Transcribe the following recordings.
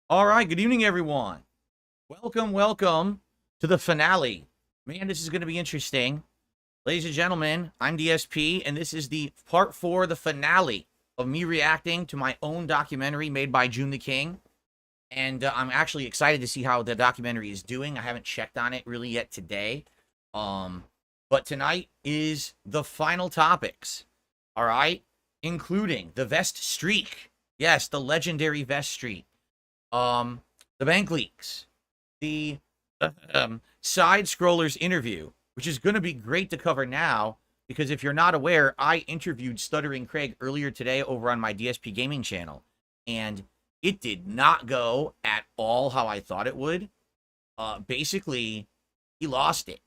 All right, good evening, everyone. Welcome to the finale. Man, this is going to be interesting. Ladies and gentlemen, I'm DSP, and this is the part 4, the finale of me reacting to my own documentary made by Joon the King. And I'm actually excited to see how the documentary is doing. I haven't checked on it really yet today. But tonight is the final topics, all right? Including the vest streak. Yes, the legendary vest streak. The bank leaks, the Sidescrollers interview, which is going to be great to cover now, because if you're not aware, I interviewed Stuttering Craig earlier today over on my DSP gaming channel, and it did not go at all how I thought it would. Basically, he lost it.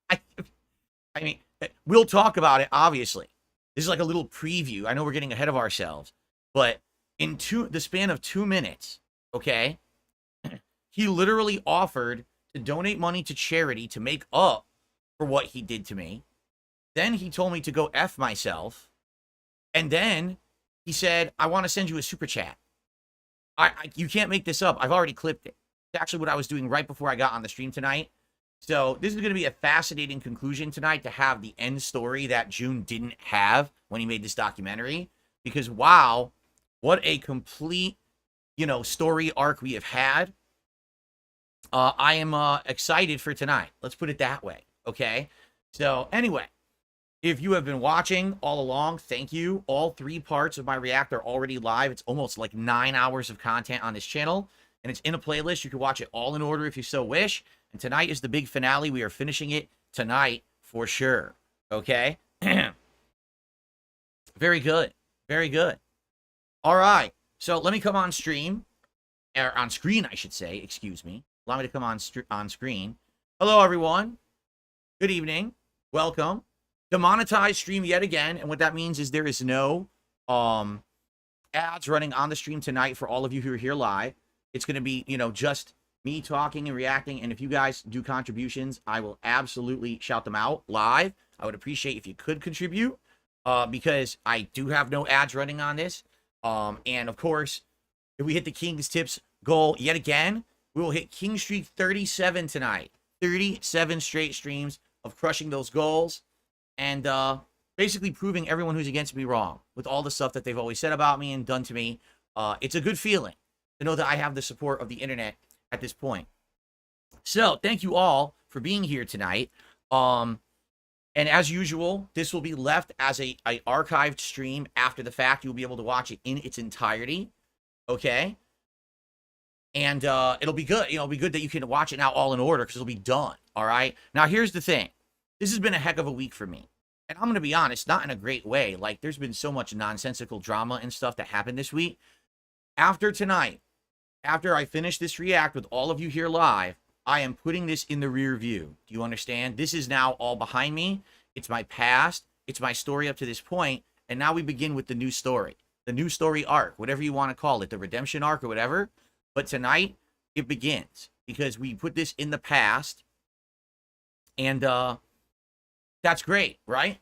I mean, we'll talk about it, obviously. This is like a little preview. I know we're getting ahead of ourselves, but in the span of 2 minutes, okay, he literally offered to donate money to charity to make up for what he did to me. Then he told me to go F myself. And then he said, I want to send you a super chat. You can't make this up. I've already clipped it. It's actually what I was doing right before I got on the stream tonight. So this is going to be a fascinating conclusion tonight, to have the end story that Joon didn't have when he made this documentary. Because, wow, what a complete, story arc we have had. I am excited for tonight. Let's put it that way, okay? So, anyway, if you have been watching all along, thank you. All 3 parts of my react are already live. It's almost like 9 hours of content on this channel, and it's in a playlist. You can watch it all in order if you so wish. And tonight is the big finale. We are finishing it tonight for sure, okay? Very good. Very good. All right, so let me come on stream, or on screen, I should say, excuse me. Allow me to come on screen. Hello, everyone. Good evening. Welcome. Demonetized stream yet again, and what that means is there is no ads running on the stream tonight for all of you who are here live. It's going to be, just me talking and reacting, and if you guys do contributions, I will absolutely shout them out live. I would appreciate if you could contribute, because I do have no ads running on this. And of course, if we hit the King's Tips goal yet again, we will hit King Streak 37 tonight. 37 straight streams of crushing those goals, and basically proving everyone who's against me wrong with all the stuff that they've always said about me and done to me. It's a good feeling to know that I have the support of the internet at this point. So thank you all for being here tonight. And as usual, this will be left as a archived stream after the fact. You'll be able to watch it in its entirety, okay? And it'll be good. It'll be good that you can watch it now all in order, because it'll be done, all right? Now, here's the thing. This has been a heck of a week for me. And I'm going to be honest, not in a great way. Like, there's been so much nonsensical drama and stuff that happened this week. After tonight, after I finish this react with all of you here live, I am putting this in the rear view. Do you understand? This is now all behind me. It's my past. It's my story up to this point. And now we begin with the new story. The new story arc, whatever you want to call it, the redemption arc or whatever. But tonight, it begins, because we put this in the past. And that's great, right?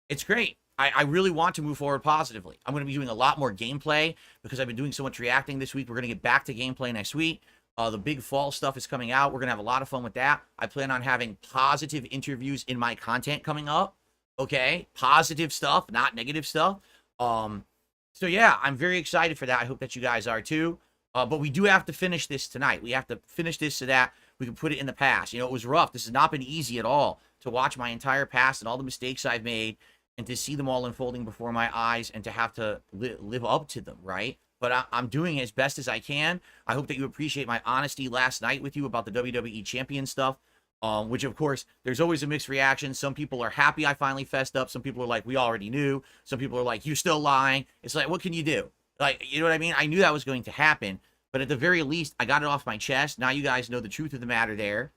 It's great. I really want to move forward positively. I'm going to be doing a lot more gameplay, because I've been doing so much reacting this week. We're going to get back to gameplay next week. The big fall stuff is coming out. We're going to have a lot of fun with that. I plan on having positive interviews in my content coming up. Okay? Positive stuff, not negative stuff. So yeah, I'm very excited for that. I hope that you guys are too. But we do have to finish this tonight. We have to finish this so that we can put it in the past. It was rough. This has not been easy at all to watch my entire past and all the mistakes I've made, and to see them all unfolding before my eyes, and to have to live up to them, right? But I'm doing it as best as I can. I hope that you appreciate my honesty last night with you about the WWE Champions stuff, which, of course, there's always a mixed reaction. Some people are happy I finally fessed up. Some people are like, we already knew. Some people are like, you're still lying. It's like, what can you do? Like, you know what I mean? I knew that was going to happen. But at the very least, I got it off my chest. Now you guys know the truth of the matter there.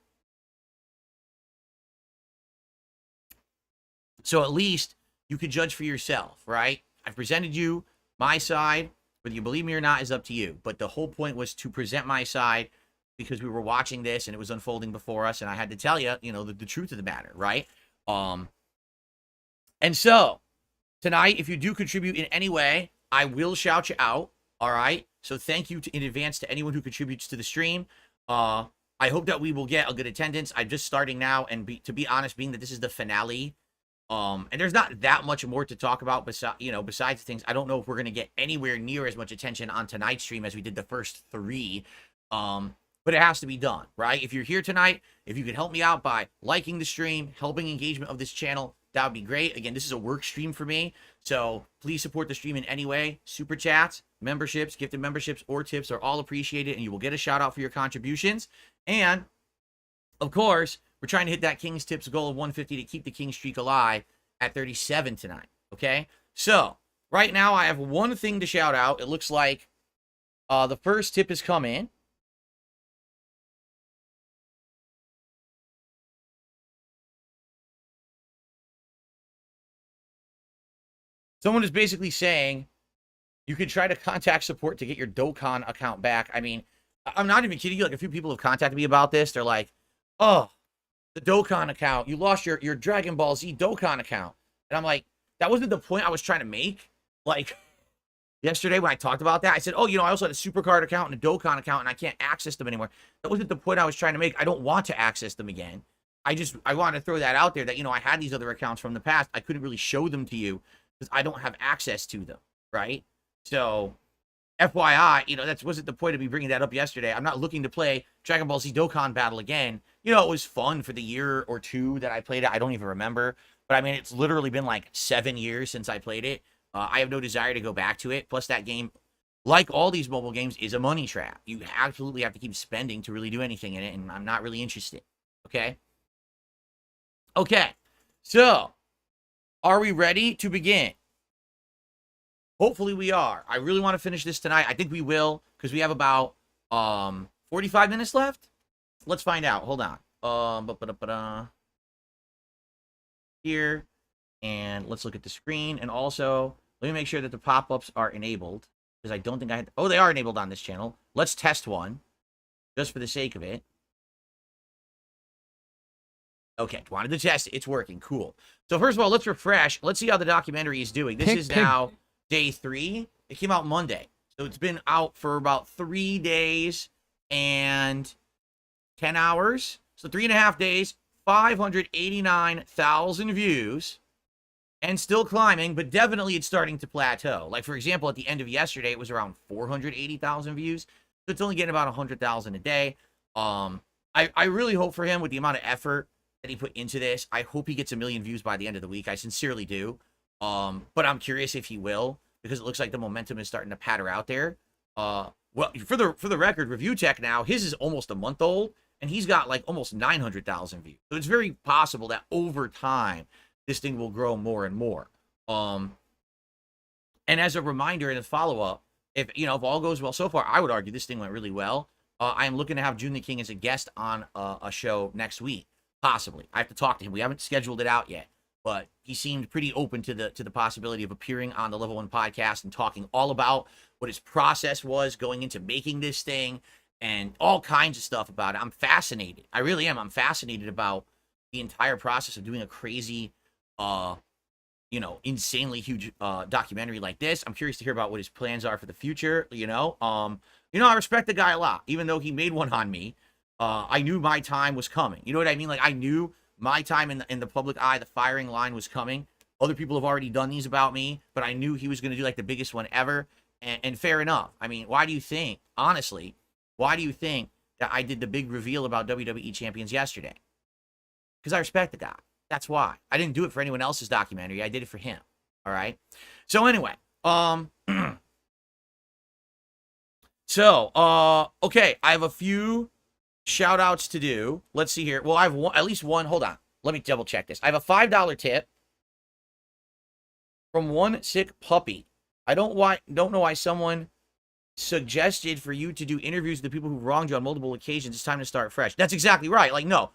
So at least you can judge for yourself, right? I've presented you my side. Whether you believe me or not is up to you. But the whole point was to present my side, because we were watching this and it was unfolding before us, and I had to tell you, the truth of the matter, right? And so tonight, if you do contribute in any way, I will shout you out. All right. So thank you in advance to anyone who contributes to the stream. I hope that we will get a good attendance. I'm just starting now, and to be honest, being that this is the finale, and there's not that much more to talk about besides things. I don't know if we're gonna get anywhere near as much attention on tonight's stream as we did the first 3. But it has to be done, right? If you're here tonight, if you could help me out by liking the stream, helping engagement of this channel, that would be great. Again, this is a work stream for me, so please support the stream in any way. Super chats, memberships, gifted memberships, or tips are all appreciated, and you will get a shout out for your contributions. And of course, we're trying to hit that King's Tips goal of 150 to keep the King streak alive at 37 tonight. Okay, so right now I have one thing to shout out. It looks like the first tip has come in. Someone is basically saying you could try to contact support to get your Dokkan account back. I mean, I'm not even kidding you. Like, a few people have contacted me about this. They're like, oh, the Dokkan account. You lost your Dragon Ball Z Dokkan account. And I'm like, that wasn't the point I was trying to make. Like, yesterday when I talked about that, I said, oh, I also had a Supercard account and a Dokkan account, and I can't access them anymore. That wasn't the point I was trying to make. I don't want to access them again. I wanted to throw that out there that, I had these other accounts from the past. I couldn't really show them to you because I don't have access to them, right? So, FYI, that wasn't the point of me bringing that up yesterday. I'm not looking to play Dragon Ball Z Dokkan Battle again. It was fun for the year or 2 that I played it. I don't even remember. But, I mean, it's literally been like 7 years since I played it. I have no desire to go back to it. Plus, that game, like all these mobile games, is a money trap. You absolutely have to keep spending to really do anything in it, and I'm not really interested. Okay? Okay. So, are we ready to begin? Hopefully we are. I really want to finish this tonight. I think we will, because we have about 45 minutes left. Let's find out. Hold on. Here, and let's look at the screen. And also, let me make sure that the pop-ups are enabled, because I don't think I had... Oh, they are enabled on this channel. Let's test one, just for the sake of it. Okay, wanted to test it. It's working. Cool. So first of all, let's refresh. Let's see how the documentary is doing. This is now day 3. It came out Monday. So it's been out for about 3 days and 10 hours. So 3.5 days, 589,000 views, and still climbing, but definitely it's starting to plateau. Like, for example, at the end of yesterday, it was around 480,000 views. So it's only getting about 100,000 a day. I really hope for him, with the amount of effort that he put into this, I hope he gets 1 million views by the end of the week. I sincerely do. But I'm curious if he will, because it looks like the momentum is starting to patter out there. Well, for the record, Review Tech now, his is almost a month old, and he's got like almost 900,000 views. So it's very possible that over time, this thing will grow more and more. And as a reminder and a follow-up, if all goes well so far, I would argue this thing went really well. I am looking to have Joon the King as a guest on a show next week, possibly. I have to talk to him. We haven't scheduled it out yet, but he seemed pretty open to the possibility of appearing on the Level 1 podcast and talking all about what his process was going into making this thing and all kinds of stuff about it. I'm fascinated. I really am. I'm fascinated about the entire process of doing a crazy, insanely huge documentary like this. I'm curious to hear about what his plans are for the future. I respect the guy a lot, even though he made one on me. I knew my time was coming. You know what I mean? Like, I knew my time in the public eye, the firing line was coming. Other people have already done these about me, but I knew he was going to do like the biggest one ever. And fair enough. I mean, why do you think that I did the big reveal about WWE Champions yesterday? Because I respect the guy. That's why. I didn't do it for anyone else's documentary. I did it for him. All right. So anyway, okay. I have a few shout outs to do. Let's see here. Well, I have at least one. Hold on. Let me double check this. I have a $5 tip from One Sick Puppy. I don't know why someone suggested for you to do interviews with the people who wronged you on multiple occasions. It's time to start fresh. That's exactly right. Like, no.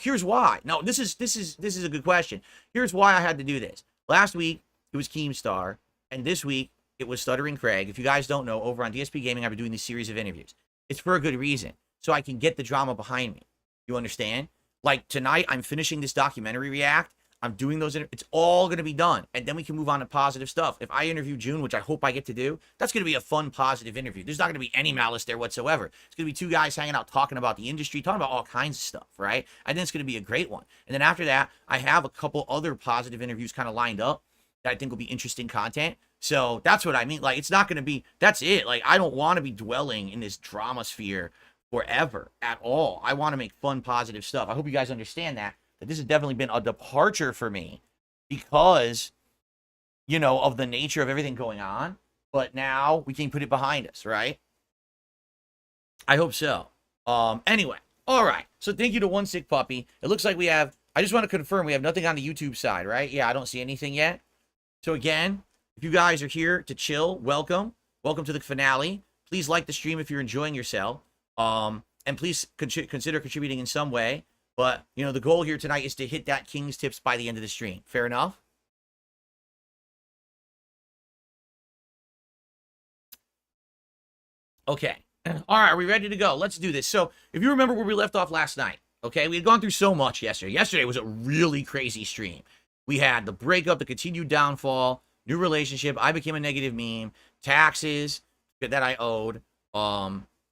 Here's why. No, this is a good question. Here's why I had to do this. Last week it was Keemstar, and this week it was Stuttering Craig. If you guys don't know, over on DSP Gaming, I've been doing this series of interviews. It's for a good reason, so I can get the drama behind me. You understand? Like, tonight I'm finishing this documentary react. I'm doing those. It's all going to be done. And then we can move on to positive stuff. If I interview Joon, which I hope I get to do, that's going to be a fun, positive interview. There's not going to be any malice there whatsoever. It's going to be two guys hanging out, talking about the industry, talking about all kinds of stuff, right? I think it's going to be a great one. And then after that, I have a couple other positive interviews kind of lined up that I think will be interesting content. So that's what I mean. Like, it's not going to be, that's it. Like, I don't want to be dwelling in this drama sphere forever at all. I want to make fun, positive stuff. I hope you guys understand that this has definitely been a departure for me because, you know, of the nature of everything going on. But now we can put it behind us, right? I hope so. Anyway, all right. So thank you to One Sick Puppy. It looks like we have, I just want to confirm we have nothing on the YouTube side, right? Yeah, I don't see anything yet. So again, if you guys are here to chill, welcome. Welcome to the finale. Please like the stream if you're enjoying yourself. And please consider contributing in some way. But, you know, the goal here tonight is to hit that King's Tips by the end of the stream. Fair enough? Okay. All right, are we ready to go? Let's do this. So, if you remember where we left off last night, okay, we had gone through so much yesterday. Yesterday was a really crazy stream. We had the breakup, the continued downfall, new relationship, I became a negative meme, taxes that I owed,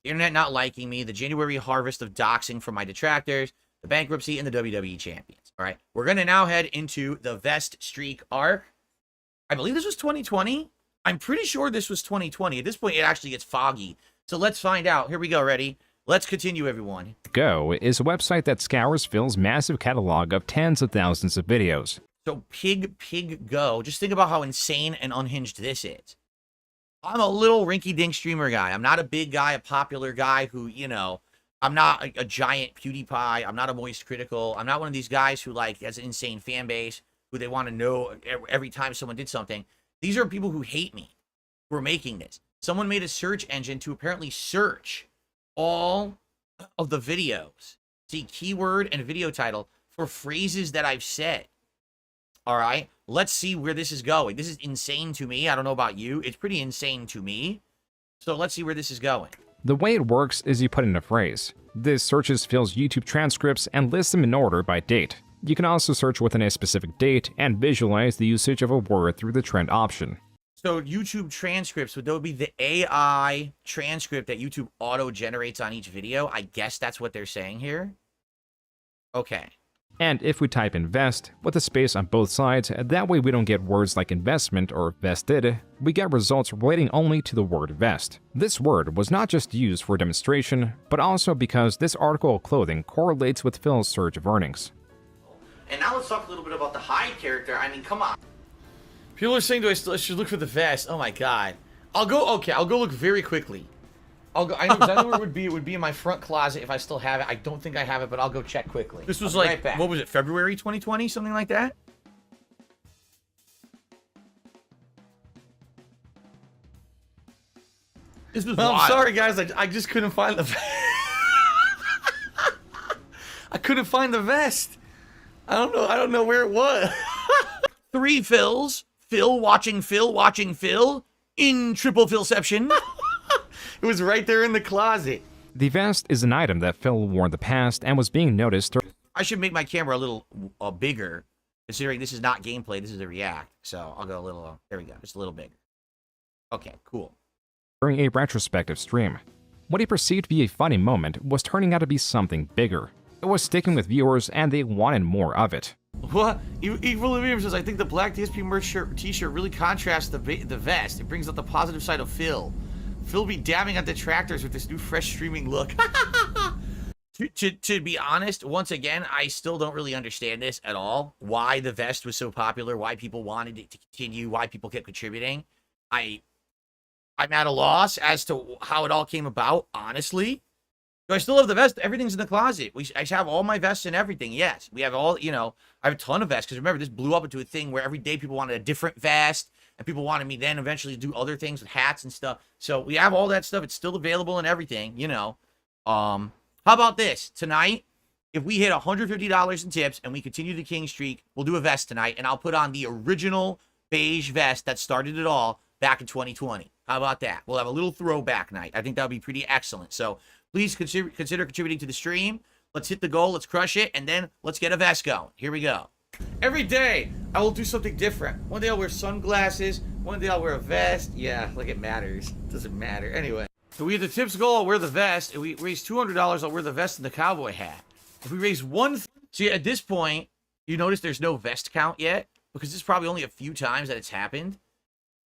internet not liking me, the January harvest of doxing from my detractors, the bankruptcy, and the WWE Champions. All right, we're going to now head into the Vest Streak arc. I believe this was 2020. I'm pretty sure this was 2020. At this point, it actually gets foggy. So let's find out. Here we go. Ready? Let's continue, everyone. Go is a website that scours Phil's massive catalog of tens of thousands of videos. So Pig Go. Just think about how insane and unhinged this is. I'm a little rinky-dink streamer guy. I'm not a big guy, a popular guy who, you know, I'm not a giant PewDiePie. I'm not a Moist Critical. I'm not one of these guys who, like, has an insane fan base, who they want to know every time someone did something. These are people who hate me, who are making this. Someone made a search engine to apparently search all of the videos, see keyword and video title for phrases that I've said. All right, let's see where this is going. This is insane to me. I don't know about you. It's pretty insane to me. So let's see where this is going. The way it works is you put in a phrase. This searches Phil's YouTube transcripts and lists them in order by date. You can also search within a specific date and visualize the usage of a word through the trend option. So YouTube transcripts, would that be the AI transcript that YouTube auto-generates on each video? I guess that's what they're saying here. Okay. And if we type invest with a space on both sides, that way we don't get words like investment or vested, we get results relating only to the word vest. This word was not just used for demonstration, but also because this article of clothing correlates with Phil's surge of earnings. And now let's talk a little bit about the Hyde character. I mean, come on. People are saying, I should look for the vest. Oh my god. I'll go look very quickly. I know exactly where it would be. It would be in my front closet if I still have it. I don't think I have it, but I'll go check quickly. This was like, right, what was it, February 2020? Something like that? This was wild. I'm sorry, guys. I just couldn't find the vest. I couldn't find the vest. I don't know where it was. 3 Phils. Phil watching Phil in triple Philception. It was right there in the closet. The vest is an item that Phil wore in the past and was being noticed. I should make my camera a little bigger, considering this is not gameplay, this is a react. So I'll go a little, there we go, just a little bigger. Okay, cool. During a retrospective stream, what he perceived to be a funny moment was turning out to be something bigger. It was sticking with viewers and they wanted more of it. What? Evil Williams says, I think the black DSP merch t-shirt really contrasts the vest. It brings out the positive side of Phil. Phil be dabbing on detractors with this new fresh streaming look. To be honest, once again, I still don't really understand this at all. Why the vest was so popular, why people wanted it to continue, why people kept contributing. I'm at a loss as to how it all came about, honestly. Do I still have the vest? Everything's in the closet. I have all my vests and everything. Yes, we have all, you know, I have a ton of vests. Because remember, this blew up into a thing where every day people wanted a different vest. And people wanted me then eventually to do other things with hats and stuff. So we have all that stuff. It's still available and everything, you know. How about this? Tonight, if we hit $150 in tips and we continue the king streak, we'll do a vest tonight. And I'll put on the original beige vest that started it all back in 2020. How about that? We'll have a little throwback night. I think that would be pretty excellent. So please consider contributing to the stream. Let's hit the goal. Let's crush it. And then let's get a vest going. Here we go. Every day, I will do something different. One day I'll wear sunglasses. One day I'll wear a vest. Yeah, like it matters. It doesn't matter. Anyway. So we have the tips goal, I'll wear the vest. If we raise $200, I'll wear the vest and the cowboy hat. If we raise see, at this point, you notice there's no vest count yet, because this is probably only a few times that it's happened,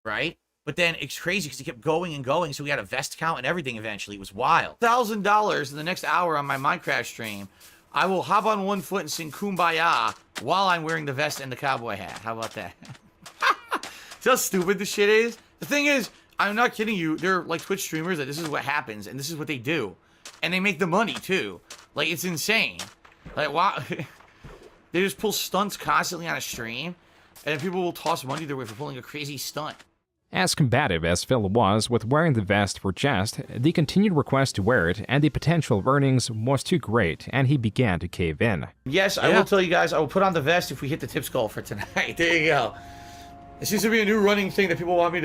right? But then it's crazy because it kept going and going, so we had a vest count and everything eventually. It was wild. $1,000 in the next hour on my Minecraft stream. I will hop on one foot and sing Kumbaya while I'm wearing the vest and the cowboy hat. How about that? See how stupid this shit is? The thing is, I'm not kidding you. They're like Twitch streamers that this is what happens and this is what they do. And they make the money too. Like, it's insane. Like, wow. They just pull stunts constantly on a stream, and then people will toss money their way for pulling a crazy stunt. As combative as Phil was with wearing the vest for jest, the continued request to wear it and the potential earnings was too great, and he began to cave in. Yes, I will tell you guys, I will put on the vest if we hit the tips goal for tonight. There you go. It seems to be a new running thing that people want me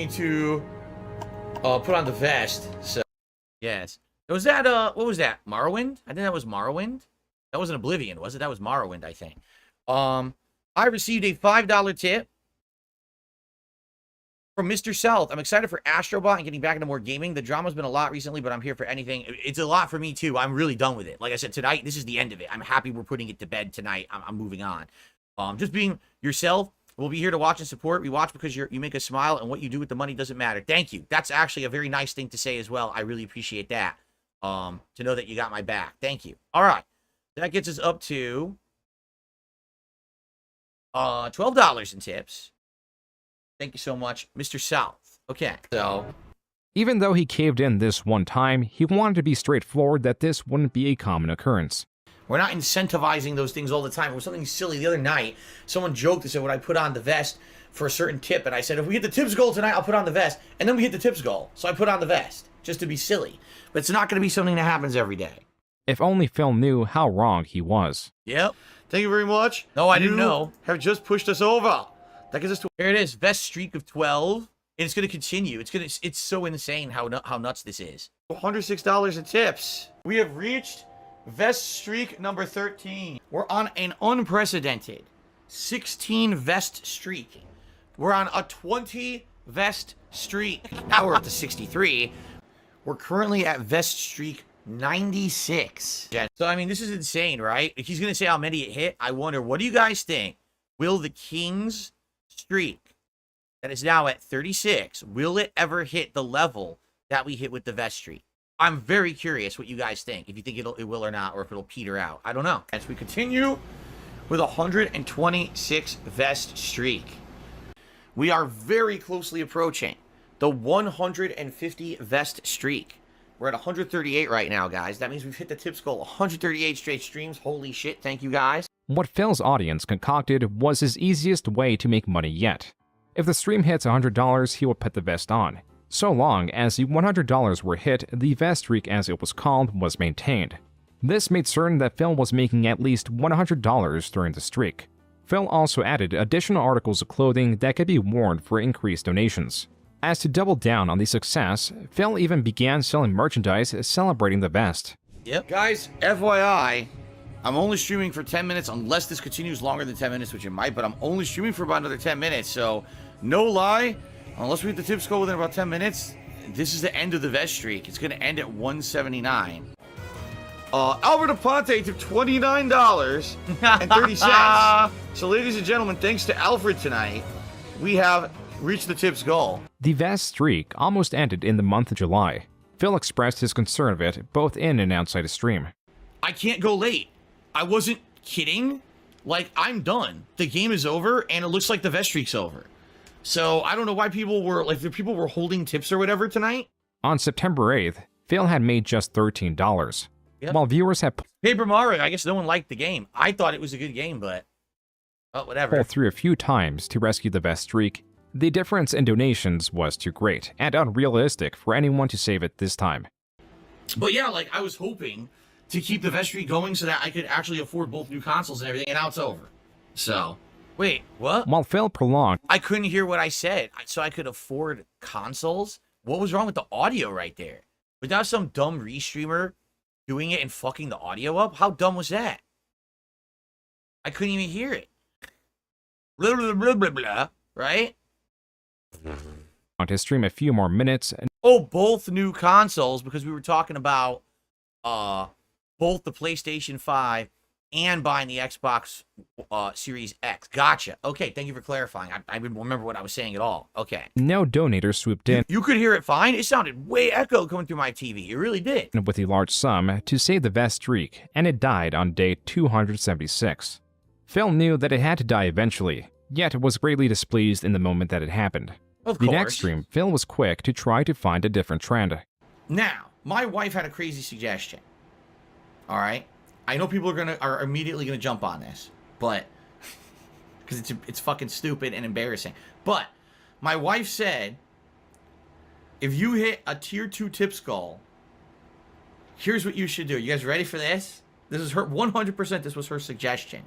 to put on the vest. So yes. Was that what was that? Morrowind? I think that was Morrowind. That wasn't Oblivion, was it? That was Morrowind, I think. I received a $5 tip from Mr. South. I'm excited for Astrobot and getting back into more gaming. The drama's been a lot recently, but I'm here for anything. It's a lot for me too. I'm really done with it. Like I said, tonight, this is the end of it. I'm happy we're putting it to bed tonight. I'm moving on. Just being yourself. We'll be here to watch and support. We watch because you make us smile, and what you do with the money doesn't matter. Thank you. That's actually a very nice thing to say as well. I really appreciate that. To know that you got my back. Thank you. All right. That gets us up to $12 in tips. Thank you so much, Mr. South. Okay. So, even though he caved in this one time, he wanted to be straightforward that this wouldn't be a common occurrence. We're not incentivizing those things all the time. It was something silly the other night. Someone joked and said, would I put on the vest for a certain tip? And I said, if we hit the tips goal tonight, I'll put on the vest. And then we hit the tips goal. So I put on the vest, just to be silly. But it's not going to be something that happens every day. If only Phil knew how wrong he was. Yep. Thank you very much. No, I didn't know. Have just pushed us over. That gives us to... Here it is. Vest streak of 12. And it's going to continue. It's so insane how nuts this is. $106 in tips. We have reached vest streak number 13. We're on an unprecedented 16 vest streak. We're on a 20 vest streak. Now we're up to 63. We're currently at vest streak 96. So, I mean, this is insane, right? If he's going to say how many it hit, I wonder, what do you guys think? Will the King's streak that is now at 36, will it ever hit the level that we hit with the vest streak? I'm very curious what you guys think. If you think it will or not, or if it'll peter out. I don't know. As we continue with a 126 vest streak, we are very closely approaching the 150 vest streak. We're at 138 right now, guys. That means we've hit the tips goal 138 straight streams. Holy shit. Thank you, guys. What Phil's audience concocted was his easiest way to make money yet. If the stream hits $100, he will put the vest on. So long as the $100 were hit, the vest streak, as it was called, was maintained. This made certain that Phil was making at least $100 during the streak. Phil also added additional articles of clothing that could be worn for increased donations. As to double down on the success, Phil even began selling merchandise celebrating the vest. Yep. Guys, FYI, I'm only streaming for 10 minutes unless this continues longer than 10 minutes, which it might, but I'm only streaming for about another 10 minutes, so no lie, unless we hit the tips goal within about 10 minutes, this is the end of the vest streak. It's going to end at 179. Albert Aponte to $29.30. So, ladies and gentlemen, thanks to Alfred tonight, we have reached the tips goal. The vest streak almost ended in the month of July. Phil expressed his concern of it both in and outside of stream. I can't go late. I wasn't kidding. Like, I'm done. The game is over, and it looks like the vest streak's over. So, I don't know why people were, like, if people were holding tips or whatever tonight. On September 8th, Phil had made just $13. Yep. While viewers had Paper Mario, I guess no one liked the game. I thought it was a good game, but whatever. pulled through a few times to rescue the vest streak, the difference in donations was too great and unrealistic for anyone to save it this time. But yeah, like, I was hoping to keep the vest streak going so that I could actually afford both new consoles and everything, and now it's over. So, wait, what? While Phil prolonged, I couldn't hear what I said, so I could afford consoles? What was wrong with the audio right there? Without some dumb restreamer doing it and fucking the audio up? How dumb was that? I couldn't even hear it. Blah, blah, blah, blah, blah, right? Want to stream a few more minutes. Oh, both new consoles, because we were talking about both the PlayStation 5 and buying the Xbox Series X. Gotcha. Okay, thank you for clarifying. I didn't remember what I was saying at all. Okay. No donator swooped in You could hear it fine? It sounded way echoed coming through my TV. It really did. with a large sum to save the vest streak, and it died on day 276. Phil knew that it had to die eventually, yet was greatly displeased in the moment that it happened. Of The course. next stream, Phil was quick to try to find a different trend. Now, my wife had a crazy suggestion. All right? I know people are immediately gonna jump on this, but because it's fucking stupid and embarrassing. But my wife said, if you hit a tier 2 tip skull, here's what you should do. You guys ready for this? This is her 100%. This was her suggestion.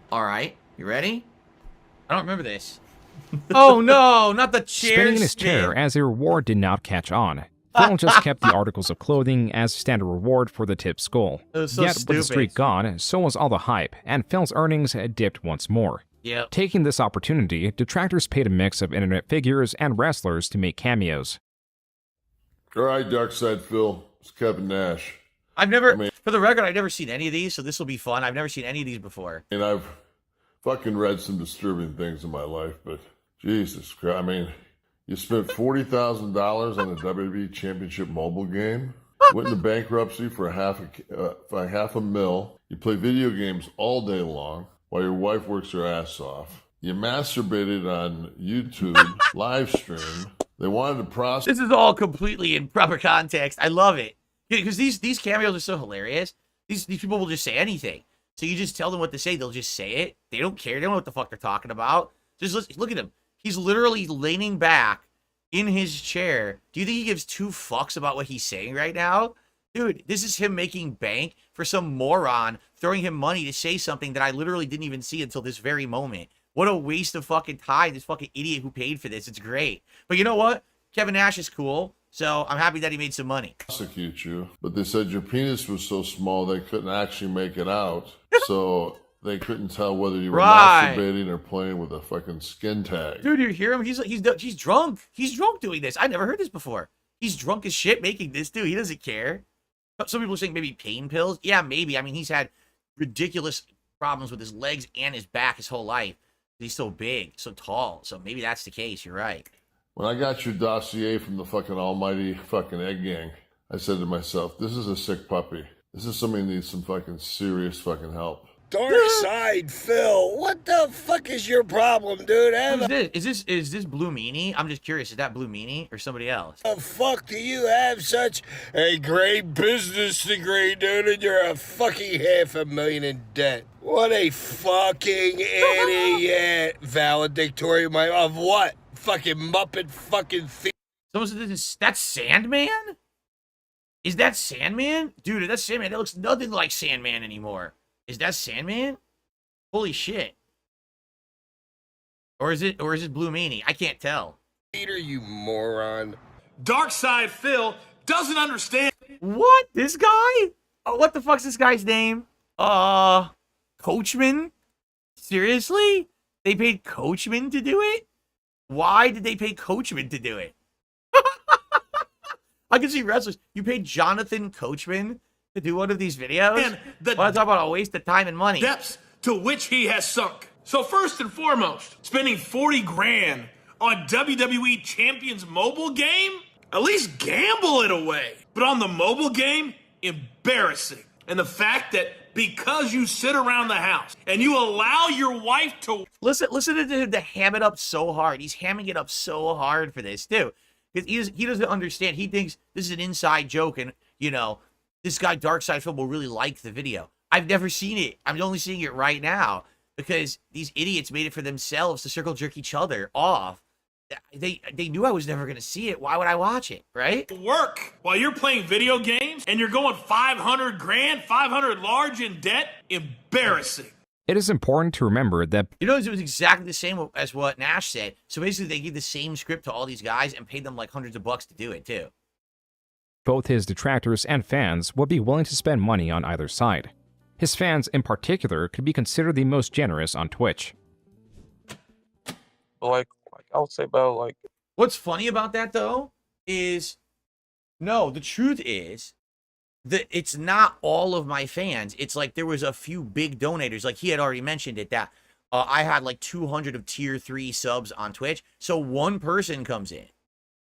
All right, you ready? I don't remember this. Oh no, not the chair. Spinning in his chair as a reward did not catch on. Phil just kept the articles of clothing as standard reward for the tip skull. It was so Yet, with the streak gone, so was all the hype, and Phil's earnings dipped once more. Yep. Taking this opportunity, detractors paid a mix of internet figures and wrestlers to make cameos. All right, Dark Side Phil. It's Kevin Nash. For the record, I've never seen any of these, so this will be fun. I've never seen any of these before. And I've fucking read some disturbing things in my life, but Jesus Christ, I mean, you spent $40,000 on a WWE Championship mobile game, went into bankruptcy for half a mil. You play video games all day long while your wife works her ass off. You masturbated on YouTube live stream. They wanted to prosecute. This is all completely in proper context. I love it. Because these cameos are so hilarious. These people will just say anything. So you just tell them what to say. They'll just say it. They don't care. They don't know what the fuck they're talking about. Just look at him. He's literally leaning back in his chair. Do you think he gives two fucks about what he's saying right now? Dude, this is him making bank for some moron throwing him money to say something that I literally didn't even see until this very moment. What a waste of fucking time. This fucking idiot who paid for this. It's great. But you know what? Kevin Nash is cool. So I'm happy that he made some money. Prosecute you, but they said your penis was so small they couldn't actually make it out. So they couldn't tell whether you were masturbating or playing with a fucking skin tag. Dude, you hear him? He's drunk. He's drunk doing this. I never heard this before. He's drunk as shit making this, dude. He doesn't care. Some people are saying maybe pain pills. Yeah, maybe. I mean, he's had ridiculous problems with his legs and his back his whole life. He's so big, so tall. So maybe that's the case. You're right. When I got your dossier from the fucking almighty fucking egg gang, I said to myself, this is a sick puppy. This is somebody who needs some fucking serious fucking help. Dark Side Phil, what the fuck is your problem, dude? Is this Blue Meanie? I'm just curious. Is that Blue Meanie or somebody else? How the fuck do you have such a great business degree, dude, and you're a fucking $500,000 in debt? What a fucking idiot. Valedictorian of what? Fucking Muppet fucking thief. Someone said that's Sandman? Is that Sandman? Dude, that's Sandman. That looks nothing like Sandman anymore. Is that Sandman? Holy shit. Or is it Blue Meanie? I can't tell. Peter, you moron. Dark Side Phil doesn't understand. What? This guy? Oh, what the fuck's this guy's name? Coachman? Seriously? They paid Coachman to do it? Why did they pay Coachman to do it? I can see wrestlers. You paid Jonathan Coachman to do one of these videos? And the talk about a waste of time and money. Depths to which he has sunk. So first and foremost, spending 40 grand on WWE Champions mobile game? At least gamble it away. But on the mobile game, embarrassing. And the fact that because you sit around the house and you allow your wife to... Listen to him to ham it up so hard. He's hamming it up so hard for this, too. Because he doesn't understand. He thinks this is an inside joke and, you know, this guy Darkside Phil will really like the video. I've never seen it. I'm only seeing it right now because these idiots made it for themselves to circle jerk each other off. They knew I was never going to see it. Why would I watch it, right? Work while you're playing video games and you're going 500 grand, 500 large in debt? Embarrassing. It is important to remember that You know, it was exactly the same as what Nash said. So basically, they gave the same script to all these guys and paid them like hundreds of bucks to do it, too. both his detractors and fans would be willing to spend money on either side. His fans, in particular, could be considered the most generous on Twitch. Like I would say about like. What's funny about that though is, no, the truth is that it's not all of my fans. It's like there was a few big donators. Like he had already mentioned it, that I had like 200 of tier 3 subs on Twitch. So one person comes in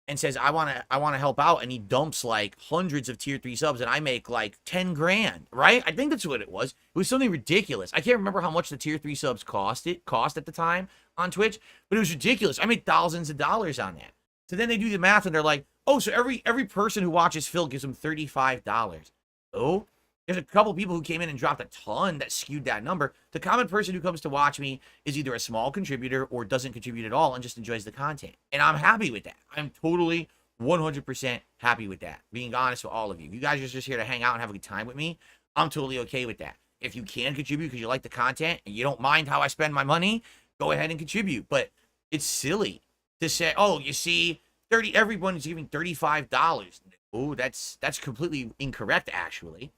and says, I want to help out, and he dumps like hundreds of tier 3 subs, and I make like 10 grand, right? I think that's what it was. It was something ridiculous. I can't remember how much the tier 3 subs cost at the time on Twitch, but it was ridiculous. I made thousands of dollars on that. So then they do the math, and they're like, oh, so every person who watches Phil gives him $35. Oh, there's a couple people who came in and dropped a ton that skewed that number. The common person who comes to watch me is either a small contributor or doesn't contribute at all and just enjoys the content. And I'm happy with that. I'm totally 100% happy with that. Being honest with all of you. You guys are just here to hang out and have a good time with me. I'm totally okay with that. If you can contribute because you like the content and you don't mind how I spend my money, go ahead and contribute. But it's silly to say, oh, you see, everyone's giving $35. Oh, that's completely incorrect, actually.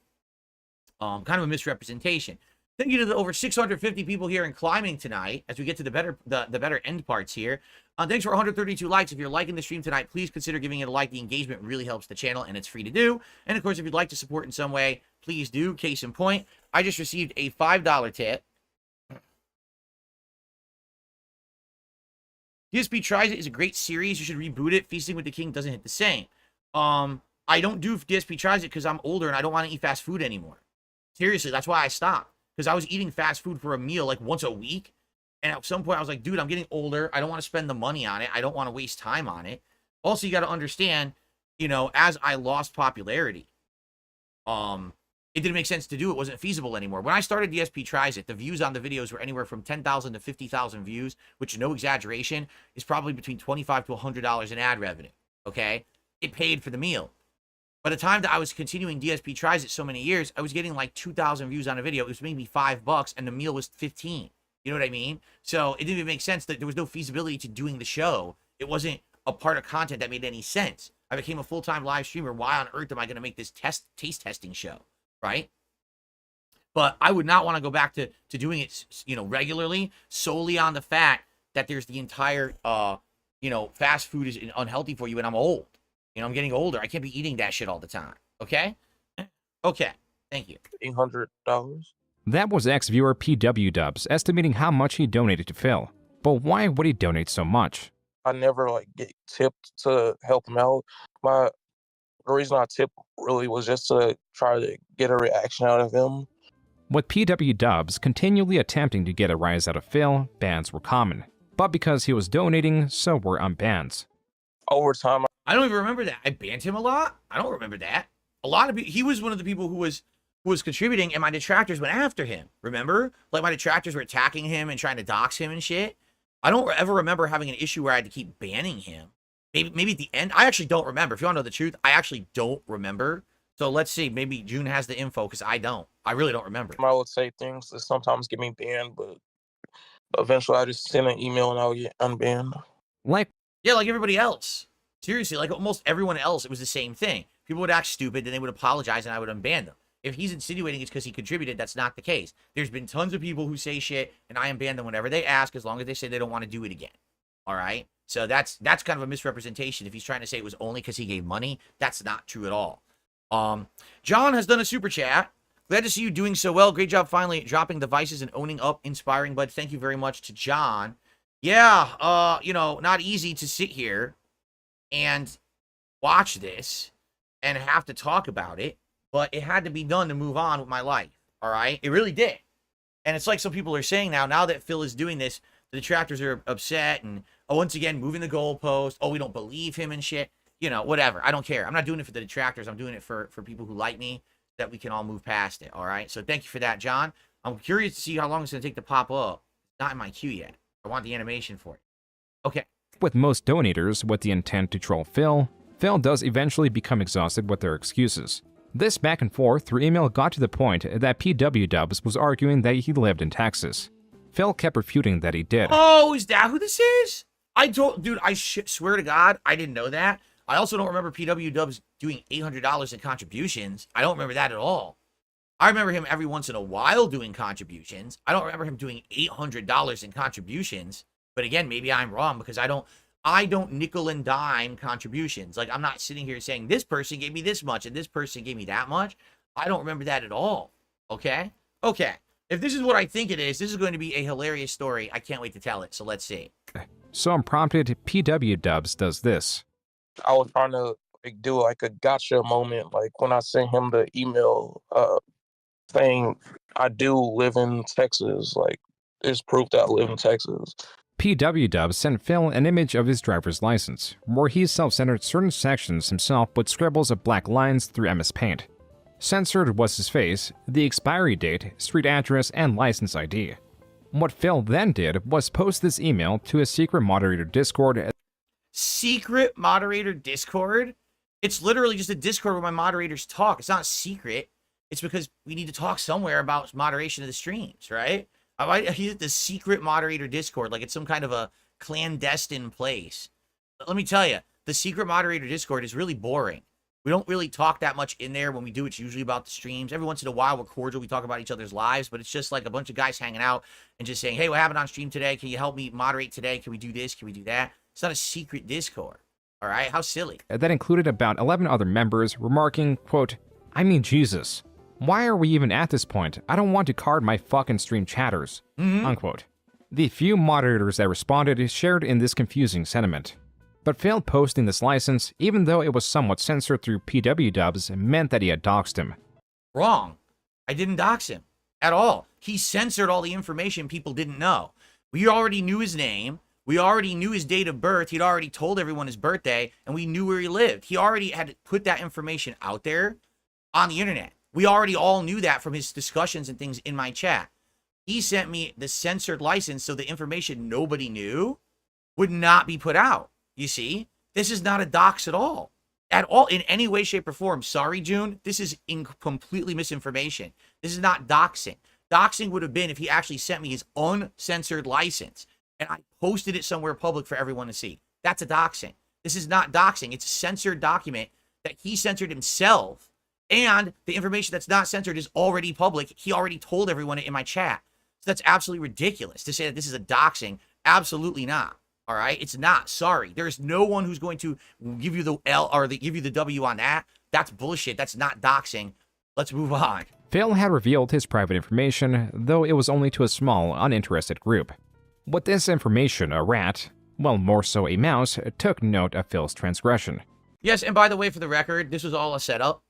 Kind of a misrepresentation. Thank you to the over 650 people here in climbing tonight as we get to the better end parts here. Thanks for 132 likes. If you're liking the stream tonight, please consider giving it a like. The engagement really helps the channel, and it's free to do. And of course, if you'd like to support in some way, please do. Case in point, I just received a $5 tip. DSP Tries It is a great series. You should reboot it. Feasting with the King doesn't hit the same. I don't do DSP Tries It because I'm older and I don't want to eat fast food anymore. Seriously, that's why I stopped. Because I was eating fast food for a meal like once a week. And at some point I was like, dude, I'm getting older. I don't want to spend the money on it. I don't want to waste time on it. Also, you got to understand, you know, as I lost popularity, it didn't make sense to do. It wasn't feasible anymore. When I started DSP Tries It, the views on the videos were anywhere from 10,000 to 50,000 views, which, no exaggeration, is probably between $25 to $100 in ad revenue. Okay? It paid for the meal. By the time that I was continuing DSP Tries It so many years, I was getting like 2,000 views on a video. It was maybe $5 and the meal was 15. You know what I mean? So it didn't even make sense that there was no feasibility to doing the show. It wasn't a part of content that made any sense. I became a full-time live streamer. Why on earth am I going to make this taste testing show? Right? But I would not want to go back to doing it, you know, regularly, solely on the fact that there's the entire, you know, fast food is unhealthy for you and I'm old. You know, I'm getting older. I can't be eating that shit all the time. Okay? Okay. Thank you. $800. That was ex-viewer PW Dubs estimating how much he donated to Phil. But why would he donate so much? I never like get tipped to help him out. The reason I tipped really was just to try to get a reaction out of him. With PW Dubs continually attempting to get a rise out of Phil, bans were common. But because he was donating, so were unbans. Over time, I don't even remember that. I banned him a lot. I don't remember that. A lot of people, he was one of the people who was contributing, and my detractors went after him. Remember? Like, my detractors were attacking him and trying to dox him and shit. I don't ever remember having an issue where I had to keep banning him. Maybe at the end. I actually don't remember. If you want to know the truth, I actually don't remember. So let's see. Maybe Joon has the info because I don't. I really don't remember. I would say things that sometimes get me banned, but eventually I just send an email and I'll get unbanned. Yeah, like everybody else. Seriously, like almost everyone else, it was the same thing. People would act stupid, then they would apologize, and I would unban them. If he's insinuating it's because he contributed, that's not the case. There's been tons of people who say shit, and I unban them whenever they ask, as long as they say they don't want to do it again. All right? So that's kind of a misrepresentation. If he's trying to say it was only because he gave money, that's not true at all. John has done a super chat. Glad to see you doing so well. Great job finally dropping the vices and owning up. Inspiring, bud. Thank you very much to John. Yeah, you know, not easy to sit here and watch this and have to talk about it, but it had to be done to move on with my life. All right? It really did. And it's like some people are saying now that Phil is doing this, the detractors are upset and, once again, moving the goalpost. Oh, we don't believe him and shit. You know, whatever. I don't care. I'm not doing it for the detractors. I'm doing it for people who like me, that we can all move past it. All right? So thank you for that, John. I'm curious to see how long it's going to take to pop up. It's not in my queue yet. I want the animation for it. Okay. With most donators with the intent to troll Phil, Phil does eventually become exhausted with their excuses. This back and forth through email got to the point that PW Dubs was arguing that he lived in Texas. Phil kept refuting that he did. Oh, is that who this is? Dude, I swear to God, I didn't know that. I also don't remember PW Dubs doing $800 in contributions. I don't remember that at all. I remember him every once in a while doing contributions. I don't remember him doing $800 in contributions. But again, maybe I'm wrong because I don't nickel and dime contributions. Like, I'm not sitting here saying this person gave me this much and this person gave me that much. I don't remember that at all. Okay? Okay. If this is what I think it is, this is going to be a hilarious story. I can't wait to tell it. So let's see. So unprompted, PW Dubs does this. I was trying to do like a gotcha moment, like when I sent him the email saying I do live in Texas. Like, there's proof that I live in Texas. PW Dubs sent Phil an image of his driver's license, where he self-centered certain sections himself with scribbles of black lines through MS Paint. Censored was his face, the expiry date, street address, and license ID. What Phil then did was post this email to a secret moderator Discord. Secret moderator Discord? It's literally just a Discord where my moderators talk. It's not secret. It's because we need to talk somewhere about moderation of the streams, right? He's at the secret moderator Discord, like it's some kind of a clandestine place. But let me tell you, the secret moderator Discord is really boring. We don't really talk that much in there. When we do, it's usually about the streams. Every once in a while, we're cordial. We talk about each other's lives, but it's just like a bunch of guys hanging out and just saying, hey, what happened on stream today? Can you help me moderate today? Can we do this? Can we do that? It's not a secret Discord. All right? How silly. That included about 11 other members, remarking, quote, I mean, Jesus. Why are we even at this point? I don't want to card my fucking stream chatters, unquote. The few moderators that responded shared in this confusing sentiment. But failed posting this license, even though it was somewhat censored through PW Dubs, meant that he had doxed him. Wrong. I didn't dox him at all. He censored all the information people didn't know. We already knew his name. We already knew his date of birth. He'd already told everyone his birthday, and we knew where he lived. He already had put that information out there on the internet. We already all knew that from his discussions and things in my chat. He sent me the censored license so the information nobody knew would not be put out. You see, this is not a dox at all, in any way, shape, or form. Sorry, Joon, this is completely misinformation. This is not doxing. Doxing would have been if he actually sent me his uncensored license and I posted it somewhere public for everyone to see. That's a doxing. This is not doxing. It's a censored document that he censored himself. And the information that's not censored is already public. He already told everyone it in my chat. So that's absolutely ridiculous to say that this is a doxing. Absolutely not. All right? It's not. Sorry. There's no one who's going to give you the L or give you the W on that. That's bullshit. That's not doxing. Let's move on. Phil had revealed his private information, though it was only to a small, uninterested group. With this information, a rat, well, more so a mouse, took note of Phil's transgression. Yes, and by the way, for the record, this was all a setup.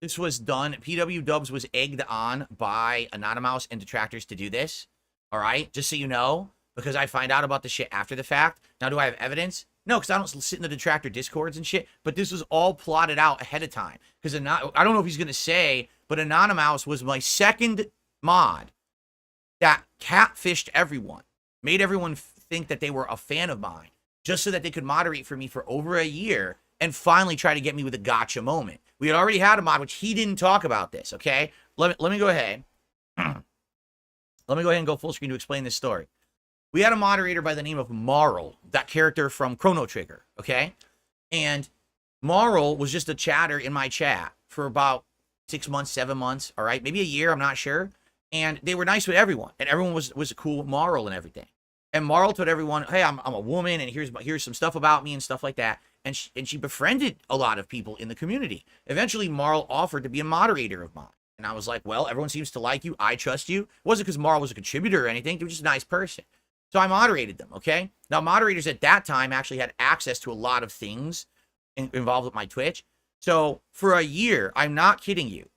This was done. PW Dubs was egged on by Anonymous and detractors to do this. All right? Just so you know, because I find out about the shit after the fact. Now, do I have evidence? No, because I don't sit in the detractor discords and shit. But this was all plotted out ahead of time. Because I don't know if he's going to say, but Anonymous was my second mod that catfished everyone. Made everyone think that they were a fan of mine. Just so that they could moderate for me for over a year. And finally try to get me with a gotcha moment. We had already had a mod, which he didn't talk about this, okay? Let me go ahead. Let me go ahead and go full screen to explain this story. We had a moderator by the name of Marl, that character from Chrono Trigger, okay? And Marl was just a chatter in my chat for about 6 months, 7 months, all right? Maybe a year, I'm not sure. And they were nice with everyone. And everyone was cool with Marl and everything. And Marl told everyone, hey, I'm a woman, and here's some stuff about me and stuff like that. And she befriended a lot of people in the community. Eventually, Marl offered to be a moderator of mine. And I was like, well, everyone seems to like you. I trust you. It wasn't because Marl was a contributor or anything. He was just a nice person. So I moderated them, okay? Now, moderators at that time actually had access to a lot of things involved with my Twitch. So for a year, I'm not kidding you,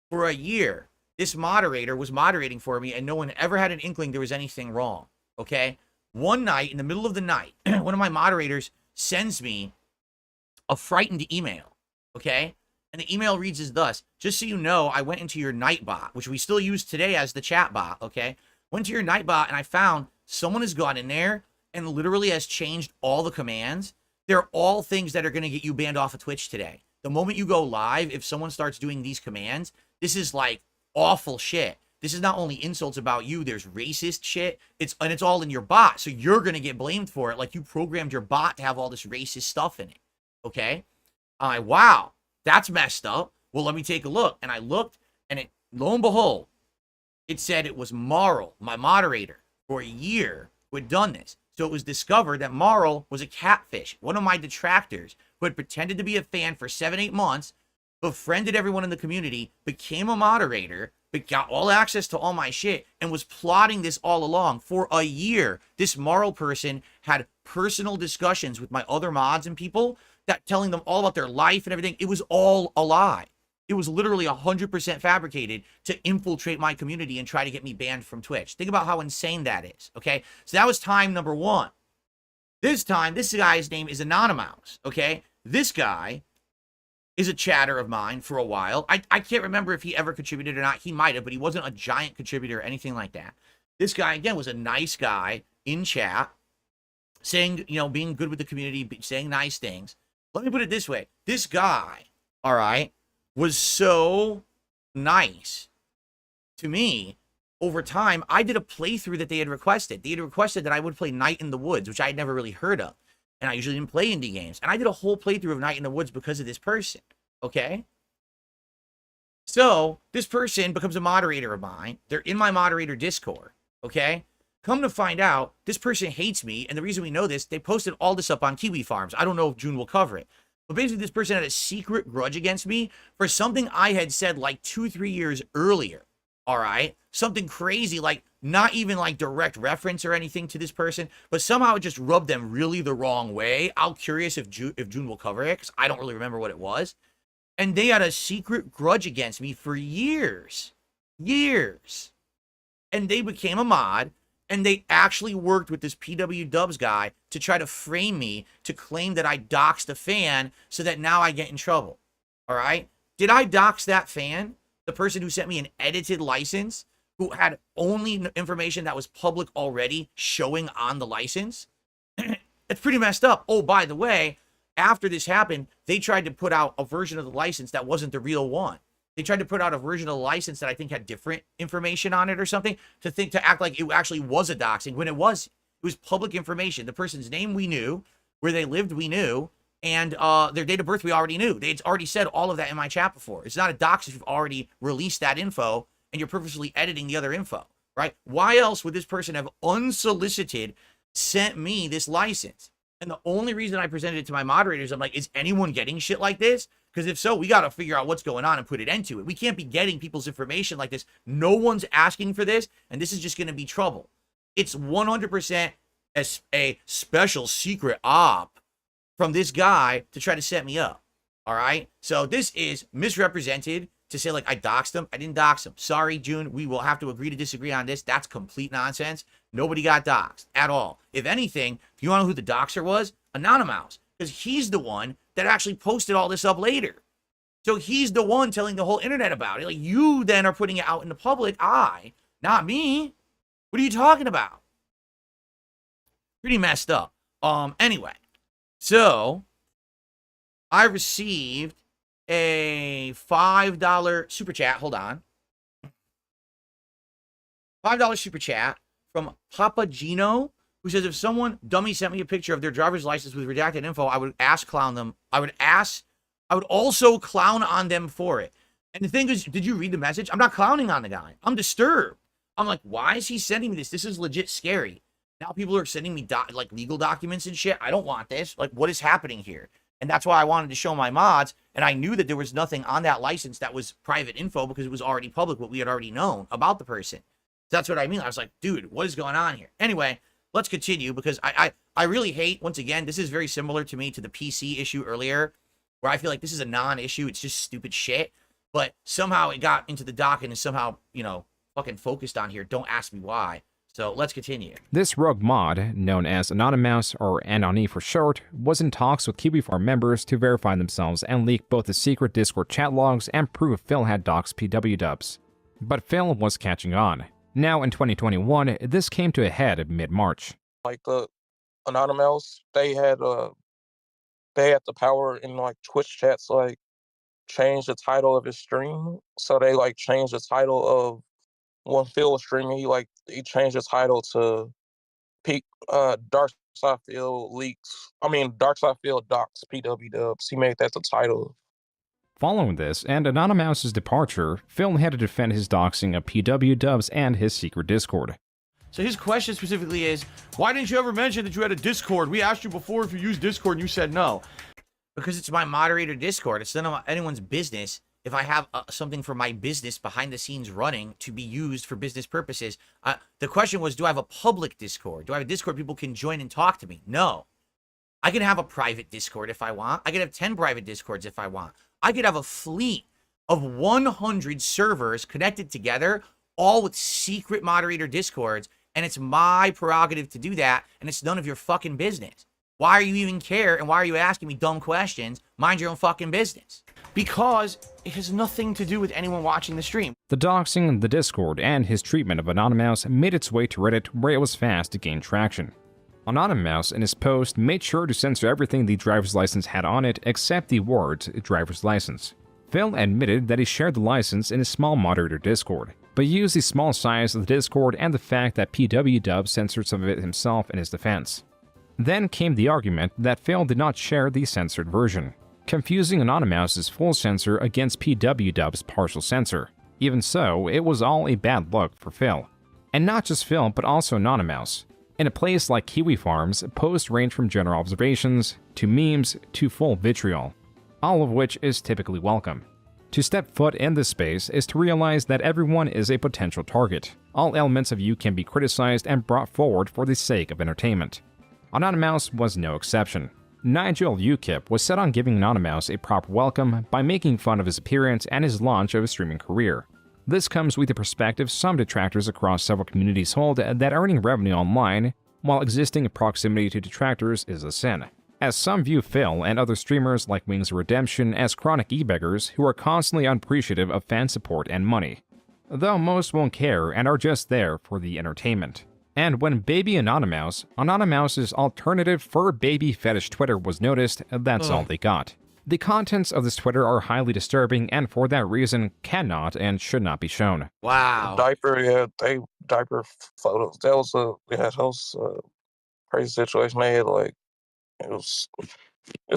for a year, this moderator was moderating for me, and no one ever had an inkling there was anything wrong, okay? One night, in the middle of the night, one of my moderators sends me a frightened email, okay? And the email reads as thus: just so you know, I went into your Nightbot, which we still use today as the chat bot, okay? Went to your Nightbot, and I found someone has gone in there and literally has changed all the commands. They're all things that are going to get you banned off of Twitch today. The moment you go live, if someone starts doing these commands, this is like awful shit. This is not only insults about you, there's racist shit. It's all in your bot, so you're going to get blamed for it. Like you programmed your bot to have all this racist stuff in it, okay? I'm like, wow, that's messed up. Well, let me take a look. And I looked, and lo and behold, it said it was Marl, my moderator, for a year who had done this. So it was discovered that Marl was a catfish, one of my detractors, who had pretended to be a fan for 7-8 months, befriended everyone in the community, became a moderator, but got all access to all my shit, and was plotting this all along for a year. This Marl person had personal discussions with my other mods and people, that telling them all about their life and everything. It was all a lie. It was literally 100% fabricated to infiltrate my community and try to get me banned from Twitch. Think about how insane that is, okay? So that was time number one. This time, this guy's name is Anonymous, okay? This guy is a chatter of mine for a while. I can't remember if he ever contributed or not. He might have, but he wasn't a giant contributor or anything like that. This guy, again, was a nice guy in chat, saying, you know, being good with the community, saying nice things. Let me put it this way. This guy, all right, was so nice to me. Over time, I did a playthrough that they had requested. They had requested that I would play Night in the Woods, which I had never really heard of. And I usually didn't play indie games. And I did a whole playthrough of Night in the Woods because of this person, okay? So, this person becomes a moderator of mine. They're in my moderator Discord, okay? Come to find out, this person hates me. And the reason we know this, they posted all this up on Kiwi Farms. I don't know if Joon will cover it. But basically, this person had a secret grudge against me for something I had said like 2-3 years earlier. All right? Something crazy, like not even like direct reference or anything to this person, but somehow it just rubbed them really the wrong way. I'm curious if Joon will cover it, because I don't really remember what it was. And they had a secret grudge against me for years. Years. And they became a mod, and they actually worked with this PW Dubs guy to try to frame me to claim that I doxed a fan so that now I get in trouble. All right? Did I dox that fan? The person who sent me an edited license, who had only information that was public already showing on the license? It's pretty messed up. Oh, by the way, after this happened, they tried to put out a version of the license that wasn't the real one. They tried to put out a version of the license that I think had different information on it or something, to act like it actually was a doxing, when it was public information. The person's name we knew, where they lived we knew, and their date of birth we already knew. They'd already said all of that in my chat before. It's not a dox if you've already released that info and you're purposely editing the other info, right? Why else would this person have unsolicited sent me this license? And the only reason I presented it to my moderators, I'm like, is anyone getting shit like this? Because if so, we got to figure out what's going on and put an end to it. We can't be getting people's information like this. No one's asking for this, and this is just going to be trouble. It's 100% a special secret op from this guy to try to set me up. All right? So this is misrepresented to say, like, I doxed him. I didn't dox him. Sorry, Joon. We will have to agree to disagree on this. That's complete nonsense. Nobody got doxed at all. If anything, if you want to know who the doxer was, Anonymous, because he's the one that actually posted all this up later. So he's the one telling the whole internet about it. Like, you then are putting it out in the public. Not me. What are you talking about? Pretty messed up. Anyway, so I received a $5 super chat. Hold on. $5 super chat from Papa Gino, who says, if someone dummy sent me a picture of their driver's license with redacted info, I would clown them. I would also clown on them for it. And the thing is, did you read the message? I'm not clowning on the guy. I'm disturbed. I'm like, why is he sending me this? This is legit scary. Now people are sending me like legal documents and shit. I don't want this. Like, what is happening here? And that's why I wanted to show my mods. And I knew that there was nothing on that license that was private info, because it was already public, what we had already known about the person. That's what I mean. I was like, dude, what is going on here? Anyway, let's continue, because I really hate, once again, this is very similar to me to the PC issue earlier, where I feel like this is a non-issue. It's just stupid shit. But somehow it got into the dock and is somehow, you know, fucking focused on here. Don't ask me why. So let's continue. This rogue mod, known as Anonymous, or Anony for short, was in talks with KiwiFarm members to verify themselves and leak both the secret Discord chat logs and prove Phil had doxed PW Dubs. But Phil was catching on. Now in 2021, this came to a head mid-March. Like the Anonymous, they had the power in like Twitch chats, like change the title of his stream. So they like changed the title of, when Phil was streaming, he changed the title to Dark Side Phil leaks. I mean, Dark Side Phil docs PW Dubs. He made that the title. Following this and Anonymous' departure, Phil had to defend his doxing of PW Dubs and his secret Discord. So his question specifically is, why didn't you ever mention that you had a Discord? We asked you before if you used Discord and you said no. Because it's my moderator Discord. It's none of anyone's business if I have something for my business behind the scenes running to be used for business purposes. The question was, do I have a public Discord? Do I have a Discord people can join and talk to me? No. I can have a private Discord if I want. I could have 10 private Discords if I want. I could have a fleet of 100 servers connected together, all with secret moderator Discords, and it's my prerogative to do that, and it's none of your fucking business. Why are you even care, and why are you asking me dumb questions? Mind your own fucking business. Because it has nothing to do with anyone watching the stream. The doxing, the Discord, and his treatment of Anonymous made its way to Reddit, where it was fast to gain traction. Anonymous, in his post, made sure to censor everything the driver's license had on it except the words driver's license. Phil admitted that he shared the license in his small moderator Discord, but used the small size of the Discord and the fact that PW Dub censored some of it himself in his defense. Then came the argument that Phil did not share the censored version, confusing Anonymous' full censor against PW Dub's partial censor. Even so, it was all a bad look for Phil. And not just Phil, but also Anonymous. In a place like Kiwi Farms, posts range from general observations, to memes, to full vitriol, all of which is typically welcome. To step foot in this space is to realize that everyone is a potential target. All elements of you can be criticized and brought forward for the sake of entertainment. Anonymous was no exception. Nigel UKIP was set on giving Anonymous a proper welcome by making fun of his appearance and his launch of a streaming career. This comes with the perspective some detractors across several communities hold that earning revenue online while existing in proximity to detractors is a sin, as some view Phil and other streamers like Wings of Redemption as chronic e-beggars who are constantly unappreciative of fan support and money, though most won't care and are just there for the entertainment. And when Baby Anonymous's alternative fur baby fetish Twitter was noticed, that's all they got. The contents of this Twitter are highly disturbing and for that reason cannot and should not be shown. Wow. Diaper photos. That was a crazy situation they had. Like, it's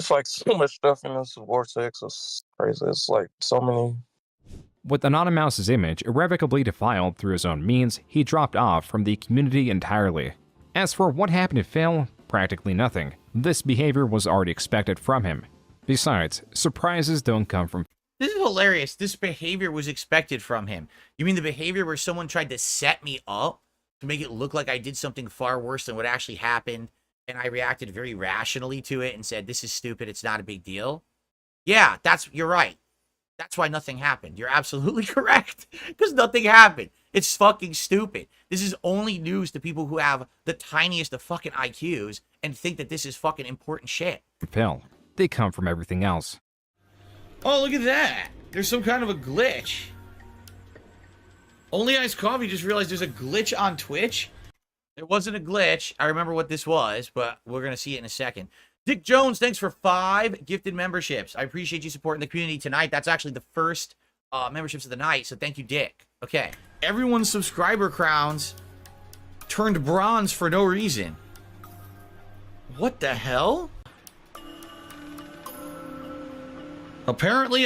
like so much stuff in this vortex. It's crazy. It's like so many. With Anonymous's image irrevocably defiled through his own means, he dropped off from the community entirely. As for what happened to Phil, practically nothing. This behavior was already expected from him. Besides, surprises don't come from... This is hilarious. This behavior was expected from him. You mean the behavior where someone tried to set me up to make it look like I did something far worse than what actually happened, and I reacted very rationally to it and said, this is stupid, it's not a big deal? Yeah, you're right. That's why nothing happened. You're absolutely correct. Because nothing happened. It's fucking stupid. This is only news to people who have the tiniest of fucking IQs and think that this is fucking important shit. Phil. They come from everything else. Oh, look at that. There's some kind of a glitch. Only Iced Coffee just realized there's a glitch on Twitch. It wasn't a glitch. I remember what this was, but we're going to see it in a second. Dick Jones, thanks for 5 gifted memberships. I appreciate you supporting the community tonight. That's actually the first memberships of the night, so thank you, Dick. Okay. Everyone's subscriber crowns turned bronze for no reason. What the hell? Apparently,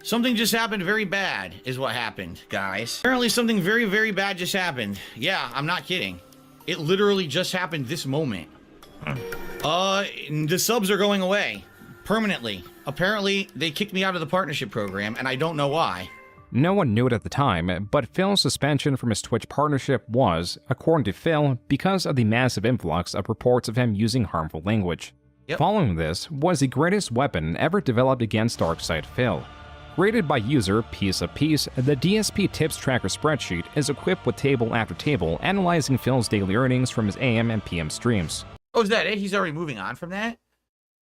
something just happened very bad is what happened, guys. Apparently, something very, very bad just happened. Yeah, I'm not kidding. It literally just happened this moment. The subs are going away. Permanently. Apparently, they kicked me out of the partnership program, and I don't know why. No one knew it at the time, but Phil's suspension from his Twitch partnership was, according to Phil, because of the massive influx of reports of him using harmful language. Yep. Following this was the greatest weapon ever developed against Darkside Phil. Rated by user Piece of Peace, the DSP Tips Tracker spreadsheet is equipped with table after table analyzing Phil's daily earnings from his AM and PM streams. Oh, is that it? He's already moving on from that?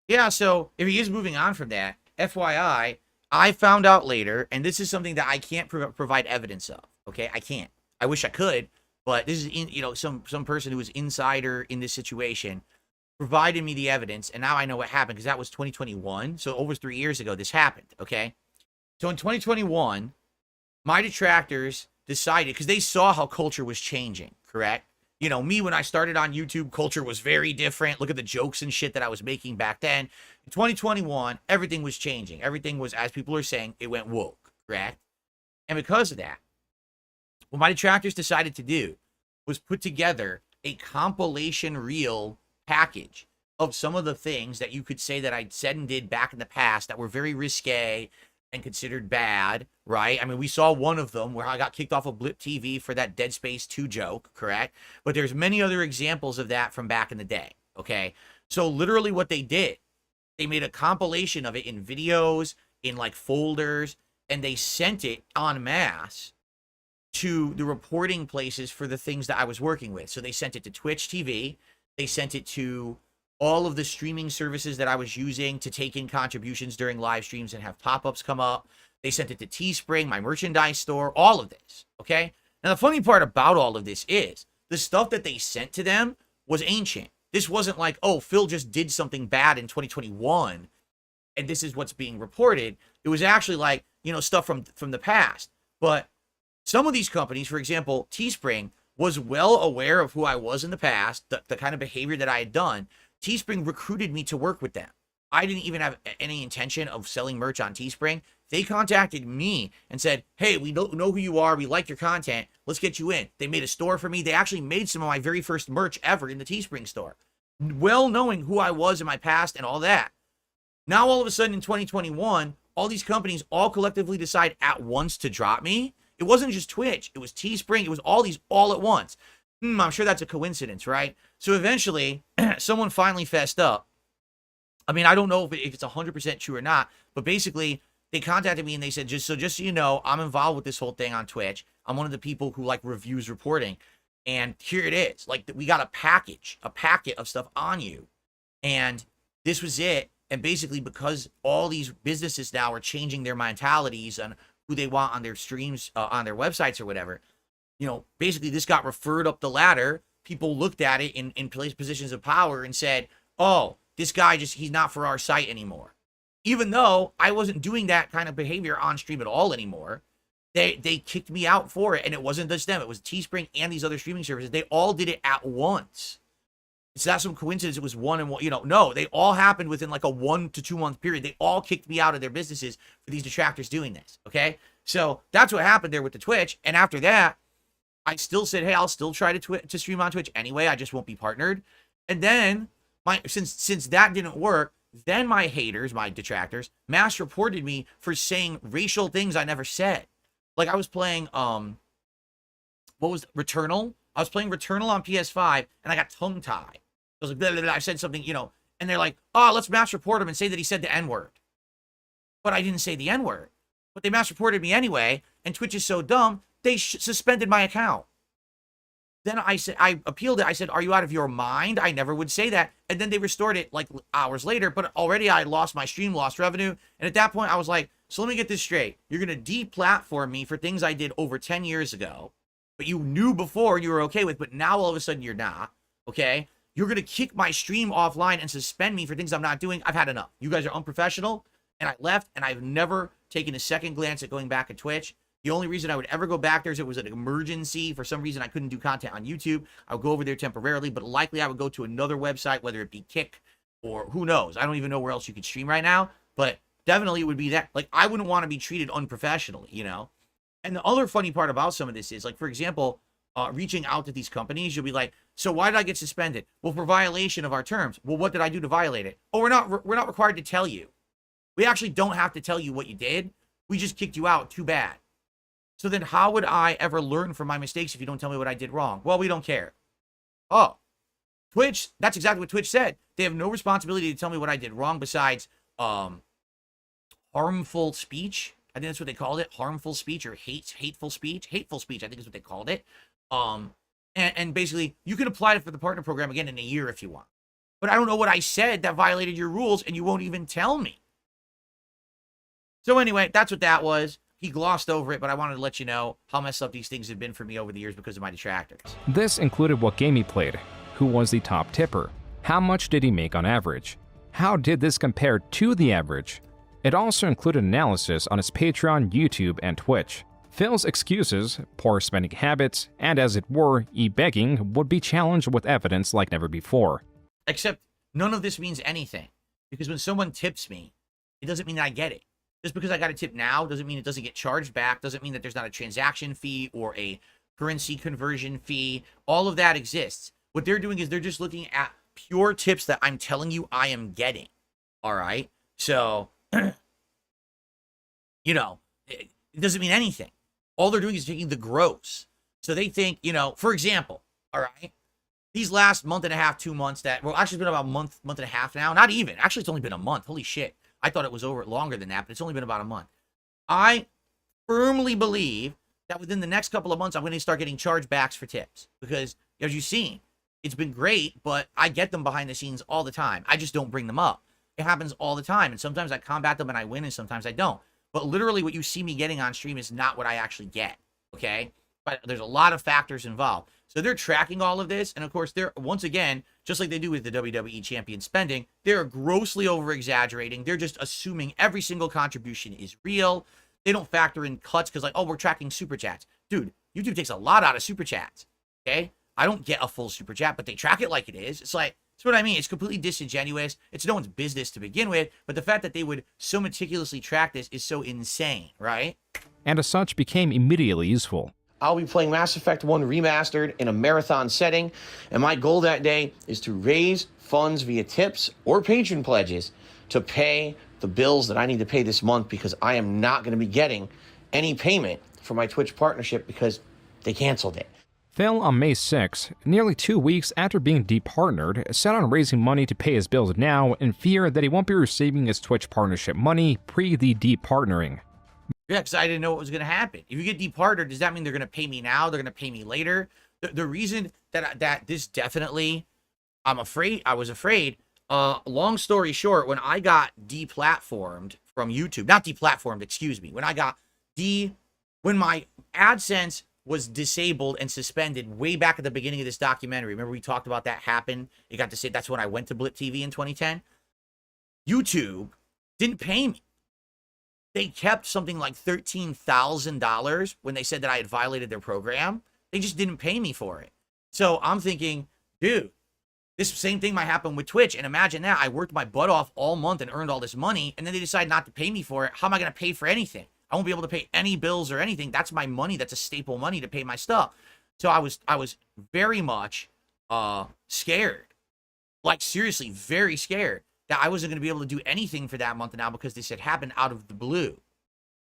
Yeah, so if he is moving on from that, FYI, I found out later, and this is something that I can't provide evidence of, okay? I can't. I wish I could, but this is, some person who was insider in this situation provided me the evidence, and now I know what happened, because that was 2021, so over 3 years ago this happened, okay? So in 2021, my detractors decided, because they saw how culture was changing, correct? You know, me when I started on YouTube, culture was very different. Look at the jokes and shit that I was making back then. In 2021, everything was changing. Everything was, as people are saying, it went woke, correct? And because of that, what my detractors decided to do was put together a compilation reel package of some of the things that you could say that I said and did back in the past that were very risque and considered bad, right? I mean, we saw one of them where I got kicked off of Blip TV for that Dead Space 2 joke, correct? But there's many other examples of that from back in the day, okay? So literally what they did, they made a compilation of it in videos, in like folders, and they sent it en masse to the reporting places for the things that I was working with. So they sent it to Twitch TV, they sent it to all of the streaming services that I was using to take in contributions during live streams and have pop-ups come up. They sent it to Teespring, my merchandise store, all of this, okay? Now, the funny part about all of this is the stuff that they sent to them was ancient. This wasn't like, oh, Phil just did something bad in 2021, and this is what's being reported. It was actually like, you know, stuff from the past. But some of these companies, for example, Teespring, was well aware of who I was in the past, the kind of behavior that I had done. Teespring recruited me to work with them. I didn't even have any intention of selling merch on Teespring. They contacted me and said, hey, we know who you are. We like your content. Let's get you in. They made a store for me. They actually made some of my very first merch ever in the Teespring store. Well knowing who I was in my past and all that. Now, all of a sudden in 2021, all these companies all collectively decide at once to drop me. It wasn't just Twitch. It was Teespring. It was all these all at once. I'm sure that's a coincidence, right? So eventually, someone finally fessed up. I mean, I don't know if it's 100% true or not, but basically, they contacted me and they said, just so you know, I'm involved with this whole thing on Twitch. I'm one of the people who like reviews reporting. And here it is. Like, we got a packet of stuff on you. And this was it. And basically, because all these businesses now are changing their mentalities on who they want on their streams, on their websites or whatever, you know, basically this got referred up the ladder. People looked at it in positions of power and said, oh, this guy he's not for our site anymore. Even though I wasn't doing that kind of behavior on stream at all anymore, they kicked me out for it. And it wasn't just them. It was Teespring and these other streaming services. They all did it at once. It's not some coincidence. It was one and one, you know, no, they all happened within like a 1 to 2 month period. They all kicked me out of their businesses for these detractors doing this. Okay. So that's what happened there with the Twitch. And after that, I still said, hey, I'll still try to stream on Twitch anyway. I just won't be partnered. And then since that didn't work, then my haters, my detractors, mass reported me for saying racial things I never said. Like I was playing what was Returnal? I was playing Returnal on PS5 and I got tongue tied. I was like, blah, blah, blah. I said something, you know, and they're like, oh, let's mass report him and say that he said the N-word. But I didn't say the N-word. But they mass reported me anyway, and Twitch is so dumb, they suspended my account. Then I appealed it. I said, are you out of your mind? I never would say that. And then they restored it like hours later, but already I lost my stream, lost revenue. And at that point I was like, so let me get this straight. You're going to deplatform me for things I did over 10 years ago, but you knew before and you were okay with, but now all of a sudden you're not, okay? You're going to kick my stream offline and suspend me for things I'm not doing. I've had enough. You guys are unprofessional. And I left, and I've never taken a second glance at going back at Twitch. The only reason I would ever go back there is it was an emergency. For some reason, I couldn't do content on YouTube. I would go over there temporarily, but likely I would go to another website, whether it be Kick or who knows. I don't even know where else you could stream right now, but definitely it would be that. Like, I wouldn't want to be treated unprofessionally, you know? And the other funny part about some of this is, like, for example, reaching out to these companies, you'll be like, so why did I get suspended? Well, for violation of our terms. Well, what did I do to violate it? Oh, we're not required to tell you. We actually don't have to tell you what you did. We just kicked you out. Too bad. So then how would I ever learn from my mistakes if you don't tell me what I did wrong? Well, we don't care. Oh, Twitch, that's exactly what Twitch said. They have no responsibility to tell me what I did wrong besides harmful speech. I think that's what they called it. Harmful speech or hateful speech. Hateful speech, I think is what they called it. And basically, you can apply it for the partner program again in a year if you want. But I don't know what I said that violated your rules, and you won't even tell me. So anyway, that's what that was. He glossed over it, but I wanted to let you know how messed up these things have been for me over the years because of my detractors. This included what game he played, who was the top tipper, how much did he make on average, how did this compare to the average. It also included analysis on his Patreon, YouTube, and Twitch. Phil's excuses, poor spending habits, and as it were, e-begging would be challenged with evidence like never before. Except none of this means anything. Because when someone tips me, it doesn't mean that I get it. Just because I got a tip now doesn't mean it doesn't get charged back, doesn't mean that there's not a transaction fee or a currency conversion fee. All of that exists. What they're doing is they're just looking at pure tips that I'm telling you I am getting. All right? So, you know, it doesn't mean anything. All they're doing is taking the gross. So they think, you know, for example, all right, these last month and a half, 2 months that, well, actually it's been about a month and a half now. Not even. Actually, it's only been a month. Holy shit. I thought it was over longer than that, but it's only been about a month. I firmly believe that within the next couple of months, I'm going to start getting chargebacks for tips. Because, as you've seen, it's been great, but I get them behind the scenes all the time. I just don't bring them up. It happens all the time. And sometimes I combat them and I win, and sometimes I don't. But literally what you see me getting on stream is not what I actually get. Okay? But there's a lot of factors involved. So they're tracking all of this. And of course, they're, once again, just like they do with the WWE Champions spending, they're grossly over-exaggerating. They're just assuming every single contribution is real. They don't factor in cuts because, like, oh, we're tracking super chats. Dude, YouTube takes a lot out of super chats. Okay? I don't get a full super chat, but they track it like it is. It's like, that's what I mean. It's completely disingenuous. It's no one's business to begin with. But the fact that they would so meticulously track this is so insane, right? And as such became immediately useful. I'll be playing Mass Effect 1 Remastered in a marathon setting, and my goal that day is to raise funds via tips or patron pledges to pay the bills that I need to pay this month, because I am not going to be getting any payment for my Twitch partnership because they canceled it. Phil, on May 6, nearly 2 weeks after being departnered, set on raising money to pay his bills now in fear that he won't be receiving his Twitch partnership money pre the departnering. Yeah, because I didn't know what was going to happen. If you get departed, does that mean they're going to pay me now? They're going to pay me later? The reason that this definitely, I was afraid. Long story short, when I got deplatformed from YouTube, not deplatformed, excuse me, when my AdSense was disabled and suspended way back at the beginning of this documentary, remember we talked about that happened? It got to say that's when I went to Blip TV in 2010. YouTube didn't pay me. They kept something like $13,000 when they said that I had violated their program. They just didn't pay me for it. So I'm thinking, dude, this same thing might happen with Twitch. And imagine that. I worked my butt off all month and earned all this money, and then they decide not to pay me for it. How am I going to pay for anything? I won't be able to pay any bills or anything. That's my money. That's a staple money to pay my stuff. So I was very much scared. Like, seriously, very scared that I wasn't going to be able to do anything for that month now because this had happened out of the blue.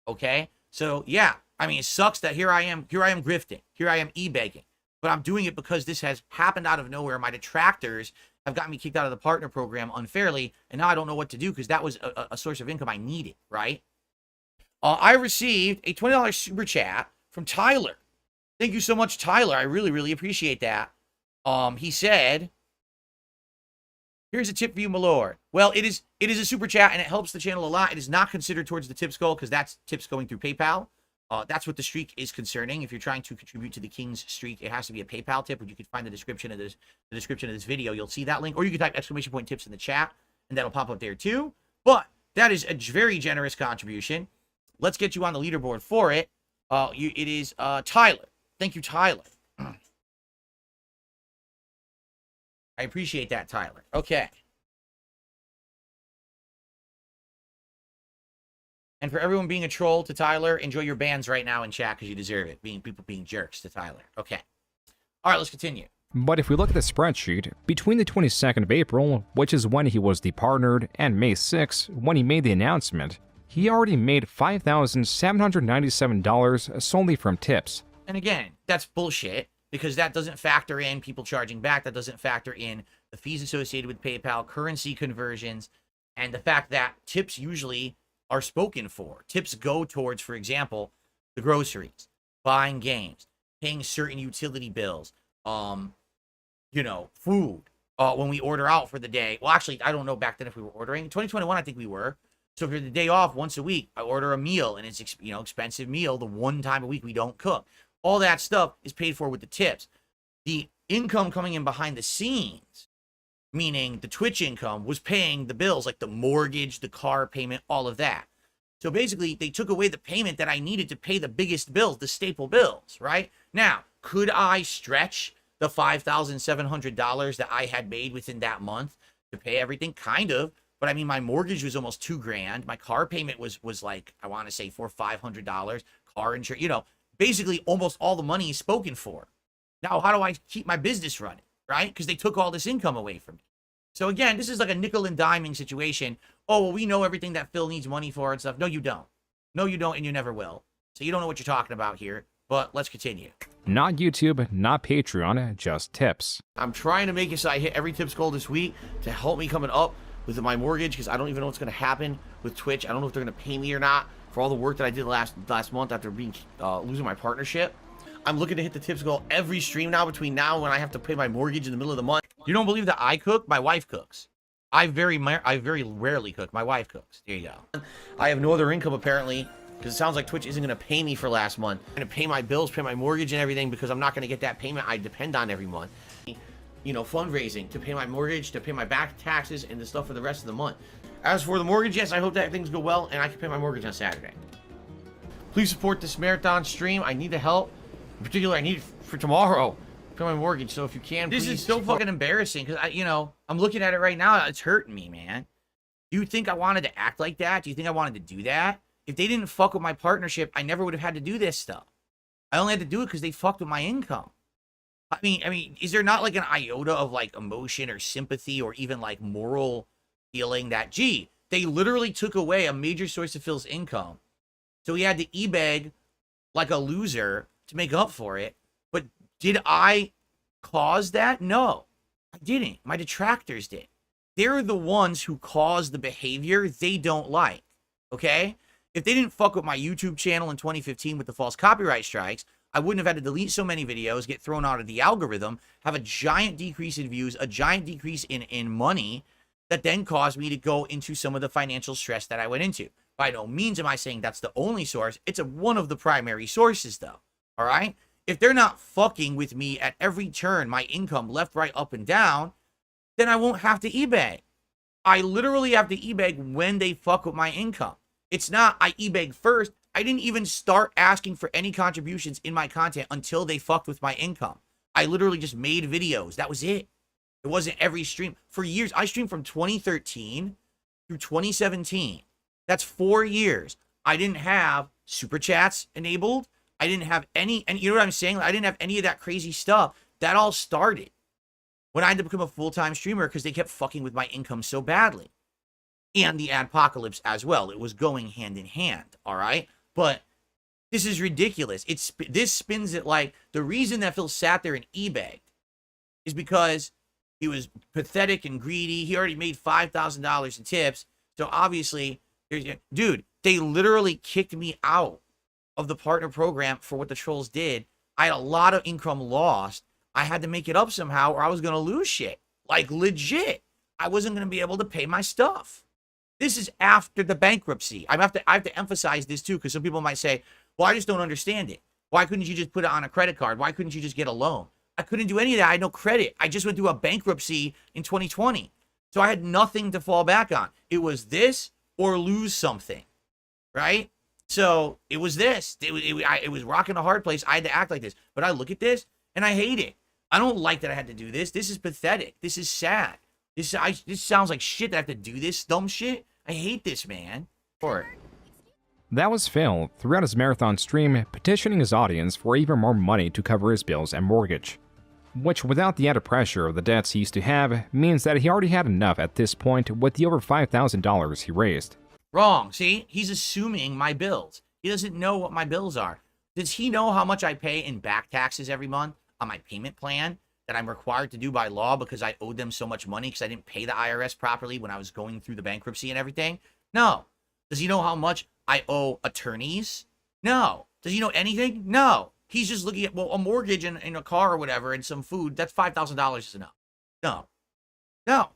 Okay? So, yeah. I mean, it sucks that here I am grifting. Here I am e-begging. But I'm doing it because this has happened out of nowhere. My detractors have gotten me kicked out of the partner program unfairly, and now I don't know what to do because that was a source of income I needed, right? I received a $20 super chat from Tyler. Thank you so much, Tyler. I really, really appreciate that. He said, here's a tip for you, my lord. Well, it is a super chat, and it helps the channel a lot. It is not considered towards the tips goal because that's tips going through PayPal. That's what the streak is concerning. If you're trying to contribute to the King's streak, it has to be a PayPal tip, or you can find the description of this video. You'll see that link, or you can type !tips in the chat, and that'll pop up there too. But that is a very generous contribution. Let's get you on the leaderboard for it. It is Tyler. Thank you, Tyler. I appreciate that, Tyler. Okay. And for everyone being a troll to Tyler, enjoy your bans right now in chat because you deserve it. People being jerks to Tyler. Okay. All right, let's continue. But if we look at the spreadsheet, between the 22nd of April, which is when he was departnered, and May 6, when he made the announcement, he already made $5,797 solely from tips. And again, that's bullshit because that doesn't factor in people charging back. That doesn't factor in the fees associated with PayPal, currency conversions, and the fact that tips usually are spoken for. Tips go towards, for example, the groceries, buying games, paying certain utility bills, food, when we order out for the day. Well, actually, I don't know back then if we were ordering. In 2021, I think we were. So for the day off, once a week, I order a meal, and it's, expensive meal the one time a week we don't cook. All that stuff is paid for with the tips. The income coming in behind the scenes, meaning the Twitch income, was paying the bills, like the mortgage, the car payment, all of that. So basically, they took away the payment that I needed to pay the biggest bills, the staple bills, right? Now, could I stretch the $5,700 that I had made within that month to pay everything? Kind of. But I mean, my mortgage was almost $2,000. My car payment was like, I want to say $400 or $500. Car insurance, you know, basically almost all the money is spoken for. Now, how do I keep my business running, right? Because they took all this income away from me. So again, this is like a nickel and diming situation. Oh, well, we know everything that Phil needs money for and stuff. No, you don't. No, you don't, and you never will. So you don't know what you're talking about here. But let's continue. Not YouTube, not Patreon, just tips. I'm trying to make it so I hit every tips goal this week to help me coming up with my mortgage, because I don't even know what's going to happen with Twitch. I don't know if they're going to pay me or not for all the work that I did last month after being losing my partnership. I'm looking to hit the tips goal every stream now between now and when I have to pay my mortgage in the middle of the month. You don't believe that I cook? My wife cooks. I very rarely cook. My wife cooks. There you go. I have no other income apparently, because it sounds like Twitch isn't going to pay me for last month. I'm going to pay my bills, pay my mortgage and everything, because I'm not going to get that payment I depend on every month. You know, fundraising to pay my mortgage, to pay my back taxes, and the stuff for the rest of the month. As for the mortgage, yes, I hope that things go well and I can pay my mortgage on Saturday. Please support this marathon stream. I need the help. In particular, I need it for tomorrow. Pay my mortgage, so if you can, This please is so support. fucking embarrassing because I'm looking at it right now. It's hurting me, man. Do you think I wanted to act like that? Do you think I wanted to do that? If they didn't fuck with my partnership, I never would have had to do this stuff. I only had to do it because they fucked with my income. I mean, is there not like an iota of like emotion or sympathy or even like moral feeling that, gee, they literally took away a major source of Phil's income, so he had to e-beg like a loser to make up for it? But did I cause that? No, I didn't. My detractors did. They're the ones who caused the behavior they don't like, okay? If they didn't fuck with my YouTube channel in 2015 with the false copyright strikes, I wouldn't have had to delete so many videos, get thrown out of the algorithm, have a giant decrease in views, a giant decrease in money that then caused me to go into some of the financial stress that I went into. By no means am I saying that's the only source. It's one of the primary sources, though, all right? If they're not fucking with me at every turn, my income left, right, up, and down, then I won't have to e-beg. I literally have to e-beg when they fuck with my income. It's not I e-beg first. I didn't even start asking for any contributions in my content until they fucked with my income. I literally just made videos. That was it. It wasn't every stream. For years, I streamed from 2013 through 2017. That's 4 years. I didn't have super chats enabled. I didn't have any, and you know what I'm saying? I didn't have any of that crazy stuff. That all started when I had to become a full-time streamer because they kept fucking with my income so badly. And the adpocalypse as well. It was going hand in hand, all right? But this is ridiculous. This spins it like the reason that Phil sat there and e-begged is because he was pathetic and greedy. He already made $5,000 in tips. So obviously, dude, they literally kicked me out of the partner program for what the trolls did. I had a lot of income lost. I had to make it up somehow or I was going to lose shit. Like legit. I wasn't going to be able to pay my stuff. This is after the bankruptcy. I have to emphasize this too, because some people might say, well, I just don't understand it. Why couldn't you just put it on a credit card? Why couldn't you just get a loan? I couldn't do any of that. I had no credit. I just went through a bankruptcy in 2020. So I had nothing to fall back on. It was this or lose something, right? So it was this. It was rocking a hard place. I had to act like this. But I look at this and I hate it. I don't like that I had to do this. This is pathetic. This is sad. This sounds like shit that I have to do this dumb shit. I hate this, man. That was Phil, throughout his marathon stream, petitioning his audience for even more money to cover his bills and mortgage. Which, without the added pressure of the debts he used to have, means that he already had enough at this point with the over $5,000 he raised. Wrong. See? He's assuming my bills. He doesn't know what my bills are. Does he know how much I pay in back taxes every month on my payment plan that I'm required to do by law because I owed them so much money because I didn't pay the IRS properly when I was going through the bankruptcy and everything? No. Does he know how much I owe attorneys? No. Does he know anything? No. He's just looking at, well, a mortgage and a car or whatever and some food. That's $5,000 is enough. No. No.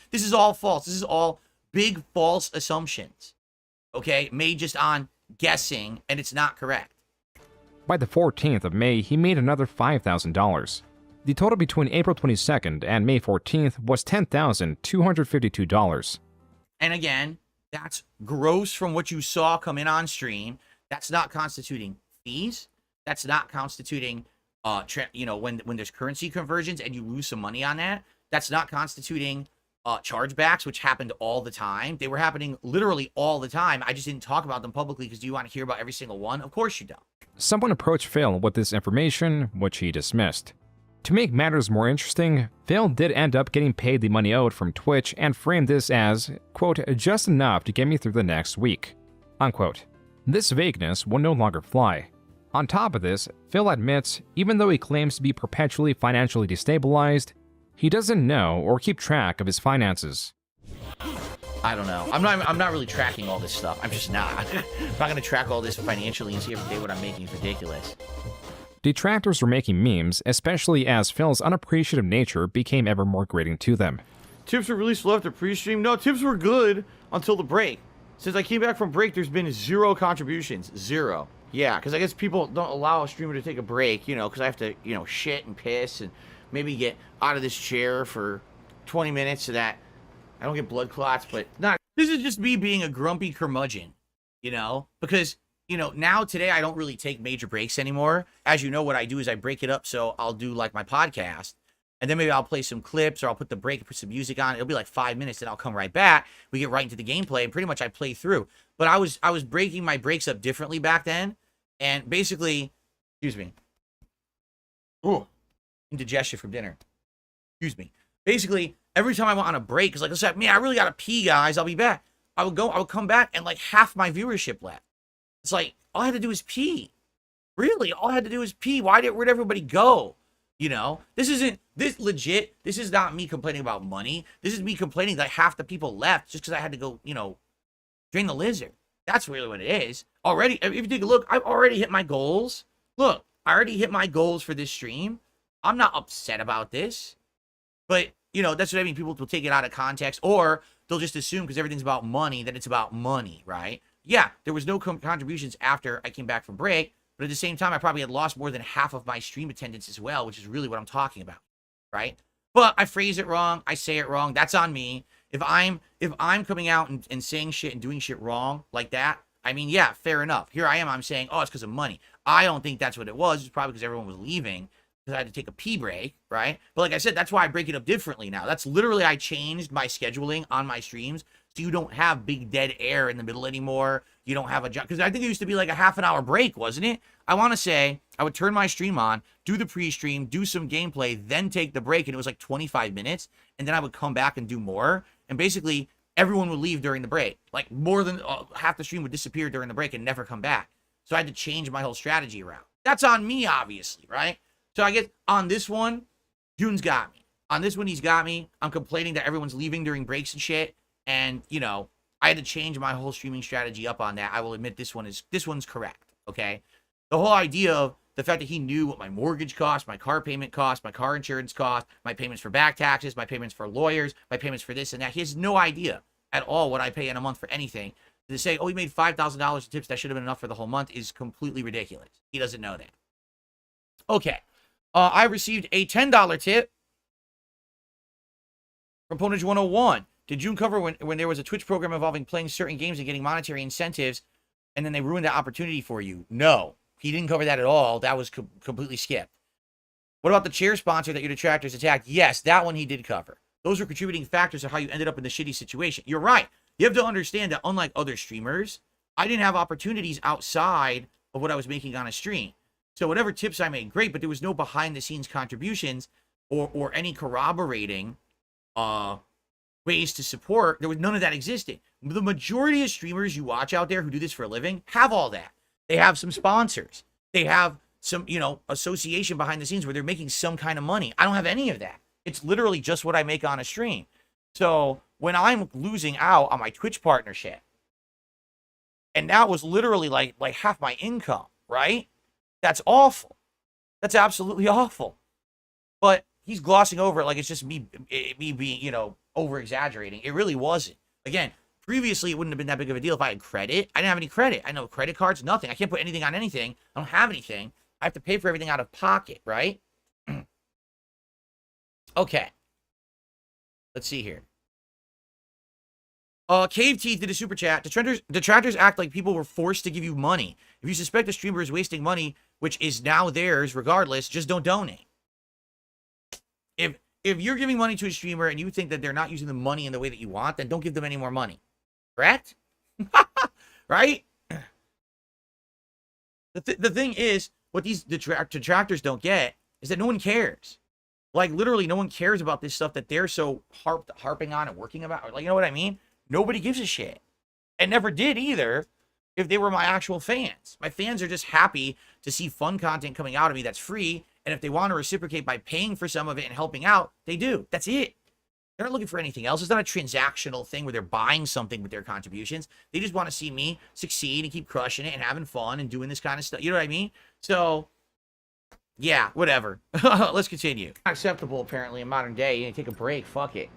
This is all false. This is all big false assumptions. Okay? Made just on guessing, and it's not correct. By the 14th of May, he made another $5,000. The total between April 22nd and May 14th was $10,252. And again, That's gross from what you saw come in on stream. That's not constituting fees. That's not constituting, when there's currency conversions and you lose some money on that. That's not constituting chargebacks, which happened all the time. They were happening literally all the time. I just didn't talk about them publicly because do you want to hear about every single one? Of course you don't. Someone approached Phil with this information, which he dismissed. To make matters more interesting, Phil did end up getting paid the money owed from Twitch and framed this as, quote, just enough to get me through the next week, unquote. This vagueness will no longer fly. On top of this, Phil admits, even though he claims to be perpetually financially destabilized, he doesn't know or keep track of his finances. I don't know. I'm not really tracking all this stuff. I'm just not. I'm not going to track all this financially and see every day what I'm making. It's ridiculous. Detractors were making memes, especially as Phil's unappreciative nature became ever more grating to them. Tips were really slow after pre-stream. No, tips were good until the break. Since I came back from break, there's been 0 contributions. 0. Yeah, because I guess people don't allow a streamer to take a break, because I have to, shit and piss and maybe get out of this chair for 20 minutes so that I don't get blood clots, but not. This is just me being a grumpy curmudgeon, because, now today I don't really take major breaks anymore. As you know, what I do is I break it up, so I'll do like my podcast, and then maybe I'll play some clips or I'll put the break and put some music on. It'll be like 5 minutes, then I'll come right back. We get right into the gameplay, and pretty much I play through. But I was breaking my breaks up differently back then, and basically, excuse me. Ooh, indigestion from dinner. Excuse me. Basically, every time I went on a break, it's like, I said, man, I really gotta pee, guys. I'll be back. I would come back, and like half my viewership left. It's like, all I had to do was pee. Really, all I had to do was pee. Where'd everybody go? This is not me complaining about money. This is me complaining that half the people left just because I had to go, drain the lizard. That's really what it is. Already, if you take a look, I've already hit my goals. Look, I already hit my goals for this stream. I'm not upset about this. But, that's what I mean. People will take it out of context, or they'll just assume because everything's about money that it's about money, right? Yeah, there was no contributions after I came back from break, but at the same time, I probably had lost more than half of my stream attendance as well, which is really what I'm talking about, right? But I phrase it wrong. I say it wrong. That's on me. If I'm coming out and saying shit and doing shit wrong like that, I mean, yeah, fair enough. Here I am. I'm saying, oh, it's because of money. I don't think that's what it was. It's probably because everyone was leaving because I had to take a pee break, right? But like I said, that's why I break it up differently now. That's literally, I changed my scheduling on my streams so you don't have big dead air in the middle anymore. You don't have a job. Because I think it used to be like a half an hour break, wasn't it? I want to say I would turn my stream on, do the pre-stream, do some gameplay, then take the break. And it was like 25 minutes. And then I would come back and do more. And basically, everyone would leave during the break. Like more than half the stream would disappear during the break and never come back. So I had to change my whole strategy around. That's on me, obviously, right? So I guess on this one, Joon's got me. On this one, he's got me. I'm complaining that everyone's leaving during breaks and shit. And, I had to change my whole streaming strategy up on that. I will admit this one's correct, okay? The whole idea of the fact that he knew what my mortgage cost, my car payment cost, my car insurance cost, my payments for back taxes, my payments for lawyers, my payments for this and that. He has no idea at all what I pay in a month for anything. To say, oh, he made $5,000 in tips, that should have been enough for the whole month is completely ridiculous. He doesn't know that. Okay. I received a $10 tip from Ponage 101. Did Joon cover when there was a Twitch program involving playing certain games and getting monetary incentives, and then they ruined that opportunity for you? No, he didn't cover that at all. That was completely skipped. What about the chair sponsor that your detractors attacked? Yes, that one he did cover. Those are contributing factors of how you ended up in the shitty situation. You're right. You have to understand that unlike other streamers, I didn't have opportunities outside of what I was making on a stream. So whatever tips I made, great, but there was no behind-the-scenes contributions or any corroborating ways to support. There was none of that existing. The majority of streamers you watch out there who do this for a living have all that. They have some sponsors. They have some, association behind the scenes where they're making some kind of money. I don't have any of that. It's literally just what I make on a stream. So when I'm losing out on my Twitch partnership, and that was literally like half my income, right? That's awful. That's absolutely awful. But he's glossing over it like it's just me being, over exaggerating. It really wasn't. Again, previously it wouldn't have been that big of a deal if I had credit. I didn't have any credit. I know credit cards, nothing. I can't put anything on anything. I don't have anything. I have to pay for everything out of pocket, right? Okay. Let's see here. Cave Teeth did a super chat. Detractors act like people were forced to give you money. If you suspect a streamer is wasting money, which is now theirs regardless, just don't donate. If you're giving money to a streamer and you think that they're not using the money in the way that you want, then don't give them any more money. Correct? Right? The thing is, what these detractors don't get is that no one cares. Like, literally, no one cares about this stuff that they're so harping on and working about. Like, you know what I mean? Nobody gives a shit. And never did either if they were my actual fans. My fans are just happy to see fun content coming out of me that's free. And if they want to reciprocate by paying for some of it and helping out, they do. That's it. They're not looking for anything else. It's not a transactional thing where they're buying something with their contributions. They just want to see me succeed and keep crushing it and having fun and doing this kind of stuff. You know what I mean? So, yeah, whatever. Let's continue. Not acceptable, apparently, in modern day. You need to take a break. Fuck it.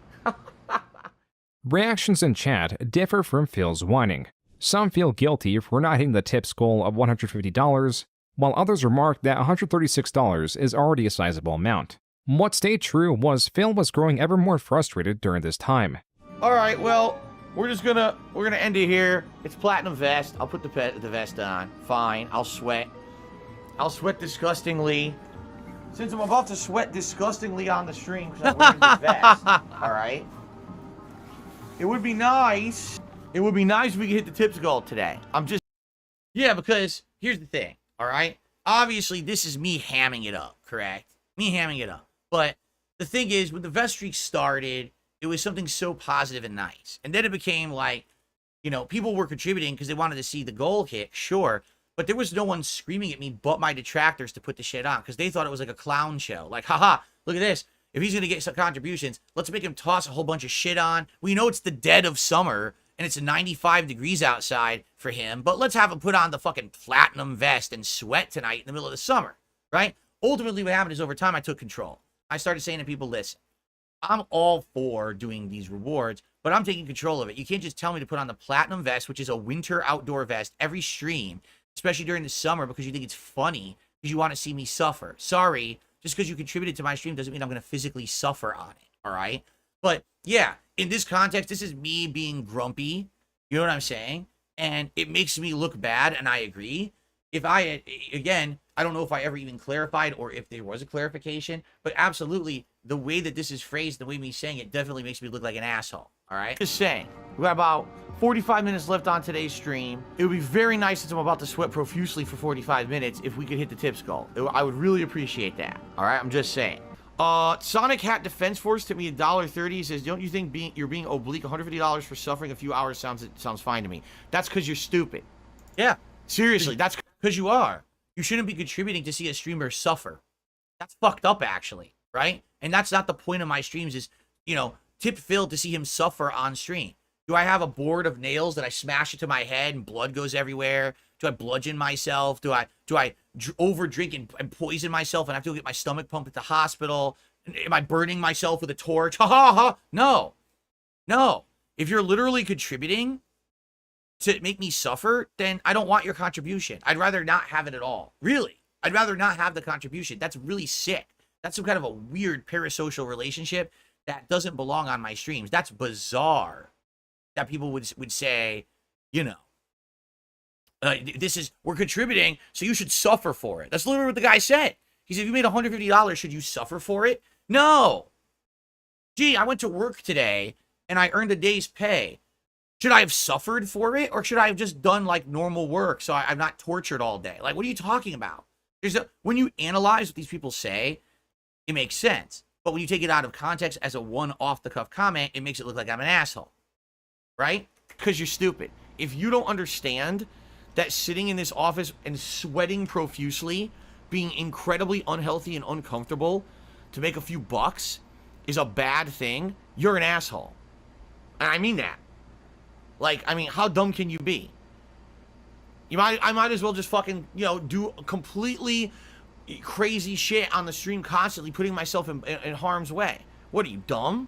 Reactions in chat differ from Phil's whining. Some feel guilty for not hitting the tips goal of $150, while others remark that $136 is already a sizable amount. What stayed true was Phil was growing ever more frustrated during this time. All right, well, we're gonna end it here. It's platinum vest. I'll put the vest on. Fine. I'll sweat. I'll sweat disgustingly. Since I'm about to sweat disgustingly on the stream because I'm wearing the vest. All right. It would be nice. It would be nice if we could hit the tips goal today. Yeah, because here's the thing. All right. Obviously, this is me hamming it up. Correct. Me hamming it up. But the thing is, when the vest streak started, it was something so positive and nice. And then it became like, you know, people were contributing because they wanted to see the goal hit, sure. But there was no one screaming at me but my detractors to put the shit on because they thought it was like a clown show. Like, haha, look at this. If he's going to get some contributions, let's make him toss a whole bunch of shit on. We know it's the dead of summer and it's 95 degrees outside for him, but let's have him put on the fucking platinum vest and sweat tonight in the middle of the summer, right? Ultimately, what happened is over time, I took control. I started saying to people, listen, I'm all for doing these rewards, but I'm taking control of it. You can't just tell me to put on the platinum vest, which is a winter outdoor vest, every stream, especially during the summer because you think it's funny because you want to see me suffer. Sorry, just because you contributed to my stream doesn't mean I'm going to physically suffer on it, all right? But yeah, in this context, this is me being grumpy. You know what I'm saying? And it makes me look bad, and I agree. If I, again, I don't know if I ever even clarified or if there was a clarification, but absolutely, the way that this is phrased, the way me saying it definitely makes me look like an asshole, all right? Just saying, we got about 45 minutes left on today's stream. It would be very nice since I'm about to sweat profusely for 45 minutes if we could hit the tips goal. I would really appreciate that, all right? I'm just saying. Sonic Hat Defense Force tipped me $1.30. Says, don't you think you're being oblique? $150 for suffering a few hours sounds fine to me. That's because you're stupid. Yeah, seriously, that's because you are. You shouldn't be contributing to see a streamer suffer. That's fucked up, actually, right? And that's not the point of my streams is, you know, tip Phil to see him suffer on stream. Do I have a board of nails that I smash into my head and blood goes everywhere? Do I bludgeon myself? Do I over drink and poison myself and have to go get my stomach pumped at the hospital? Am I burning myself with a torch? Ha ha ha! No, no. If you're literally contributing to make me suffer, then I don't want your contribution. I'd rather not have it at all. Really, I'd rather not have the contribution. That's really sick. That's some kind of a weird parasocial relationship that doesn't belong on my streams. That's bizarre. That people would say, you know, we're contributing, so you should suffer for it. That's literally what the guy said. He said, if you made $150, should you suffer for it? No. Gee, I went to work today, and I earned a day's pay. Should I have suffered for it, or should I have just done, like, normal work so I'm not tortured all day? Like, what are you talking about? When you analyze what these people say, it makes sense. But when you take it out of context as a one-off-the-cuff comment, it makes it look like I'm an asshole. Right? Because you're stupid. If you don't understand that sitting in this office and sweating profusely, being incredibly unhealthy and uncomfortable to make a few bucks is a bad thing, you're an asshole. And I mean that. Like, I mean, how dumb can you be? I might as well just fucking, you know, do completely crazy shit on the stream constantly, putting myself in harm's way. What are you, dumb?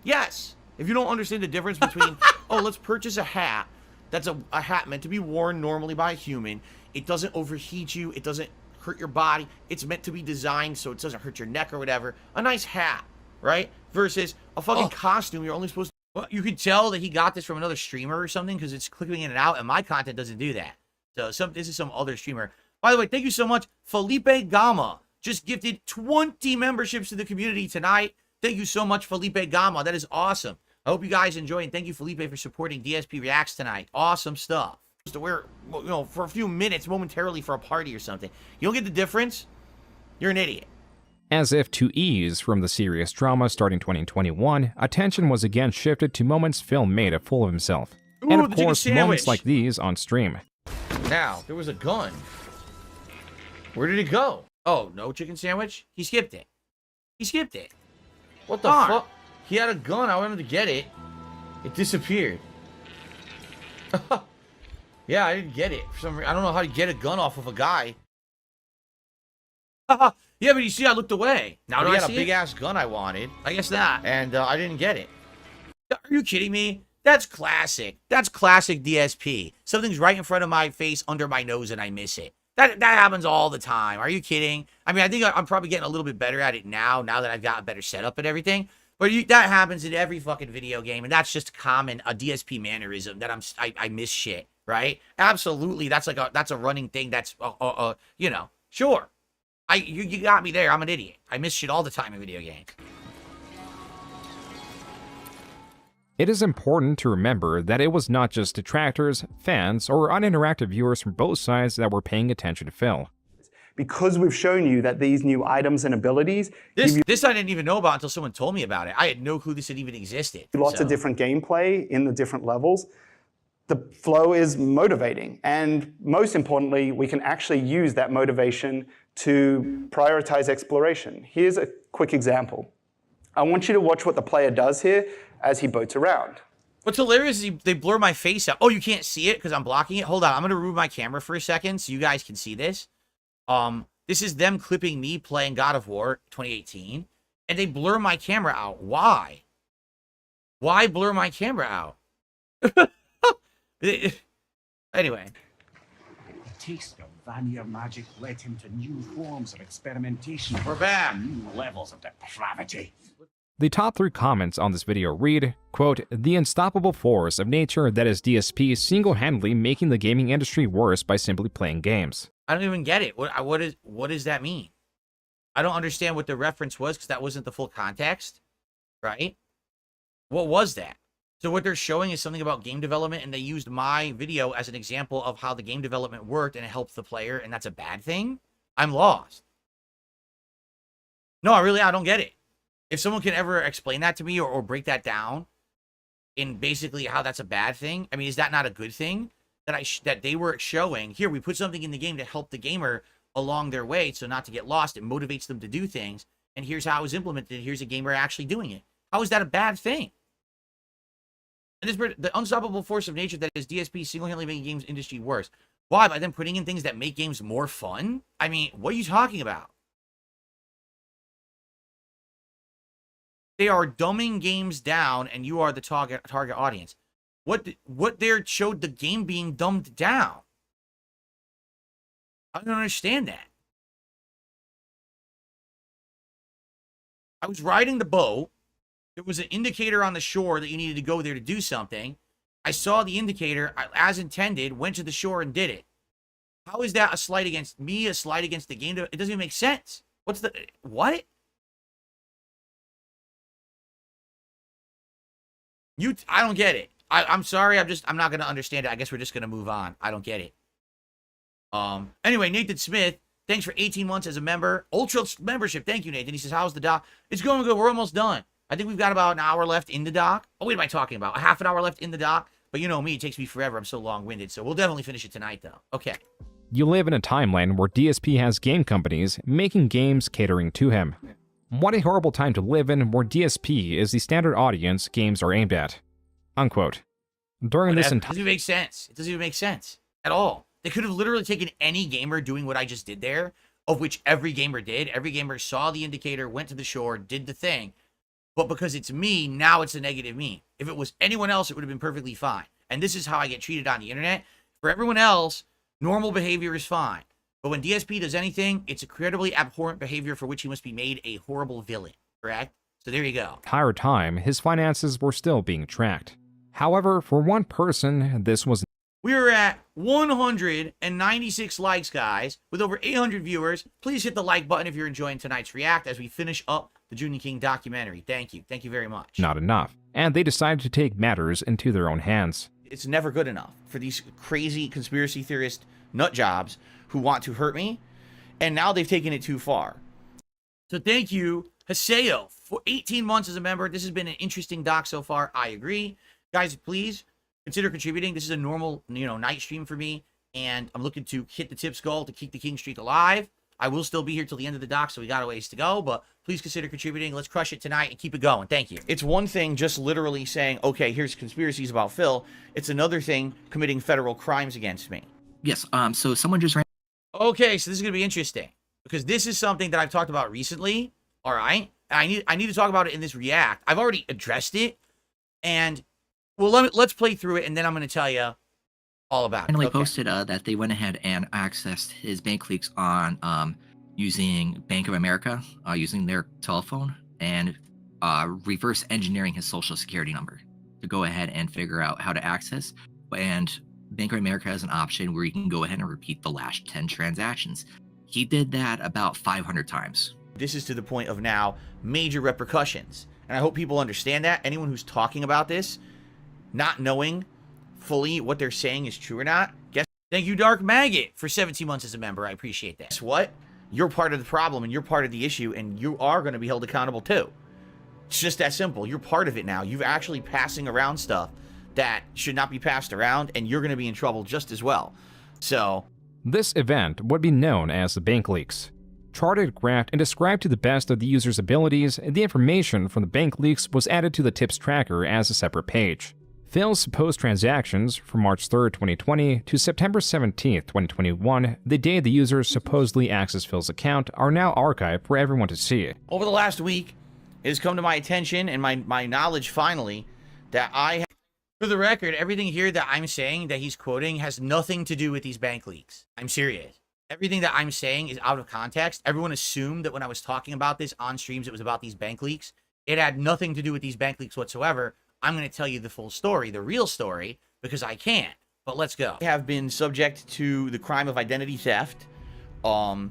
Yes. If you don't understand the difference between, oh, let's purchase a hat that's a hat meant to be worn normally by a human. It doesn't overheat you. It doesn't hurt your body. It's meant to be designed so it doesn't hurt your neck or whatever. A nice hat, right? Versus a fucking costume you're only supposed to Well, you could tell that he got this from another streamer or something because it's clicking in and out, and my content doesn't do that. So this is some other streamer. By the way, thank you so much. Felipe Gama just gifted 20 memberships to the community tonight. Thank you so much, Felipe Gama. That is awesome. I hope you guys enjoy, and thank you, Felipe, for supporting DSPReacts tonight. Awesome stuff. To wear, you know, for a few minutes momentarily for a party or something. You don't get the difference? You're an idiot. As if to ease from the serious drama starting 2021, attention was again shifted to moments Phil made a fool of himself. Ooh, And of the chicken course, moments sandwich. like these on stream. Now, there was a gun. Where did it go? Oh, no chicken sandwich? He skipped it. He skipped it. What the Darn. fuck? He had a gun. I wanted to get it. It disappeared. Yeah, I didn't get it. For some reason, I don't know how to get a gun off of a guy. Yeah, but you see, I looked away. Now But do he I had a see big it? ass gun I wanted, I guess not. and I didn't get it. Are you kidding me? That's classic. That's classic DSP. Something's right in front of my face, under my nose, and I miss it. That happens all the time. Are you kidding? I mean, I think I'm probably getting a little bit better at it now that I've got a better setup and everything. But that happens in every fucking video game, and that's just common, a DSP mannerism that I miss shit, right? Absolutely, that's a running thing. That's you know, sure. You got me there. I'm an idiot. I miss shit all the time in video games. It is important to remember that it was not just detractors, fans, or uninteractive viewers from both sides that were paying attention to Phil. Because we've shown you that these new items and abilities This I didn't even know about until someone told me about it. I had no clue this had even existed. lots of different gameplay in the different levels. The flow is motivating, and most importantly, we can actually use that motivation to prioritize exploration. Here's a quick example. I want you to watch what the player does here as he boats around. What's hilarious is they blur my face out. Oh, you can't see it because I'm blocking it? Hold on, I'm going to remove my camera for a second so you guys can see this. This is them clipping me playing God of War 2018, and they blur my camera out. Why? Why blur my camera out? Anyway. The taste of vanilla magic led him to new forms of experimentation. We're back. And new levels of depravity. The top 3 comments on this video read, quote, "The unstoppable force of nature that is DSP single-handedly making the gaming industry worse by simply playing games." I don't even get it. What does that mean? I don't understand what the reference was because that wasn't the full context, right? What was that? So what they're showing is something about game development, and they used my video as an example of how the game development worked, and it helped the player, and that's a bad thing? I'm lost. No, I don't get it. If someone can ever explain that to me or break that down in basically how that's a bad thing, I mean, is that not a good thing? That they were showing, here, we put something in the game to help the gamer along their way so not to get lost. It motivates them to do things, and here's how it was implemented. Here's a gamer actually doing it. How is that a bad thing? And the unstoppable force of nature that is DSP single-handedly making games industry worse. Why? By them putting in things that make games more fun? I mean, what are you talking about? They are dumbing games down, and you are the target audience. What there showed the game being dumbed down? I don't understand that. I was riding the boat. There was an indicator on the shore that you needed to go there to do something. I saw the indicator, as intended, went to the shore and did it. How is that a slight against me, a slight against the game? It doesn't even make sense. What? I don't get it. I'm sorry. I'm not going to understand it. I guess we're just going to move on. I don't get it. Anyway, Nathan Smith, thanks for 18 months as a member. Ultra membership. Thank you, Nathan. He says, how's the doc? It's going good. We're almost done. I think we've got about an hour left in the doc. Oh, what am I talking about? A half an hour left in the doc. But you know me, it takes me forever. I'm so long-winded. So we'll definitely finish it tonight, though. Okay. You live in a timeline where DSP has game companies making games catering to him. What a horrible time to live in where DSP is the standard audience games are aimed at. Unquote. During this entire... It doesn't even make sense. It doesn't even make sense at all. They could have literally taken any gamer doing what I just did there, of which every gamer did. Every gamer saw the indicator, went to the shore, did the thing. But because it's me, now it's a negative me. If it was anyone else, it would have been perfectly fine. And this is how I get treated on the internet. For everyone else, normal behavior is fine. But when DSP does anything, it's incredibly abhorrent behavior for which he must be made a horrible villain. Correct? So there you go. entire time, his finances were still being tracked. However, for one person, this was We are at 196 likes, guys, with over 800 viewers. Please hit the like button if you're enjoying tonight's react as we finish up the Joon King documentary. Thank you. Thank you very much. not enough, and they decided to take matters into their own hands. It's never good enough for these crazy conspiracy theorist nut jobs who want to hurt me, and now they've taken it too far. So thank you, Haseo, for 18 months as a member. This has been an interesting doc so far. I agree. Guys, please consider contributing. This is a normal, night stream for me, and I'm looking to hit the tips goal to keep the King streak alive. I will still be here till the end of the doc, so we got a ways to go, but please consider contributing. Let's crush it tonight and keep it going. Thank you. It's one thing just literally saying, okay, here's conspiracies about Phil. It's another thing committing federal crimes against me. Yes, so someone just ran. Okay, so this is going to be interesting because this is something that I've talked about recently, all right? And I need to talk about it in this react. I've already addressed it, and well, let's play through it, and then I'm going to tell you all about it. Finally Okay. posted that they went ahead and accessed his bank leaks on using Bank of America, using their telephone, and reverse engineering his social security number to go ahead and figure out how to access. And Bank of America has an option where you can go ahead and repeat the last 10 transactions. He did that about 500 times. This is to the point of now major repercussions. And I hope people understand that. Anyone who's talking about this, not knowing fully what they're saying is true or not, thank you, Dark Maggot, for 17 months as a member. I appreciate that. Guess what? You're part of the problem and you're part of the issue, and you are going to be held accountable too. It's just that simple. You're part of it now. You're actually passing around stuff that should not be passed around, and you're going to be in trouble just as well. So This event would be known as the bank leaks. Charted, graphed, and described to the best of the user's abilities, the information from the bank leaks was added to the tips tracker as a separate page. Phil's supposed transactions from March 3rd, 2020 to September 17th, 2021, the day the user supposedly accessed Phil's account, are now archived for everyone to see. over the last week, it has come to my attention and my knowledge finally that for the record, everything here that I'm saying that he's quoting has nothing to do with these bank leaks. I'm serious. Everything that I'm saying is out of context. Everyone assumed that when I was talking about this on streams, it was about these bank leaks. It had nothing to do with these bank leaks whatsoever. I'm going to tell you the full story, the real story, because I can't. But let's go. I have been subject to the crime of identity theft, a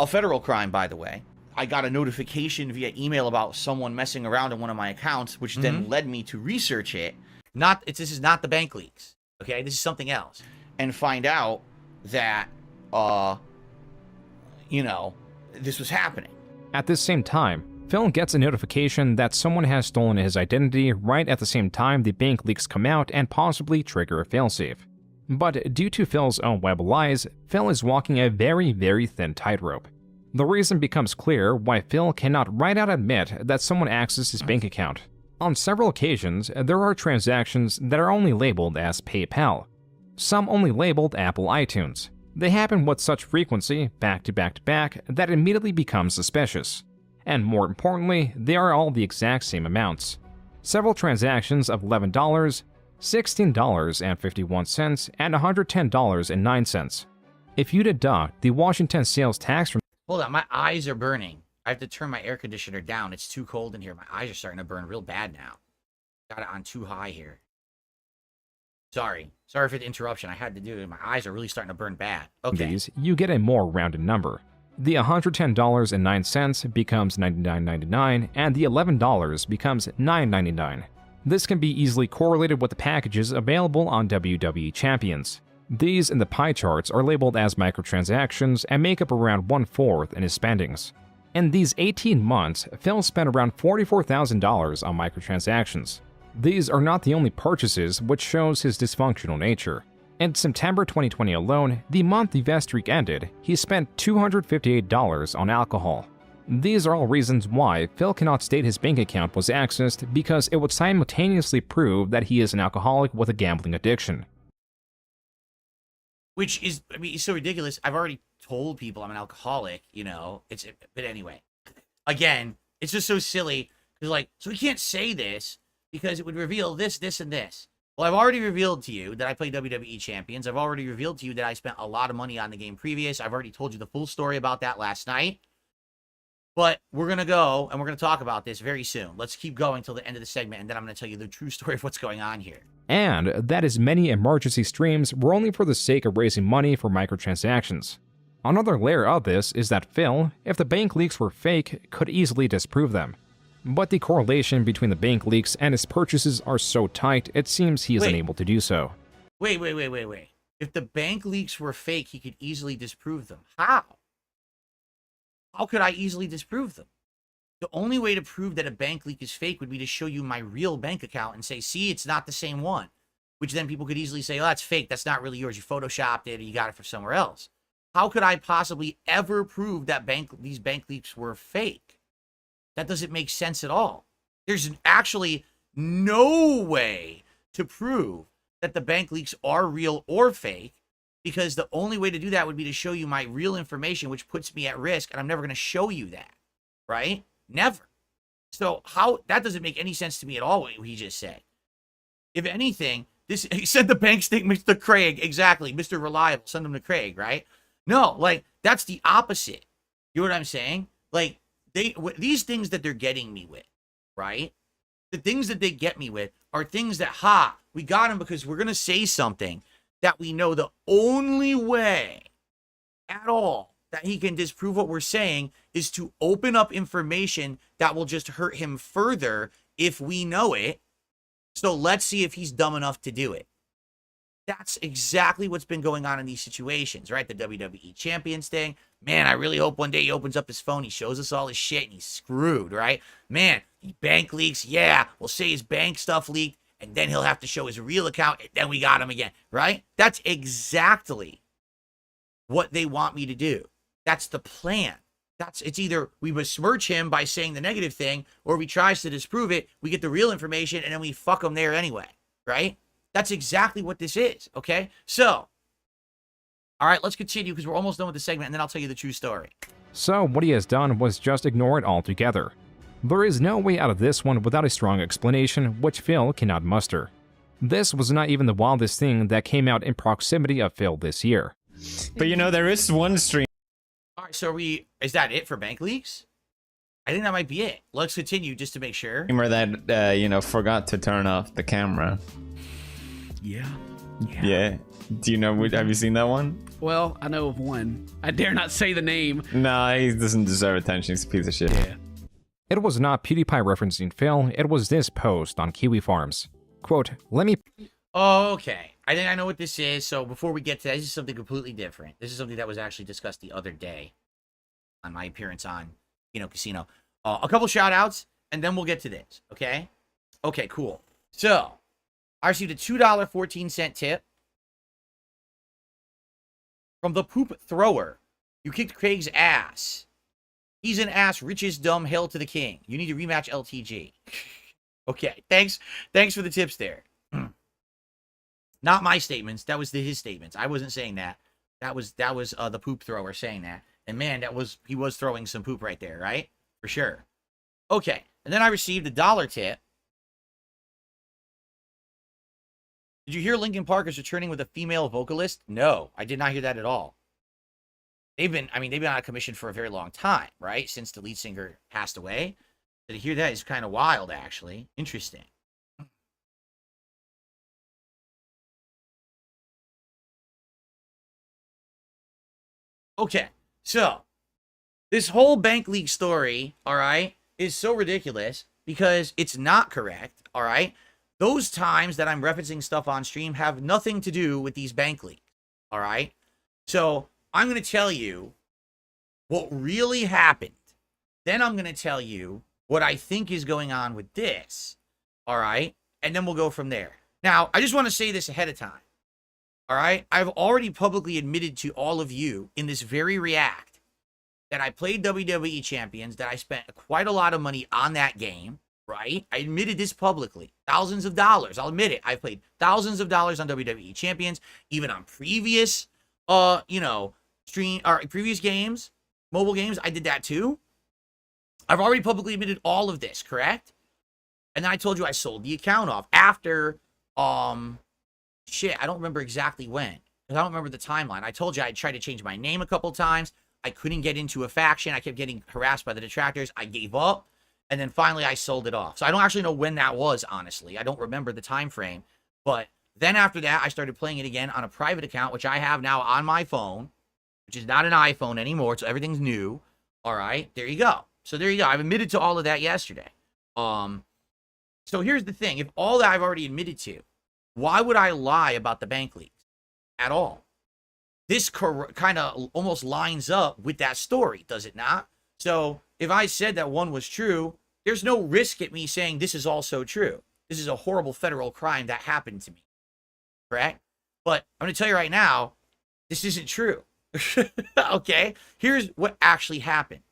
federal crime, by the way. I got a notification via email about someone messing around in one of my accounts, which then led me to research it. This is not the bank leaks, okay? This is something else. And find out that, this was happening. At this same time, Phil gets a notification that someone has stolen his identity right at the same time the bank leaks come out and possibly trigger a failsafe. But due to Phil's own web lies, Phil is walking a very, very thin tightrope. The reason becomes clear why Phil cannot right out admit that someone accessed his bank account. On several occasions, there are transactions that are only labeled as PayPal. Some only labeled Apple iTunes. They happen with such frequency, back to back to back, that it immediately becomes suspicious. And more importantly, they are all the exact same amounts. Several transactions of $11, $16.51, and $110.09. If you deduct the Washington sales tax from Hold on, my eyes are burning. I have to turn my air conditioner down. It's too cold in here. My eyes are starting to burn real bad now. Got it on too high here. Sorry for the interruption. I had to do it. My eyes are really starting to burn bad. Okay. these, you get a more rounded number. The $110.09 becomes $99.99, and the $11 becomes $9.99. This can be easily correlated with the packages available on WWE Champions. These in the pie charts are labeled as microtransactions and make up around 1/4 in his spendings. In these 18 months, Phil spent around $44,000 on microtransactions. These are not the only purchases, which shows his dysfunctional nature. In September 2020 alone, the month the vest streak ended, he spent $258 on alcohol. These are all reasons why Phil cannot state his bank account was accessed, because it would simultaneously prove that he is an alcoholic with a gambling addiction. Which is, it's so ridiculous. I've already told people I'm an alcoholic, but anyway. Again, it's just so silly. Because, so we can't say this because it would reveal this, this, and this. Well, I've already revealed to you that I play WWE Champions. I've already revealed to you that I spent a lot of money on the game previous. I've already told you the full story about that last night. But we're going to go and we're going to talk about this very soon. Let's keep going till the end of the segment, and then I'm going to tell you the true story of what's going on here. And that is many emergency streams were only for the sake of raising money for microtransactions. Another layer of this is that Phil, if the bank leaks were fake, could easily disprove them. But the correlation between the bank leaks and his purchases are so tight, it seems he is unable to do so. Wait. If the bank leaks were fake, he could easily disprove them. How? How could I easily disprove them? The only way to prove that a bank leak is fake would be to show you my real bank account and say, see, it's not the same one. Which then people could easily say, oh, that's fake. That's not really yours. You photoshopped it or you got it from somewhere else. How could I possibly ever prove that these bank leaks were fake? That doesn't make sense at all. There's actually no way to prove that the bank leaks are real or fake, because the only way to do that would be to show you my real information, which puts me at risk, and I'm never going to show you that, right? Never. So how that doesn't make any sense to me at all, what he just said. If anything, he said the bank statement to Craig, exactly, Mr. Reliable, send them to Craig, right? No, like, that's the opposite. You know what I'm saying? Like, these things that they're getting me with, right? The things that they get me with are things that, we got him because we're going to say something that we know the only way at all that he can disprove what we're saying is to open up information that will just hurt him further if we know it. So let's see if he's dumb enough to do it. That's exactly what's been going on in these situations, right? The WWE Champions thing. Man, I really hope one day he opens up his phone, he shows us all his shit, and he's screwed, right? Man, he bank leaks. Yeah, we'll say his bank stuff leaked, and then he'll have to show his real account, and then we got him again, right? That's exactly what they want me to do. That's the plan. It's either we besmirch him by saying the negative thing, or we tries to disprove it, we get the real information, and then we fuck him there anyway, right? That's exactly what this is, okay? So, all right, let's continue because we're almost done with the segment, and then I'll tell you the true story. So what he has done was just ignore it altogether. There is no way out of this one without a strong explanation, which Phil cannot muster. This was not even the wildest thing that came out in proximity of Phil this year. But you know, there is one stream. All right, so is that it for bank leaks? I think that might be it. Let's continue just to make sure. That, forgot to turn off the camera. Yeah. Do you know, have you seen that one? Well, I know of one. I dare not say the name. Nah, he doesn't deserve attention. He's a piece of shit. Yeah. It was not PewDiePie referencing Phil, it was this post on Kiwi Farms. Quote, Okay, I think I know what this is. So before we get to that, this is something completely different. This is something that was actually discussed the other day on my appearance on, Casino. A couple shout outs, and then we'll get to this, okay? Okay, cool. So, I received a $2.14 tip from the Poop Thrower. You kicked Craig's ass. He's an ass, richest dumb, hail to the king. You need to rematch LTG. Okay, thanks for the tips there. Not my statements. That was his statements. I wasn't saying that. That was the Poop Thrower saying that. And man, he was throwing some poop right there, right? For sure. Okay, and then I received a $1 tip. Did you hear Linkin Park is returning with a female vocalist? No, I did not hear that at all. They've been out of commission for a very long time, right? Since the lead singer passed away. So to hear that is kind of wild, actually. Interesting. Okay, so this whole bank leak story, all right, is so ridiculous because it's not correct, all right? Those times that I'm referencing stuff on stream have nothing to do with these bank leaks, all right? So I'm going to tell you what really happened. Then I'm going to tell you what I think is going on with this, all right? And then we'll go from there. Now, I just want to say this ahead of time, all right? I've already publicly admitted to all of you in this very react that I played WWE Champions, that I spent quite a lot of money on that game, right? I admitted this publicly. Thousands of dollars. I'll admit it. I played thousands of dollars on WWE Champions, even on previous, previous games, mobile games. I did that too. I've already publicly admitted all of this, correct? And then I told you I sold the account off after, I don't remember exactly when, because I don't remember the timeline. I told you I tried to change my name a couple times. I couldn't get into a faction. I kept getting harassed by the detractors. I gave up. And then finally I sold it off. So I don't actually know when that was, honestly. I don't remember the time frame. But then after that, I started playing it again on a private account, which I have now on my phone, which is not an iPhone anymore. So everything's new. All right. There you go. So there you go. I've admitted to all of that yesterday. So here's the thing. If all that I've already admitted to, why would I lie about the bank leaks at all? This kind of almost lines up with that story, does it not? So if I said that one was true, there's no risk at me saying this is also true. This is a horrible federal crime that happened to me, correct? But I'm going to tell you right now, this isn't true. Okay? Here's what actually happened.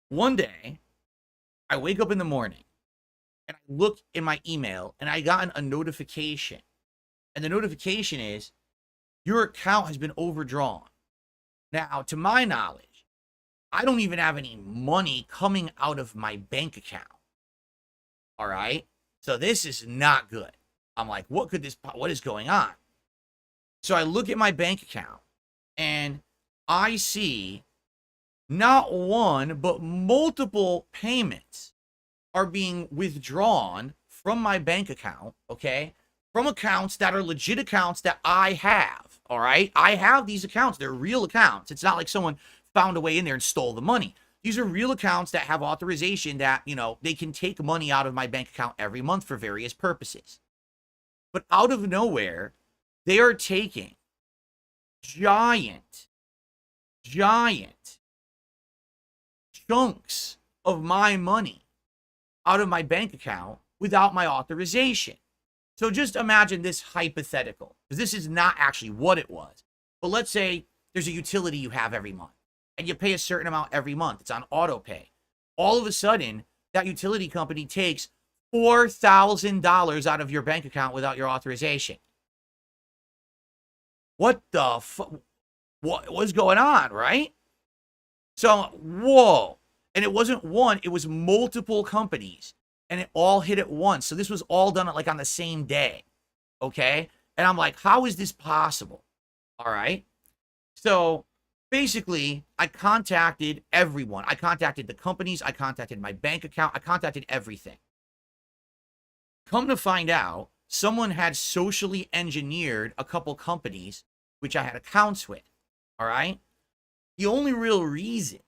One day, I wake up in the morning, and I look in my email, and I got a notification. And the notification is, your account has been overdrawn. Now, to my knowledge, I don't even have any money coming out of my bank account. All right? So this is not good. I'm like, what is going on? So I look at my bank account, and I see not one, but multiple payments are being withdrawn from my bank account, okay? From accounts that are legit accounts that I have, all right? I have these accounts. They're real accounts. It's not like someone found a way in there and stole the money. These are real accounts that have authorization that, you know, they can take money out of my bank account every month for various purposes. But out of nowhere, they are taking giant chunks of my money out of my bank account without my authorization. So just imagine this hypothetical, because this is not actually what it was. But let's say there's a utility you have every month, and you pay a certain amount every month. It's on auto pay. All of a sudden, that utility company takes $4,000 out of your bank account without your authorization. What the fuck? What was going on, right? So, whoa. And it wasn't one, it was multiple companies. And it all hit at once. So this was all done like on the same day. Okay? And I'm like, how is this possible? All right? So basically, I contacted everyone. I contacted the companies. I contacted my bank account. I contacted everything. Come to find out, someone had socially engineered a couple companies, which I had accounts with. All right? The only real reason,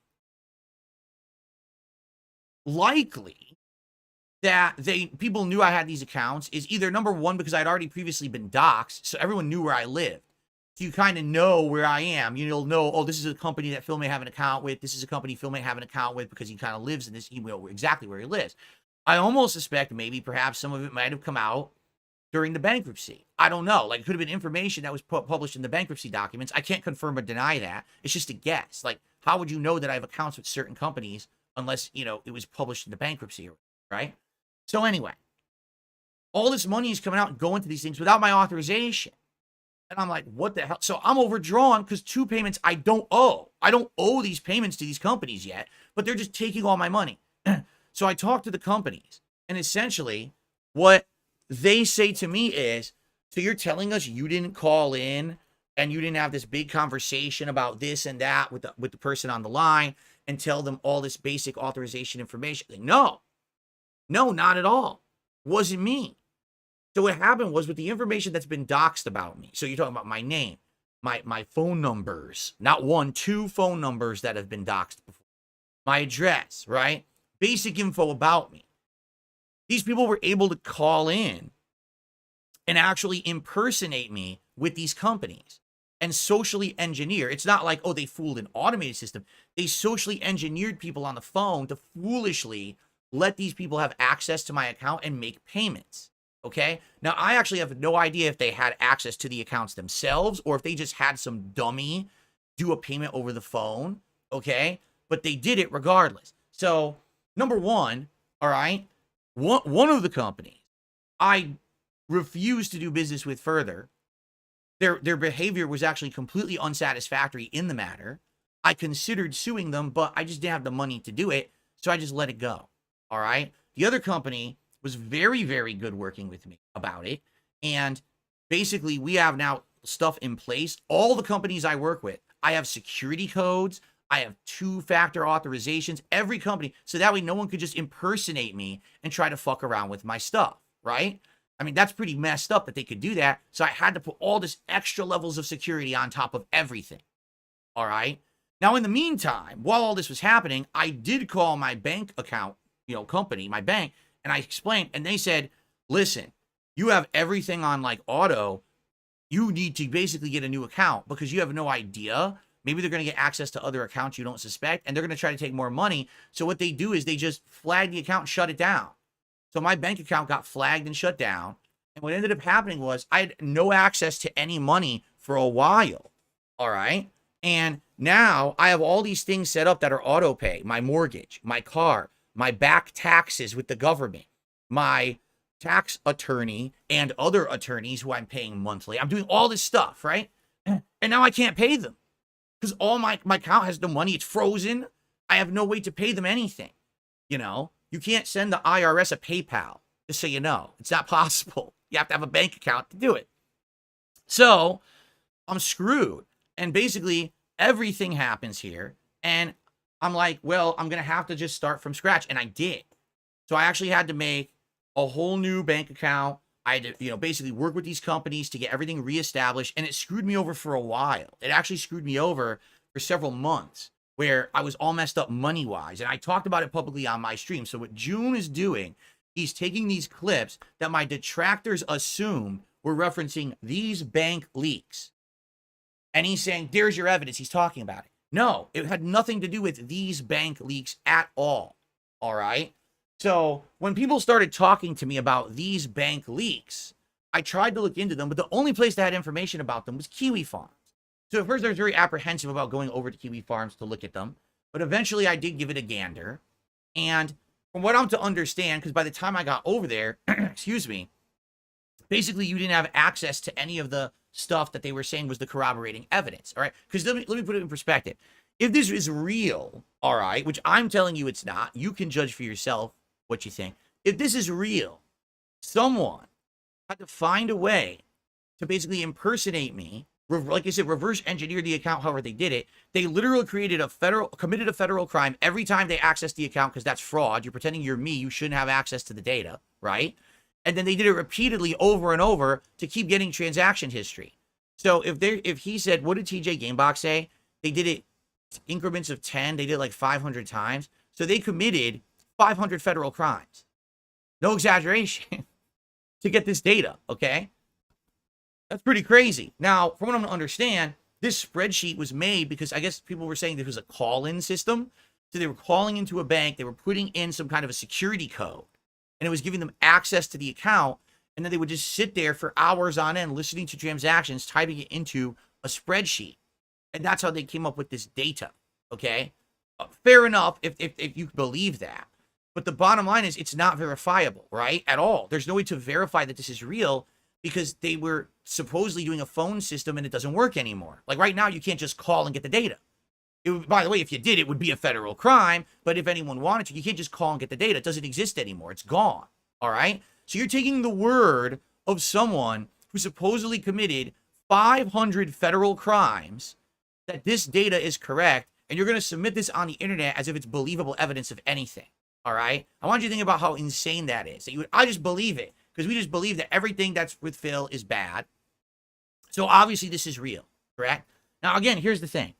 likely, that people knew I had these accounts is either, number one, because I'd already previously been doxxed, so everyone knew where I lived. So you kind of know where I am. You'll know, oh, this is a company that Phil may have an account with. This is a company Phil may have an account with because he kind of lives in this, you know exactly where he lives. I almost suspect maybe perhaps some of it might have come out during the bankruptcy. I don't know. Like, it could have been information that was published in the bankruptcy documents. I can't confirm or deny that. It's just a guess. Like, how would you know that I have accounts with certain companies unless, you know, it was published in the bankruptcy, right? So anyway, all this money is coming out and going to these things without my authorization. And I'm like, what the hell? So I'm overdrawn because 2 payments I don't owe. I don't owe these payments to these companies yet, but they're just taking all my money. So I talked to the companies, and essentially what they say to me is, so you're telling us you didn't call in and you didn't have this big conversation about this and that with the person on the line and tell them all this basic authorization information? Like, no, not at all. Wasn't me. So what happened was, with the information that's been doxed about me, so you're talking about my name, my phone numbers, not 1, 2 phone numbers that have been doxed before, my address, right? Basic info about me. These people were able to call in and actually impersonate me with these companies and socially engineer. It's not like, oh, they fooled an automated system. They socially engineered people on the phone to foolishly let these people have access to my account and make payments. Okay? Now, I actually have no idea if they had access to the accounts themselves or if they just had some dummy do a payment over the phone. Okay? But they did it regardless. So, number one, all right, one of the companies I refused to do business with further. Their behavior was actually completely unsatisfactory in the matter. I considered suing them, but I just didn't have the money to do it, so I just let it go. All right? The other company was very, very good working with me about it, and basically we have now stuff in place. All the companies I work with, I have security codes. I have 2-factor authorizations, every company. So that way no one could just impersonate me and try to fuck around with my stuff, right? I mean, that's pretty messed up that they could do that. So I had to put all this extra levels of security on top of everything. All right. Now, in the meantime, while all this was happening, I did call my bank account, company, my bank, and I explained, and they said, listen, you have everything on like auto. You need to basically get a new account because you have no idea. Maybe they're going to get access to other accounts you don't suspect, and they're going to try to take more money. So what they do is they just flag the account and shut it down. So my bank account got flagged and shut down. And what ended up happening was I had no access to any money for a while. All right. And now I have all these things set up that are auto pay, my mortgage, my car, my back taxes with the government, my tax attorney and other attorneys who I'm paying monthly. I'm doing all this stuff, right? And now I can't pay them because all my account has no money. It's frozen. I have no way to pay them anything. You can't send the IRS a PayPal, just so you know. It's not possible. You have to have a bank account to do it. So I'm screwed. And basically everything happens here. And I'm like, well, I'm going to have to just start from scratch. And I did. So I actually had to make a whole new bank account. I had to, basically work with these companies to get everything reestablished. And it screwed me over for a while. It actually screwed me over for several months where I was all messed up money-wise. And I talked about it publicly on my stream. So what Joon is doing, he's taking these clips that my detractors assume were referencing these bank leaks. And he's saying, there's your evidence. He's talking about it. No, it had nothing to do with these bank leaks at all. All right. So when people started talking to me about these bank leaks, I tried to look into them, but the only place that had information about them was Kiwi Farms. So at first I was very apprehensive about going over to Kiwi Farms to look at them, but eventually I did give it a gander. And from what I'm to understand, because by the time I got over there, excuse me, basically you didn't have access to any of the stuff that they were saying was the corroborating evidence. All right. Because let me put it in perspective. If this is real, all right, which I'm telling you it's not, you can judge for yourself what you think. If this is real, someone had to find a way to basically impersonate me, like I said, reverse engineer the account however they did it. They literally committed a federal crime every time they accessed the account because that's fraud. You're pretending you're me. You shouldn't have access to the data, right? And then they did it repeatedly over and over to keep getting transaction history. So if he said, what did TJ Gamebox say? They did it increments of 10. They did it like 500 times. So they committed 500 federal crimes. No exaggeration to get this data, okay? That's pretty crazy. Now, from what I'm to understand, this spreadsheet was made because I guess people were saying there was a call-in system. So they were calling into a bank. They were putting in some kind of a security code. And it was giving them access to the account. And then they would just sit there for hours on end listening to transactions, typing it into a spreadsheet. And that's how they came up with this data, okay? Fair enough if you believe that. But the bottom line is it's not verifiable, right? At all. There's no way to verify that this is real because they were supposedly doing a phone system and it doesn't work anymore. Like right now, you can't just call and get the data. By the way, if you did, it would be a federal crime. But if anyone wanted to, you can't just call and get the data. It doesn't exist anymore. It's gone. All right? So you're taking the word of someone who supposedly committed 500 federal crimes that this data is correct, and you're going to submit this on the internet as if it's believable evidence of anything. All right? I want you to think about how insane that is. I just believe it because we just believe that everything that's with Phil is bad. So obviously this is real, correct? Now, again, here's the thing.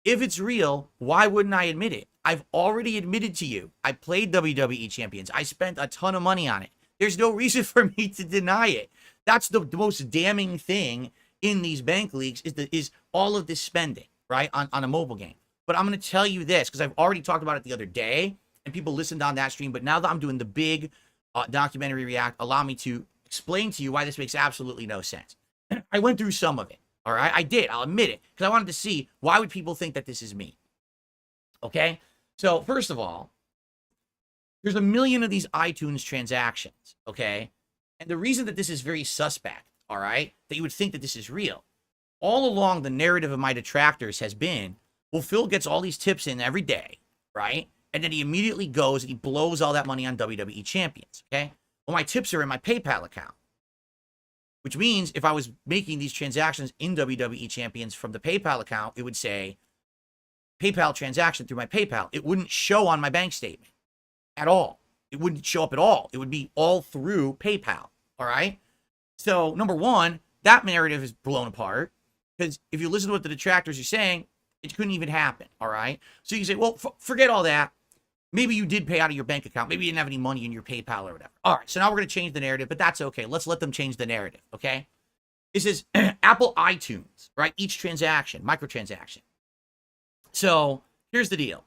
If it's real, why wouldn't I admit it? I've already admitted to you. I played WWE Champions. I spent a ton of money on it. There's no reason for me to deny it. That's the most damning thing in these bank leaks is all of this spending, right, on a mobile game. But I'm going to tell you this because I've already talked about it the other day and people listened on that stream. But now that I'm doing the big documentary react, allow me to explain to you why this makes absolutely no sense. I went through some of it. All right, I did. I'll admit it because I wanted to see why would people think that this is me. Okay, so first of all, there's 1 million of these iTunes transactions. Okay, and the reason that this is very suspect, all right, that you would think that this is real, all along the narrative of my detractors has been, well, Phil gets all these tips in every day, right, and then he immediately goes and he blows all that money on WWE Champions. Okay, well, my tips are in my PayPal account. which means if I was making these transactions in WWE Champions from the PayPal account, it would say PayPal transaction through my PayPal. It wouldn't show on my bank statement at all. It wouldn't show up at all. It would be all through PayPal. All right. So number one, that narrative is blown apart, because if you listen to what the detractors are saying, it couldn't even happen. All right. So you can say, well, forget all that. Maybe you did pay out of your bank account. Maybe you didn't have any money in your PayPal or whatever. All right. So now we're going to change the narrative, but that's okay. Let's let them change the narrative. Okay. This is Apple iTunes, right? Each transaction, microtransaction. So here's the deal.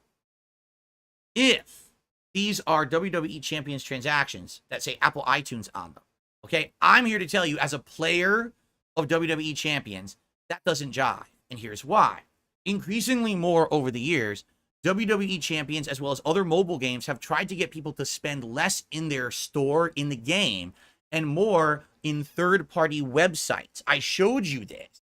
If these are WWE Champions transactions that say Apple iTunes on them, okay, I'm here to tell you as a player of WWE Champions, that doesn't jive. And here's why. Increasingly more over the years, WWE Champions, as well as other mobile games, have tried to get people to spend less in their store in the game and more in third-party websites. I showed you this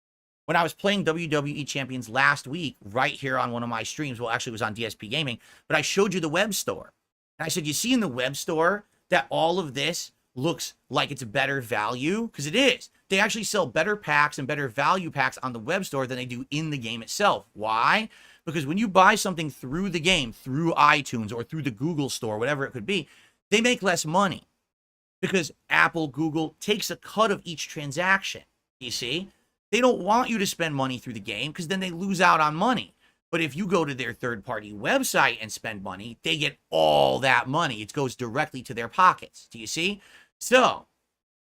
when I was playing WWE Champions last week right here on one of my streams. Well, actually, it was on DSP Gaming, but I showed you the web store. And I said, you see in the web store that all of this looks like it's a better value? Because it is. They actually sell better packs and better value packs on the web store than they do in the game itself. Why? Because when you buy something through the game, through iTunes or through the Google store, whatever it could be, they make less money because Apple, Google takes a cut of each transaction. You see? They don't want you to spend money through the game because then they lose out on money. But if you go to their third-party website and spend money, they get all that money. It goes directly to their pockets. Do you see? So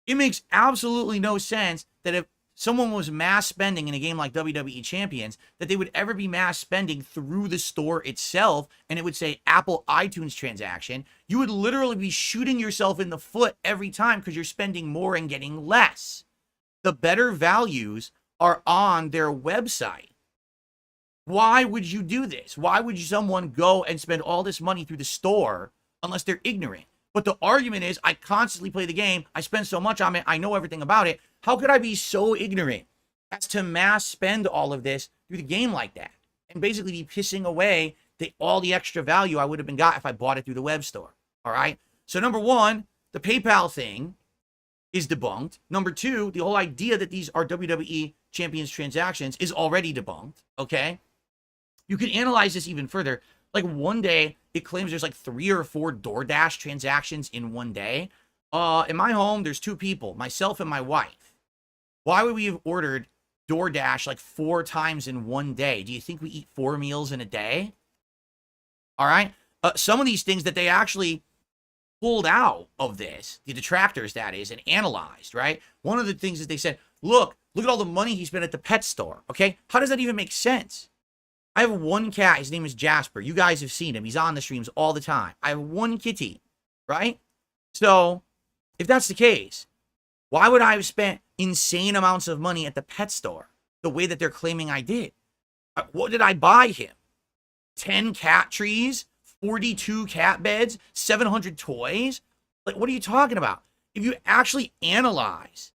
it makes absolutely no sense that if someone was mass spending in a game like WWE Champions, that they would ever be mass spending through the store itself, and it would say Apple iTunes transaction. You would literally be shooting yourself in the foot every time because you're spending more and getting less. The better values are on their website. Why would you do this? Why would someone go and spend all this money through the store unless they're ignorant? But the argument is, I constantly play the game. I spend so much on it. I know everything about it. How could I be so ignorant as to mass spend all of this through the game like that and basically be pissing away all the extra value I would have been got if I bought it through the web store? All right. So number one, the PayPal thing is debunked. Number two, the whole idea that these are WWE Champions transactions is already debunked. Okay. You can analyze this even further. Like one day, it claims there's like 3 or 4 DoorDash transactions in one day. In my home, there's 2 people, myself and my wife. Why would we have ordered DoorDash like 4 times in one day? Do you think we eat 4 meals in a day? All right. Some of these things that they actually pulled out of this, the detractors that is, and analyzed, right? One of the things is they said, look at all the money he spent at the pet store. Okay. How does that even make sense? I have one cat. His name is Jasper. You guys have seen him. He's on the streams all the time. I have one kitty, right? So if that's the case, why would I have spent insane amounts of money at the pet store the way that they're claiming I did? What did I buy him? 10 cat trees, 42 cat beds, 700 toys? Like, what are you talking about? If you actually analyze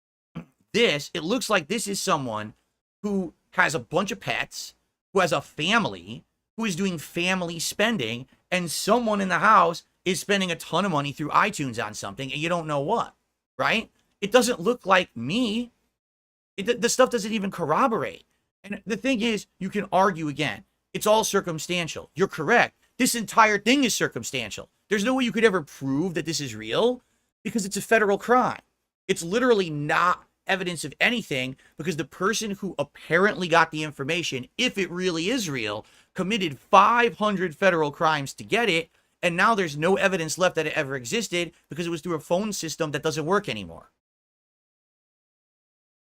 this, it looks like this is someone who has a bunch of pets, who has a family, who is doing family spending, and someone in the house is spending a ton of money through iTunes on something, and you don't know what, right? It doesn't look like me. The stuff doesn't even corroborate. And the thing is, you can argue again. It's all circumstantial. You're correct. This entire thing is circumstantial. There's no way you could ever prove that this is real because it's a federal crime. It's literally not evidence of anything because the person who apparently got the information, if it really is real, committed 500 federal crimes to get it, and now there's no evidence left that it ever existed because it was through a phone system that doesn't work anymore.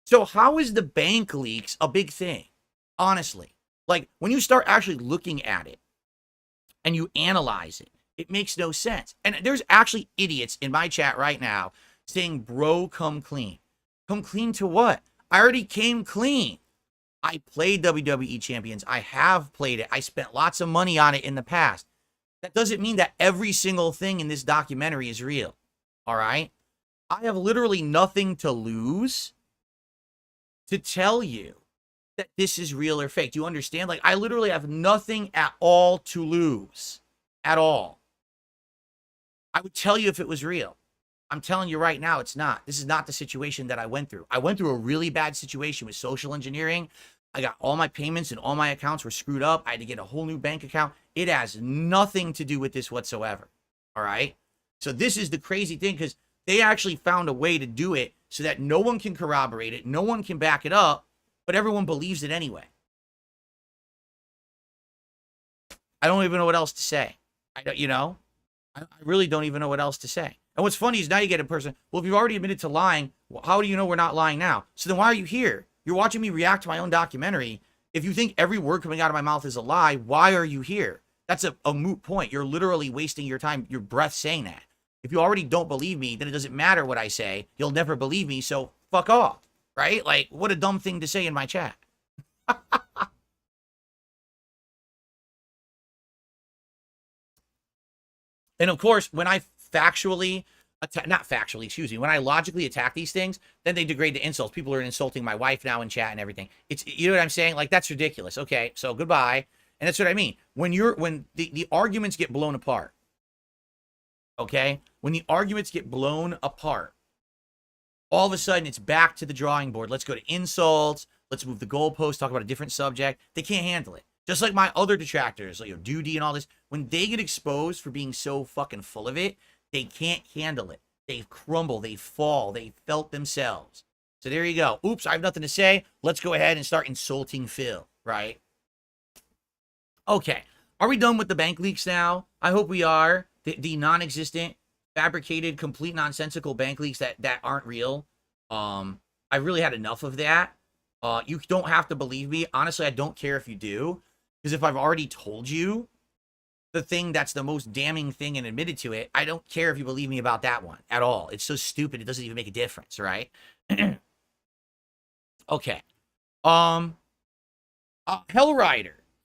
So how is the bank leaks a big thing? Honestly, like when you start actually looking at it and you analyze it, it makes no sense. And there's actually idiots in my chat right now saying, bro, come clean. Come clean to what? I already came clean. I played WWE Champions. I have played it. I spent lots of money on it in the past. That doesn't mean that every single thing in this documentary is real. All right? I have literally nothing to lose to tell you that this is real or fake. Do you understand? Like, I literally have nothing at all to lose. At all. I would tell you if it was real. I'm telling you right now, it's not. This is not the situation that I went through. I went through a really bad situation with social engineering. I got all my payments and all my accounts were screwed up. I had to get a whole new bank account. It has nothing to do with this whatsoever. All right? So this is the crazy thing, because they actually found a way to do it so that no one can corroborate it, no one can back it up, but everyone believes it anyway. I don't even know what else to say. I really don't even know what else to say. And what's funny is now you get a person, well, if you've already admitted to lying, well, how do you know we're not lying now? So then why are you here? You're watching me react to my own documentary. If you think every word coming out of my mouth is a lie, why are you here? That's a moot point. You're literally wasting your time, your breath saying that. If you already don't believe me, then it doesn't matter what I say. You'll never believe me, so fuck off, right? Like, what a dumb thing to say in my chat. And of course, when I when I logically attack these things, then they degrade to insults. People are insulting my wife now in chat and everything. You know what I'm saying? Like, that's ridiculous. Okay, so goodbye. And that's what I mean. When the arguments get blown apart, okay? When the arguments get blown apart, all of a sudden it's back to the drawing board. Let's go to insults. Let's move the goalpost, talk about a different subject. They can't handle it. Just like my other detractors, like Duty and all this, when they get exposed for being so fucking full of it, they can't handle it. They crumble, they fall, they felt themselves. So there you go. Oops, I have nothing to say. Let's go ahead and start insulting Phil, right? Okay, are we done with the bank leaks now? I hope we are. The non-existent, fabricated, complete nonsensical bank leaks that aren't real. I really had enough of that. You don't have to believe me. Honestly, I don't care if you do. Because if I've already told you the thing that's the most damning thing and admitted to it, I don't care if you believe me about that one at all. It's so stupid, it doesn't even make a difference, right? Okay. Hellrider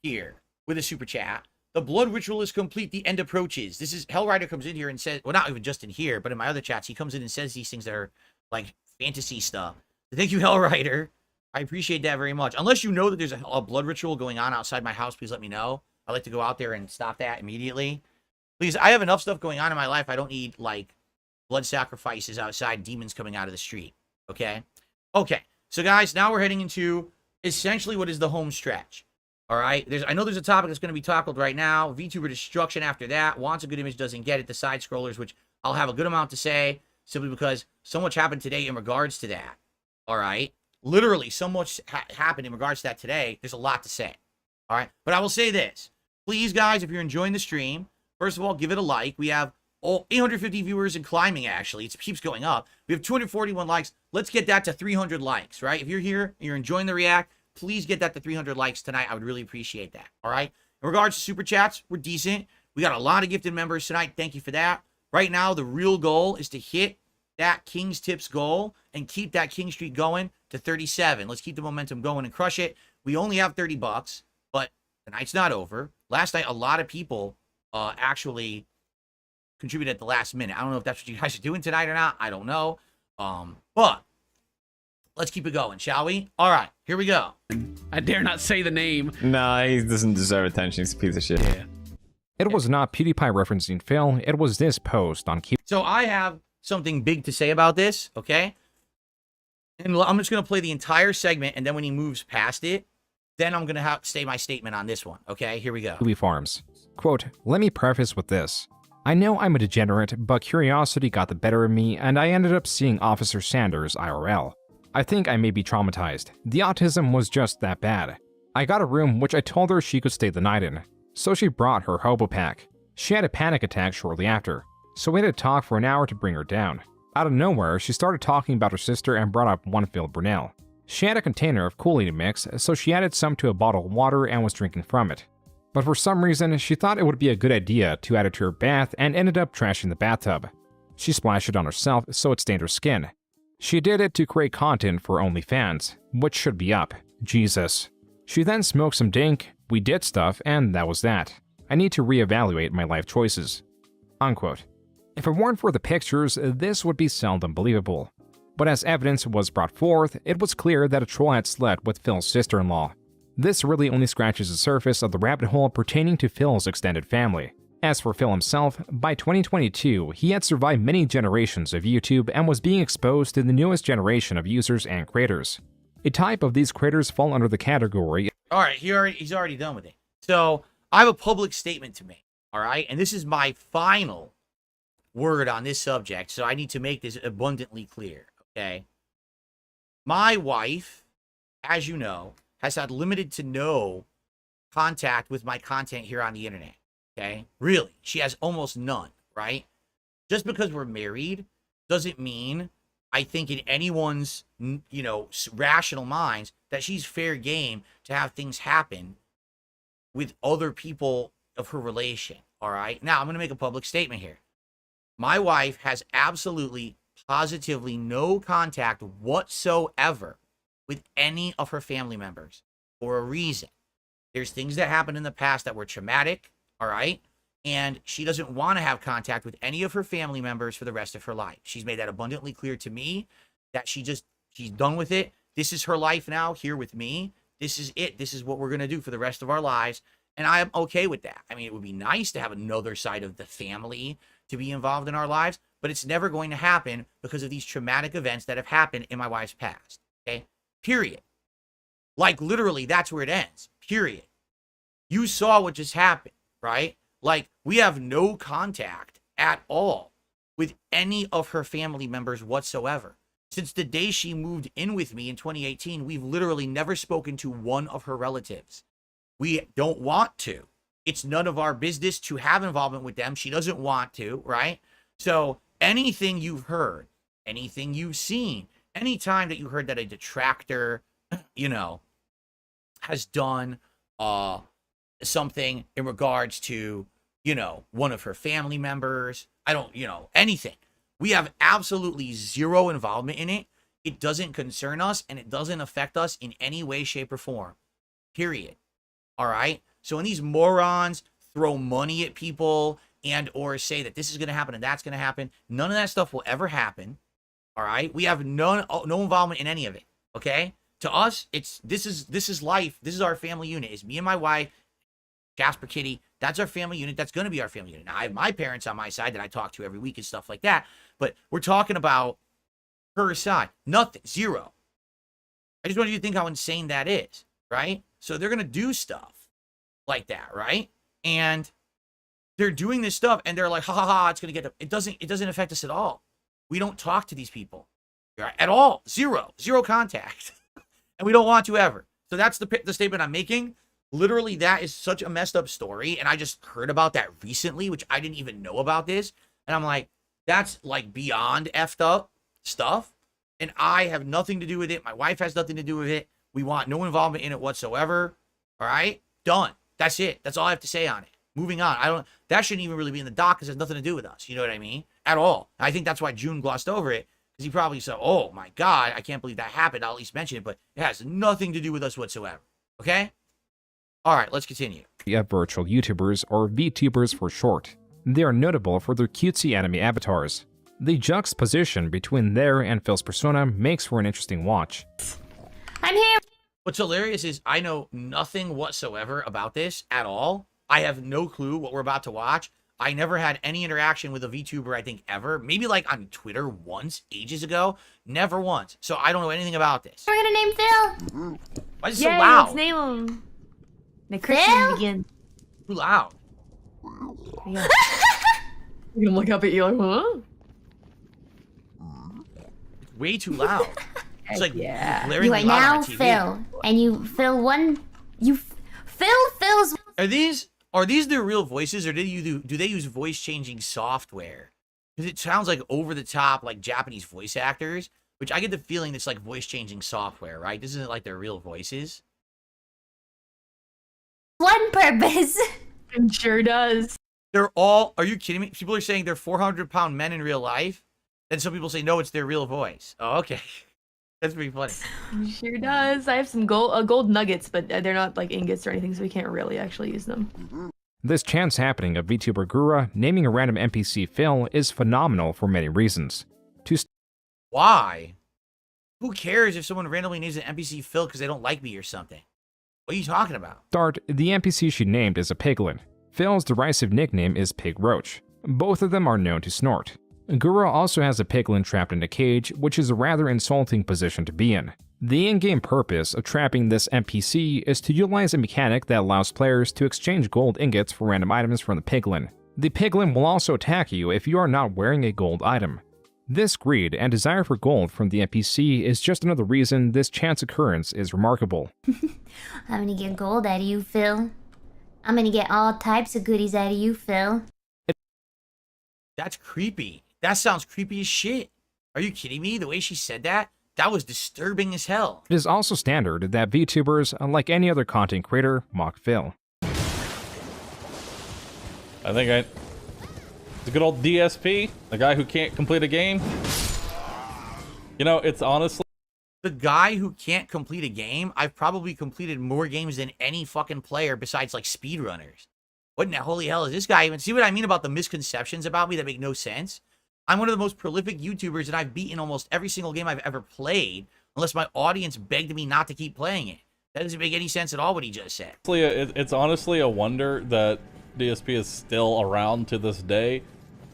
here with a super chat. The blood ritual is complete. The end approaches. This is Hellrider comes in here and says, well, not even just in here, but in my other chats, he comes in and says these things that are like fantasy stuff. Thank you, Hellrider. I appreciate that very much. Unless you know that there's a blood ritual going on outside my house, please let me know. I'd like to go out there and stop that immediately. Please, I have enough stuff going on in my life. I don't need, like, blood sacrifices outside, demons coming out of the street. Okay? Okay. So, guys, now we're heading into essentially what is the home stretch. All right? I know there's a topic that's going to be tackled right now. VTuber destruction after that. Wants a good image, doesn't get it. The side scrollers, which I'll have a good amount to say, simply because so much happened today in regards to that. All right? Literally, so much happened in regards to that today. There's a lot to say. All right? But I will say this. Please, guys, if you're enjoying the stream, first of all, give it a like. We have 850 viewers and climbing, actually. It keeps going up. We have 241 likes. Let's get that to 300 likes, right? If you're here and you're enjoying the react, please get that to 300 likes tonight. I would really appreciate that, all right? In regards to super chats, we're decent. We got a lot of gifted members tonight. Thank you for that. Right now, the real goal is to hit that King's Tips goal and keep that King Streak going to 37. Let's keep the momentum going and crush it. We only have 30 bucks, but the night's not over. Last night, a lot of people actually contributed at the last minute. I don't know if that's what you guys are doing tonight or not. I don't know. But let's keep it going, shall we? All right, here we go. I dare not say the name. Nah, he doesn't deserve attention. He's a piece of shit. Yeah. It was not PewDiePie referencing Phil. It was this post on Keep. So I have something big to say about this, okay? And I'm just going to play the entire segment, and then when he moves past it, then I'm going to say my statement on this one, okay? Here we go. Farms. Quote, let me preface with this. I know I'm a degenerate, but curiosity got the better of me, and I ended up seeing Officer Sanders IRL. I think I may be traumatized. The autism was just that bad. I got a room which I told her she could stay the night in, so she brought her hobo pack. She had a panic attack shortly after, so we had to talk for an hour to bring her down. Out of nowhere, she started talking about her sister and brought up one Phil Brunel. She had a container of Kool-Aid mix, so she added some to a bottle of water and was drinking from it. But for some reason, she thought it would be a good idea to add it to her bath and ended up trashing the bathtub. She splashed it on herself so it stained her skin. She did it to create content for OnlyFans, which should be up. Jesus. She then smoked some dank, we did stuff, and that was that. I need to reevaluate my life choices. Unquote. If it weren't for the pictures, this would be seldom believable. But as evidence was brought forth, it was clear that a troll had slept with Phil's sister-in-law. This really only scratches the surface of the rabbit hole pertaining to Phil's extended family. As for Phil himself, by 2022, he had survived many generations of YouTube and was being exposed to the newest generation of users and creators. A type of these creators fall under the category. All right, he's already done with it. So I have a public statement to make, all right? And this is my final word on this subject, so I need to make this abundantly clear, okay? My wife, as you know, has had limited to no contact with my content here on the internet, okay? Really, she has almost none, right? Just because we're married doesn't mean I think in anyone's, you know, rational minds that she's fair game to have things happen with other people of her relation, all right? Now, I'm going to make a public statement here. My wife has absolutely, positively no contact whatsoever with any of her family members for a reason. There's things that happened in the past that were traumatic, all right? And she doesn't want to have contact with any of her family members for the rest of her life. She's made that abundantly clear to me that she's done with it. This is her life now here with me. This is it. This is what we're going to do for the rest of our lives. And I am okay with that. I mean, it would be nice to have another side of the family to be involved in our lives, but it's never going to happen because of these traumatic events that have happened in my wife's past. Okay? Period. Like, literally, that's where it ends. Period. You saw what just happened, right? Like, we have no contact at all with any of her family members whatsoever. Since the day she moved in with me in 2018, we've literally never spoken to one of her relatives. We don't want to. It's none of our business to have involvement with them. She doesn't want to, right? So anything you've heard, anything you've seen, any time that you heard that a detractor, you know, has done something in regards to, you know, one of her family members, anything. We have absolutely zero involvement in it. It doesn't concern us, and it doesn't affect us in any way, shape, or form. Period. All right? So when these morons throw money at people and or say that this is going to happen and that's going to happen, none of that stuff will ever happen. All right? We have no involvement in any of it. Okay? To us, this is life. This is our family unit. It's me and my wife, Jasper Kitty. That's our family unit. That's going to be our family unit. Now, I have my parents on my side that I talk to every week and stuff like that. But we're talking about her side. Nothing. Zero. I just want you to think how insane that is, right? So they're going to do stuff like that, right? And they're doing this stuff, and they're like, ha, ha, ha, it's going to get... It doesn't affect us at all. We don't talk to these people at all. Zero contact. And we don't want to ever. So that's the statement I'm making. Literally, that is such a messed up story, and I just heard about that recently, which I didn't even know about this, and I'm like, that's like beyond effed up stuff, and I have nothing to do with it. My wife has nothing to do with it. We want no involvement in it whatsoever. All right? Done. That's it. That's all I have to say on it. Moving on. That shouldn't even really be in the doc because it has nothing to do with us. You know what I mean? At all. I think that's why Joon glossed over it, because he probably said, oh my God, I can't believe that happened. I'll at least mention it, but it has nothing to do with us whatsoever. Okay? All right, let's continue. Virtual YouTubers, or Vtubers for short. They are notable for their cutesy anime avatars. The juxtaposition between their and Phil's persona makes for an interesting watch. I'm here. What's hilarious is I know nothing whatsoever about this at all. I have no clue what we're about to watch. I never had any interaction with a VTuber, I think, ever. Maybe like on Twitter once, ages ago. Never once. So I don't know anything about this. We're gonna name Phil. Why is it so loud? Let's name him. The Christian begins. Too loud. Yeah. You're gonna look up at you like, huh? It's way too loud. It's like blaring You are loud now on my TV. Phil, and you fill one. Phil's. Are these their real voices, or do they use voice changing software? Because it sounds like over the top, like Japanese voice actors, which I get the feeling it's like voice changing software, right? This isn't like their real voices. One purpose. It sure does. They're all. Are you kidding me? People are saying they're 400-pound men in real life. Then some people say no, it's their real voice. Oh, okay. That's pretty funny. It sure does. I have some gold nuggets, but they're not like ingots or anything, so we can't really actually use them. This chance happening of VTuber Gura naming a random NPC Phil is phenomenal for many reasons. Why? Who cares if someone randomly names an NPC Phil because they don't like me or something? What are you talking about? Start, the NPC she named is a piglet. Phil's derisive nickname is Pig Roach. Both of them are known to snort. Gura also has a piglin trapped in a cage, which is a rather insulting position to be in. The in-game purpose of trapping this NPC is to utilize a mechanic that allows players to exchange gold ingots for random items from the piglin. The piglin will also attack you if you are not wearing a gold item. This greed and desire for gold from the NPC is just another reason this chance occurrence is remarkable. I'm gonna get gold out of you, Phil. I'm gonna get all types of goodies out of you, Phil. That's creepy. That sounds creepy as shit. Are you kidding me? The way she said that? That was disturbing as hell. It is also standard that VTubers, unlike any other content creator, mock Phil. It's a good old DSP, the guy who can't complete a game. You know, it's honestly... The guy who can't complete a game, I've probably completed more games than any fucking player besides, like, speedrunners. What in the holy hell is this guy even? See what I mean about the misconceptions about me that make no sense? I'm one of the most prolific YouTubers, and I've beaten almost every single game I've ever played, unless my audience begged me not to keep playing it. That doesn't make any sense at all what he just said. It's honestly a wonder that DSP is still around to this day.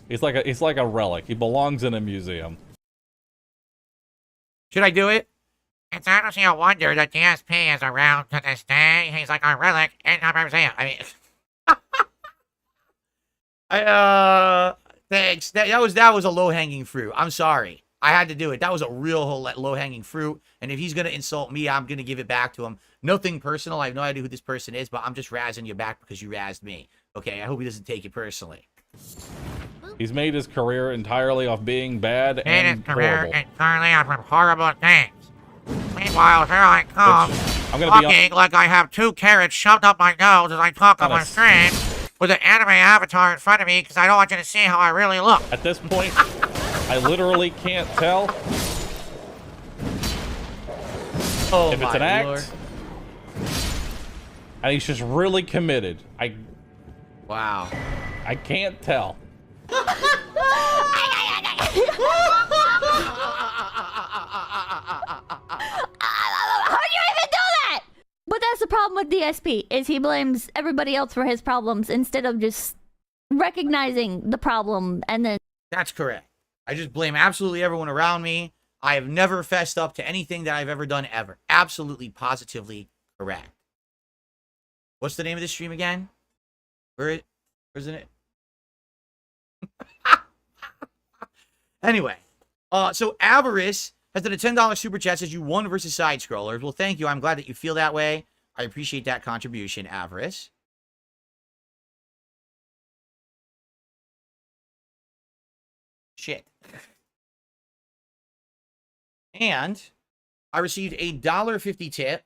He's like a relic. He belongs in a museum. Should I do it? It's honestly a wonder that DSP is around to this day. He's like a relic in a museum. I mean... Thanks. That was a low-hanging fruit. I'm sorry. I had to do it. That was a real low-hanging fruit. And if he's going to insult me, I'm going to give it back to him. Nothing personal. I have no idea who this person is, but I'm just razzing you back because you razzed me. Okay? I hope he doesn't take it personally. He's made his career entirely off being bad and horrible. Entirely off of horrible things. Meanwhile, here I come, talking like I have 2 carrots shoved up my nose as I talk on my stream, with an anime avatar in front of me because I don't want you to see how I really look. At this point, I literally can't tell if it's an act. Lord. And he's just really committed. Wow. I can't tell. How do you even do that? But that's the problem with DSP, is he blames everybody else for his problems instead of just recognizing the problem and then... That's correct. I just blame absolutely everyone around me. I have never fessed up to anything that I've ever done ever. Absolutely, positively correct. What's the name of this stream again? Where's it? Anyway, so Avarice has done a $10 super chat, says you won versus Sidescrollers. Well, thank you. I'm glad that you feel that way. I appreciate that contribution, Avarice. Shit. And I received a $1.50 tip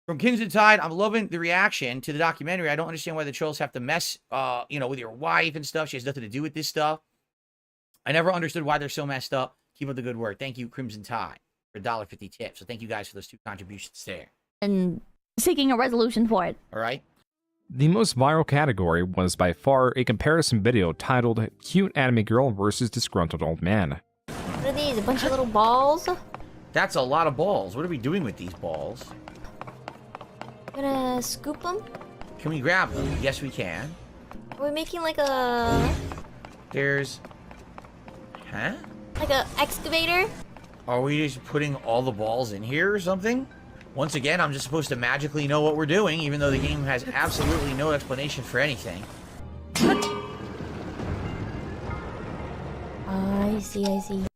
from Kingston Tide. I'm loving the reaction to the documentary. I don't understand why the trolls have to mess, with your wife and stuff. She has nothing to do with this stuff. I never understood why they're so messed up. Keep up the good work. Thank you, Crimson Tide, for a $1.50 tip. So thank you guys for those 2 contributions there. And seeking a resolution for it. All right. The most viral category was by far a comparison video titled Cute Anime Girl versus Disgruntled Old Man. What are these? A bunch of little balls? That's a lot of balls. What are we doing with these balls? Gonna scoop them? Can we grab them? Yes, we can. Are we making like a... There's... Huh? Like a excavator? Are we just putting all the balls in here or something? Once again, I'm just supposed to magically know what we're doing, even though the game has absolutely no explanation for anything. I see.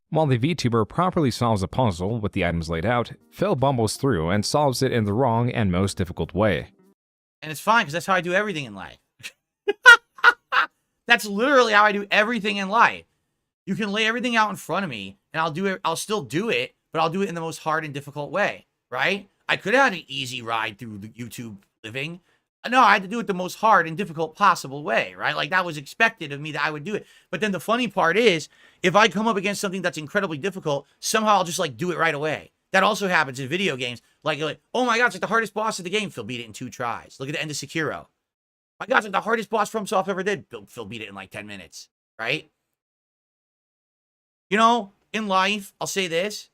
While the VTuber properly solves a puzzle with the items laid out, Phil bumbles through and solves it in the wrong and most difficult way. And it's fine, because that's how I do everything in life. That's literally how I do everything in life. You can lay everything out in front of me, and I'll still do it, but I'll do it in the most hard and difficult way, right? I could have had an easy ride through the YouTube living. No, I had to do it the most hard and difficult possible way, right? Like, that was expected of me that I would do it. But then the funny part is, if I come up against something that's incredibly difficult, somehow I'll just, like, do it right away. That also happens in video games. Like oh my god, it's like the hardest boss of the game. Phil beat it in 2 tries. Look at the end of Sekiro. My god, it's like the hardest boss FromSoft ever did. Phil beat it in, like, 10 minutes, right? You know, in life, I'll say this.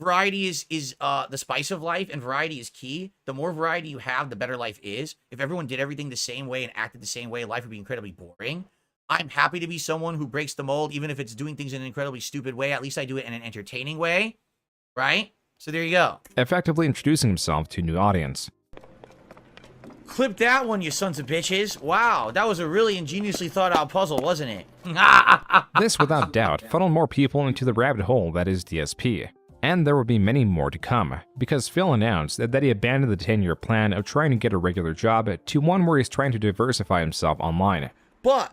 variety is the spice of life, and variety is key. The more variety you have, the better life is. If everyone did everything the same way and acted the same way, life would be incredibly boring. I'm happy to be someone who breaks the mold, even if it's doing things in an incredibly stupid way. At least I do it in an entertaining way, right? So there you go. Effectively introducing himself to a new audience. Clip that one, you sons of bitches. Wow, that was a really ingeniously thought out puzzle, wasn't it? This, without doubt, funneled more people into the rabbit hole that is DSP. And there will be many more to come, because Phil announced that he abandoned the 10-year plan of trying to get a regular job to one where he's trying to diversify himself online. But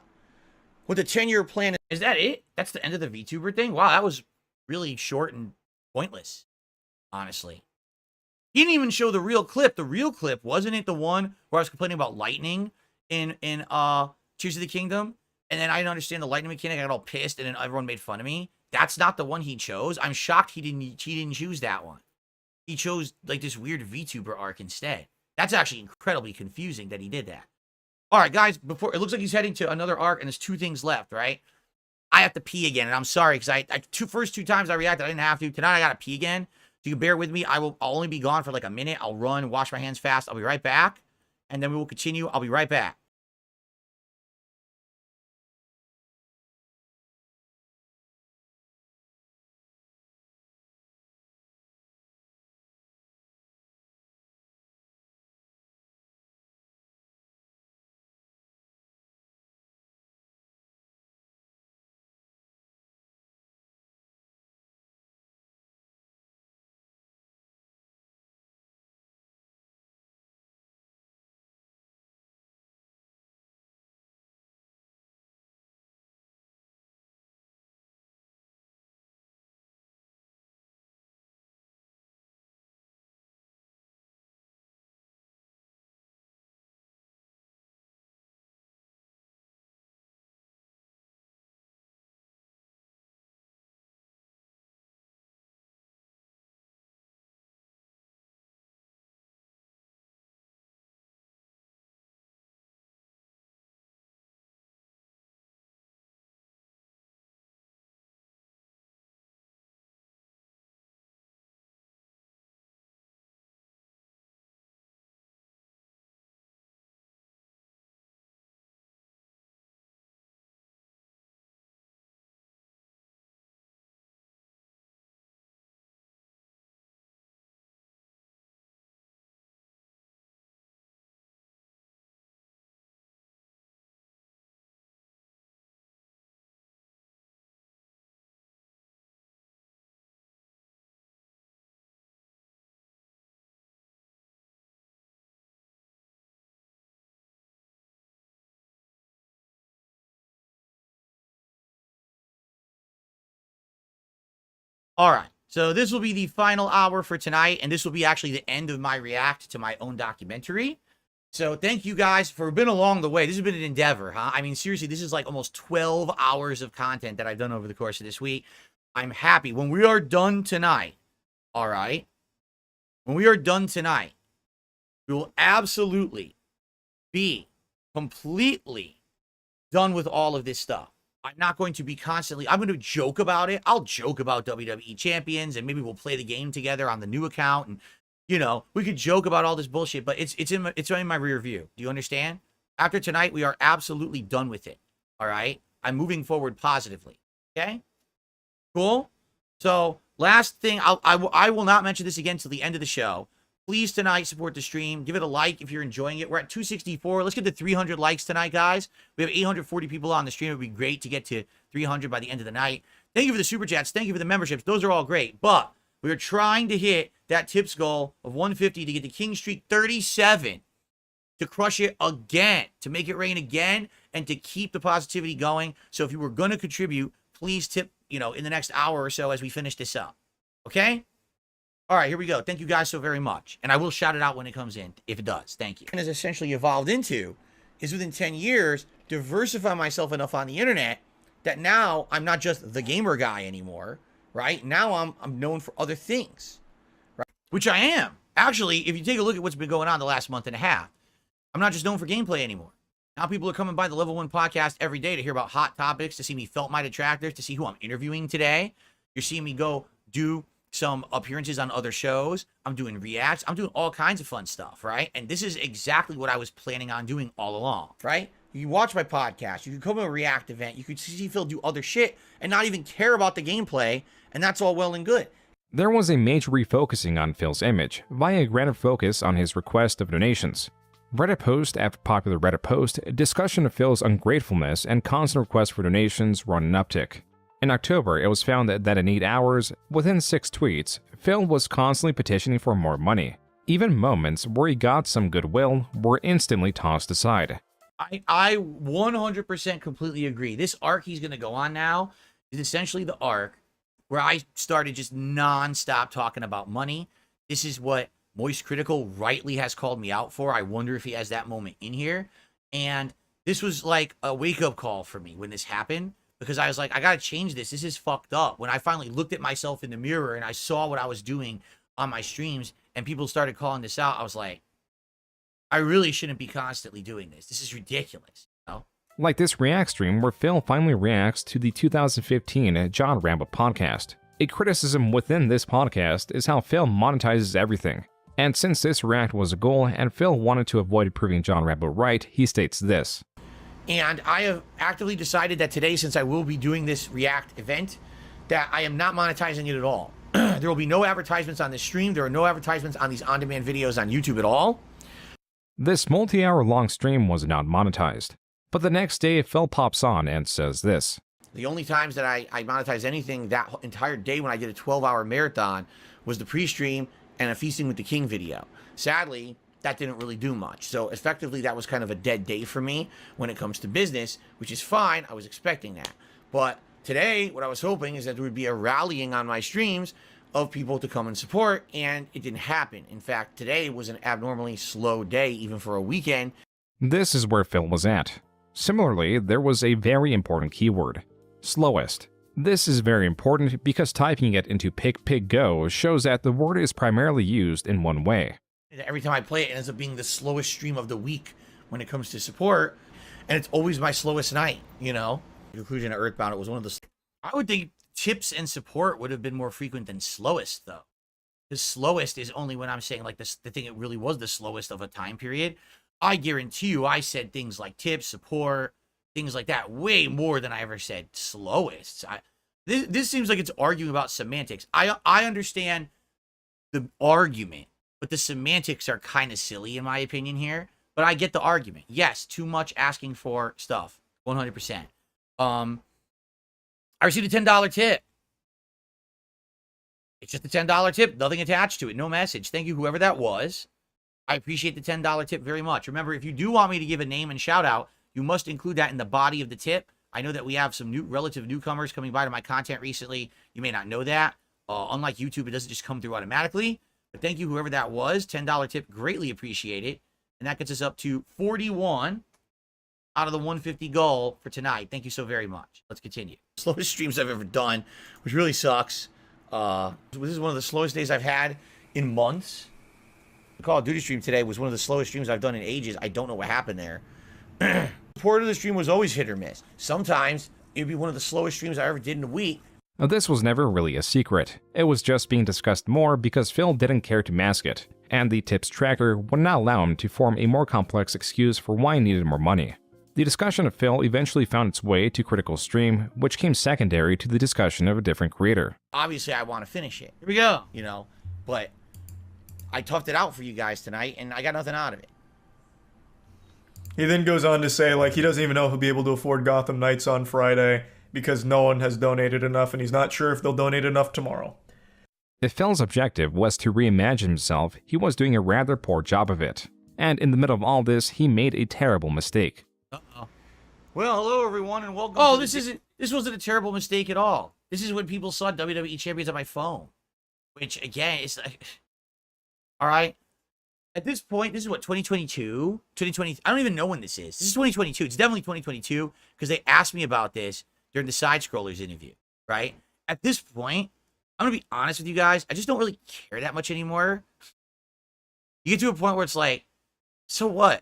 with the 10-year plan, is that it? That's the end of the VTuber thing? Wow, that was really short and pointless, honestly. He didn't even show the real clip. The real clip, wasn't it the one where I was complaining about lightning in Tears of the Kingdom? And then I didn't understand the lightning mechanic. I got all pissed, and then everyone made fun of me. That's not the one he chose. I'm shocked he didn't choose that one. He chose like this weird VTuber arc instead. That's actually incredibly confusing that he did that. All right, guys, before it looks like he's heading to another arc, and there's 2 things left, right? I have to pee again, and I'm sorry because first 2 times I reacted, I didn't have to. Tonight I gotta pee again. So you bear with me. I'll only be gone for like a minute. I'll run, wash my hands fast. I'll be right back, and then we will continue. I'll be right back. All right, so this will be the final hour for tonight, and this will be actually the end of my react to my own documentary. So thank you guys for being along the way. This has been an endeavor, huh? I mean, seriously, this is like almost 12 hours of content that I've done over the course of this week. I'm happy. When we are done tonight, all right, when we are done tonight, we will absolutely be completely done with all of this stuff. I'm not going to be constantly, I'm going to joke about it. I'll joke about WWE Champions, and maybe we'll play the game together on the new account, and, you know, we could joke about all this bullshit, but it's in my rear view. Do you understand? After tonight, we are absolutely done with it, all right? I'm moving forward positively, okay? Cool? So, last thing, I will not mention this again till the end of the show. Please tonight support the stream. Give it a like if you're enjoying it. We're at 264. Let's get to 300 likes tonight, guys. We have 840 people on the stream. It would be great to get to 300 by the end of the night. Thank you for the super chats. Thank you for the memberships. Those are all great. But we are trying to hit that tips goal of 150 to get the King Streak 37, to crush it again, to make it rain again, and to keep the positivity going. So if you were going to contribute, please tip, you know, in the next hour or so as we finish this up. Okay? All right, here we go. Thank you guys so very much. And I will shout it out when it comes in, if it does. Thank you. And has essentially evolved into is within 10 years, diversify myself enough on the internet that now I'm not just the gamer guy anymore, right? Now I'm known for other things, right? Which I am. Actually, if you take a look at what's been going on the last month and a half, I'm not just known for gameplay anymore. Now people are coming by the Level 1 podcast every day to hear about hot topics, to see me felt my detractors, to see who I'm interviewing today. You're seeing me go do some appearances on other shows. I'm doing reacts. I'm doing all kinds of fun stuff, right? And this is exactly what I was planning on doing all along, right? You watch my podcast. You can come to a react event. You could see Phil do other shit and not even care about the gameplay. And that's all well and good. There was a major refocusing on Phil's image via a greater focus on his request of donations. Reddit post after popular Reddit post, discussion of Phil's ungratefulness and constant requests for donations were on an uptick. In October, it was found that in 8 hours, within 6 tweets, Phil was constantly petitioning for more money. Even moments where he got some goodwill were instantly tossed aside. I 100% completely agree. This arc he's going to go on now is essentially the arc where I started just non-stop talking about money. This is what Moist Critical rightly has called me out for. I wonder if he has that moment in here. And this was like a wake-up call for me when this happened, because I was like, I got to change this. This is fucked up. When I finally looked at myself in the mirror and I saw what I was doing on my streams and people started calling this out, I was like, I really shouldn't be constantly doing this. This is ridiculous. You know? Like this react stream where Phil finally reacts to the 2015 John Rambo podcast. A criticism within this podcast is how Phil monetizes everything. And since this react was a goal and Phil wanted to avoid proving John Rambo right, he states this. And I have actively decided that today, since I will be doing this react event, that I am not monetizing it at all. There will be no advertisements on this stream. There are no advertisements on these on-demand videos on YouTube at all. This multi-hour long stream was not monetized. But the next day, Phil pops on and says this. The only times that I monetized anything that entire day when I did a 12-hour marathon was the pre-stream and a Feasting with the King video. Sadly, that didn't really do much. So effectively, that was kind of a dead day for me when it comes to business, which is fine. I was expecting that. But today, what I was hoping is that there would be a rallying on my streams of people to come and support, and it didn't happen. In fact, today was an abnormally slow day, even for a weekend. This is where Phil was at. Similarly, there was a very important keyword, slowest. This is very important because typing it into PicPigGo shows that the word is primarily used in one way. Every time I play it, it ends up being the slowest stream of the week when it comes to support, and it's always my slowest night, you know? In conclusion of Earthbound, it was one of the... I would think tips and support would have been more frequent than slowest, though. The slowest is only when I'm saying, like, the thing it really was the slowest of a time period. I guarantee you I said things like tips, support, things like that way more than I ever said slowest. This seems like it's arguing about semantics. I understand the argument, but the semantics are kind of silly in my opinion here. But I get the argument. Yes, too much asking for stuff. 100%. I received a $10 tip. It's just a $10 tip, nothing attached to it, no message. Thank you, whoever that was. I appreciate the $10 tip very much. Remember, if you do want me to give a name and shout out, you must include that in the body of the tip. I know that we have some relative newcomers coming by to my content recently. You may not know that. Unlike YouTube, it doesn't just come through automatically. But thank you, whoever that was. $10 tip, greatly appreciate it. And that gets us up to 41 out of the 150 goal for tonight. Thank you so very much. Let's continue. Slowest streams I've ever done, which really sucks. This is one of the slowest days I've had in months. The Call of Duty stream today was one of the slowest streams I've done in ages. I don't know what happened there. Support of the stream was always hit or miss. Sometimes it'd be one of the slowest streams I ever did in a week. Now, this was never really a secret. It was just being discussed more because Phil didn't care to mask it, and the tips tracker would not allow him to form a more complex excuse for why he needed more money. The discussion of Phil eventually found its way to Critical Stream, which came secondary to the discussion of a different creator. Obviously, I want to finish it. Here we go. You know, but I toughed it out for you guys tonight, and I got nothing out of it. He then goes on to say, like, he doesn't even know if he'll be able to afford Gotham Knights on Friday because no one has donated enough, and he's not sure if they'll donate enough tomorrow. If Phil's objective was to reimagine himself, he was doing a rather poor job of it. And in the middle of all this, he made a terrible mistake. Uh-oh. Well, hello everyone, and welcome. Oh, this wasn't a terrible mistake at all. This is when people saw WWE Champions on my phone, which again is like, all right. At this point, this is what, 2022, 2020. I don't even know when this is. This is 2022. It's definitely 2022 because they asked me about this during the Sidescrollers interview, right? At this point, I'm gonna be honest with you guys. I just don't really care that much anymore. You get to a point where it's like, so what?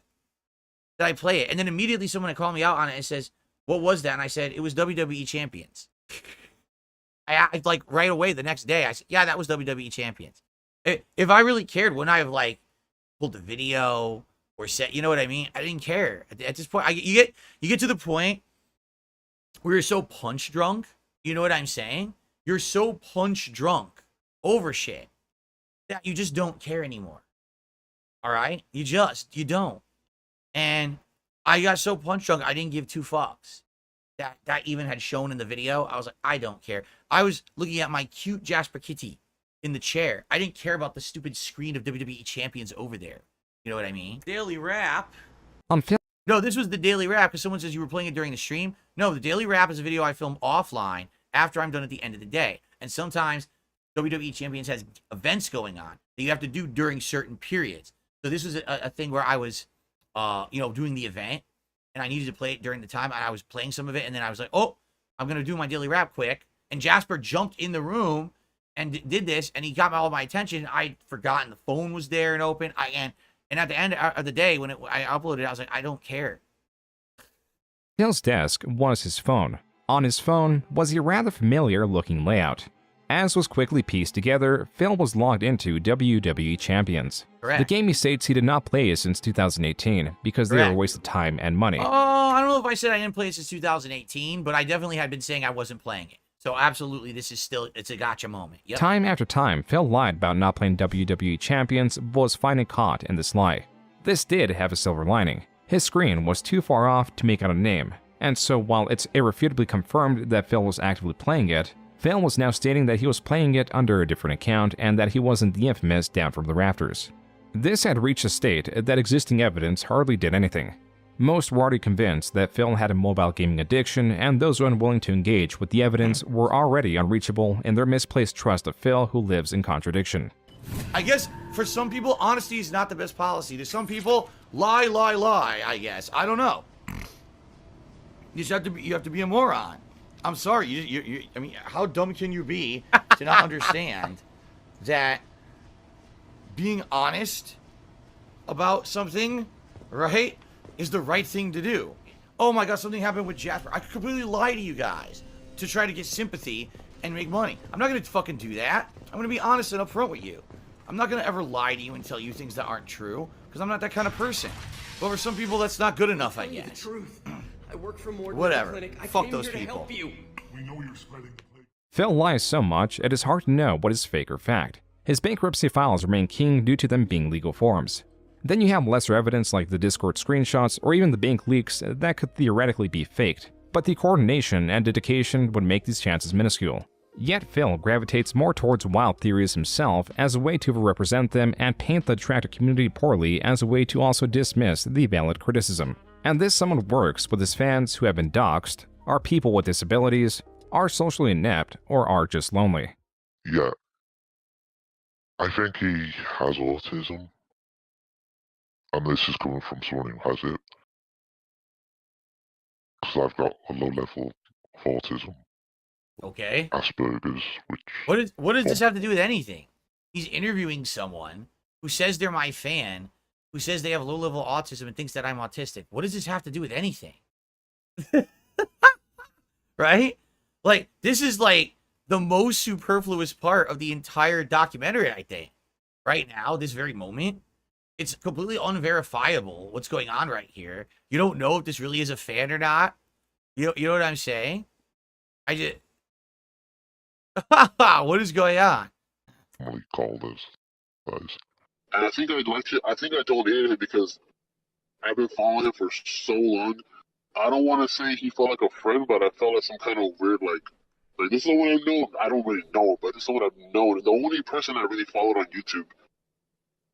Did I play it? And then immediately someone called me out on it and says, what was that? And I said, it was WWE Champions. I like right away the next day. I said, yeah, that was WWE Champions. If I really cared, wouldn't I have like pulled the video or said, you know what I mean? I didn't care at this point. You get to the point where you're so punch drunk. You know what I'm saying? You're so punch drunk over shit that you just don't care anymore. All right, you don't. And I got so punch drunk, I didn't give two fucks. That even had shown in the video. I was like, I don't care. I was looking at my cute Jasper Kitty in the chair. I didn't care about the stupid screen of WWE Champions over there. You know what I mean? Daily Wrap. No, this was the Daily Wrap because someone says you were playing it during the stream. No, the Daily Wrap is a video I film offline after I'm done at the end of the day. And sometimes WWE Champions has events going on that you have to do during certain periods. So this was a thing where I was, doing the event. And I needed to play it during the time. I was playing some of it, and then I was like, oh, I'm going to do my Daily Wrap quick. And Jasper jumped in the room and did this, and he got all my attention. I'd forgotten the phone was there and open. And at the end of the day, when I uploaded it, I was like, I don't care. Phil's desk was his phone. On his phone was a rather familiar-looking layout. As was quickly pieced together, Phil was logged into WWE Champions. Correct. The game he states he did not play since 2018 because they were a waste of time and money. Oh, I don't know if I said I didn't play it since 2018, but I definitely had been saying I wasn't playing it. So absolutely, it's a gotcha moment. Yep. Time after time, Phil lied about not playing WWE Champions, but was finally caught in this lie. This did have a silver lining. His screen was too far off to make out a name, and so while it's irrefutably confirmed that Phil was actively playing it, Phil was now stating that he was playing it under a different account and that he wasn't the infamous Down from the Rafters. This had reached a state that existing evidence hardly did anything. Most were already convinced that Phil had a mobile gaming addiction, and those unwilling to engage with the evidence were already unreachable in their misplaced trust of Phil, who lives in contradiction. I guess for some people, honesty is not the best policy. To some people, lie, I guess. I don't know. You have to be a moron. I'm sorry. I mean, how dumb can you be to not understand that being honest about something, right, is the right thing to do? Oh my God, something happened with Jasper. I could completely lie to you guys to try to get sympathy and make money. I'm not going to fucking do that. I'm going to be honest and upfront with you. I'm not going to ever lie to you and tell you things that aren't true because I'm not that kind of person. But for some people, that's not good enough, I guess. The truth. I work for more Whatever. Clinic. I Fuck came those here to people. help you. We know you're spreading the plague. Phil lies so much, it is hard to know what is fake or fact. His bankruptcy files remain king due to them being legal forms. Then you have lesser evidence like the Discord screenshots or even the bank leaks that could theoretically be faked, but the coordination and dedication would make these chances minuscule. Yet Phil gravitates more towards wild theories himself as a way to represent them and paint the Detractor community poorly as a way to also dismiss the valid criticism. And this somewhat works with his fans who have been doxxed, are people with disabilities, are socially inept, or are just lonely. Yeah. I think he has autism. And this is coming from someone who has it. Because I've got a low level of autism. Okay. Asperger's, which... What does this have to do with anything? He's interviewing someone who says they're my fan, who says they have low-level autism and thinks that I'm autistic. What does this have to do with anything? Right? Like, this is like the most superfluous part of the entire documentary, I think. Right now, this very moment. It's completely unverifiable what's going on right here. You don't know if this really is a fan or not. You know what I'm saying? I just... What is going on? Normally call this, guys. And I think I told him because I've been following him for so long. I don't want to say he felt like a friend, but I felt like some kind of weird, like this is someone I've known. I don't really know, but this is someone I've known. The only person I really followed on YouTube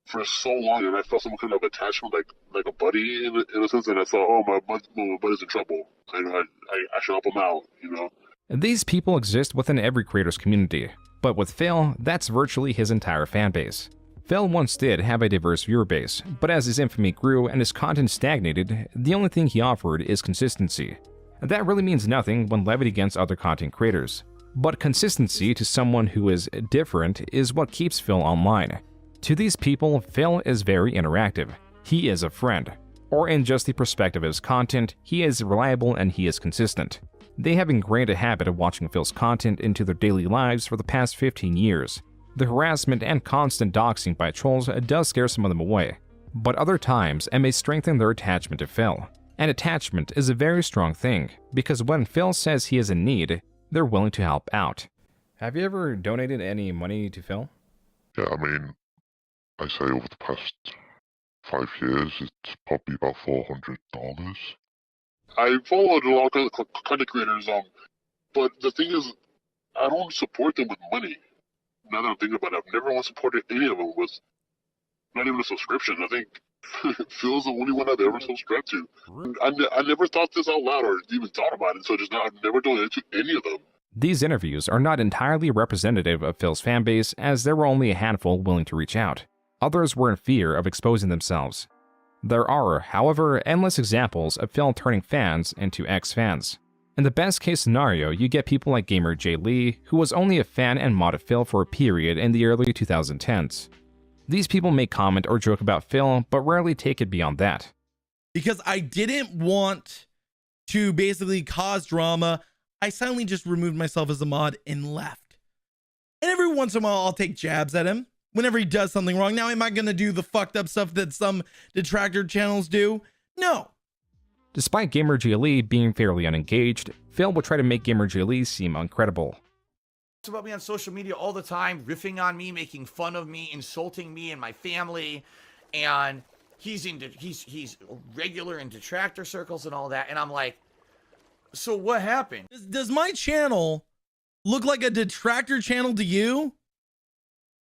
for so long, and I felt some kind of attachment, like a buddy in a sense. And I thought, oh, my buddy's in trouble. I should help him out, you know. These people exist within every creator's community, but with Phil, that's virtually his entire fanbase. Phil once did have a diverse viewer base, but as his infamy grew and his content stagnated, the only thing he offered is consistency. That really means nothing when levied against other content creators. But consistency to someone who is different is what keeps Phil online. To these people, Phil is very interactive. He is a friend. Or in just the perspective of his content, he is reliable and he is consistent. They have ingrained a habit of watching Phil's content into their daily lives for the past 15 years. The harassment and constant doxing by trolls does scare some of them away, but other times it may strengthen their attachment to Phil. And attachment is a very strong thing, because when Phil says he is in need, they're willing to help out. Have you ever donated any money to Phil? Yeah, I mean, I say over the past 5 years, it's probably about $400. I followed a lot of content creators, but the thing is, I don't support them with money. Now that I'm thinking about it, I've never once supported any of them with not even a subscription. I think Phil's the only one I've ever subscribed to. I never thought this out loud or even thought about it, so just now I've never donated to any of them. These interviews are not entirely representative of Phil's fanbase, as there were only a handful willing to reach out. Others were in fear of exposing themselves. There are, however, endless examples of Phil turning fans into ex-fans. In the best case scenario, you get people like gamer Jay Lee, who was only a fan and mod of Phil for a period in the early 2010s. These people may comment or joke about Phil, but rarely take it beyond that. Because I didn't want to basically cause drama, I silently just removed myself as a mod and left. And every once in a while, I'll take jabs at him whenever he does something wrong. Now, am I going to do the fucked up stuff that some detractor channels do? No. Despite Gamer Jay Lee being fairly unengaged, Phil will try to make Gamer Jay Lee seem uncredible. About me on social media all the time, riffing on me, making fun of me, insulting me and my family, and he's regular in detractor circles and all that, and I'm like, so what happened? Does my channel look like a detractor channel to you?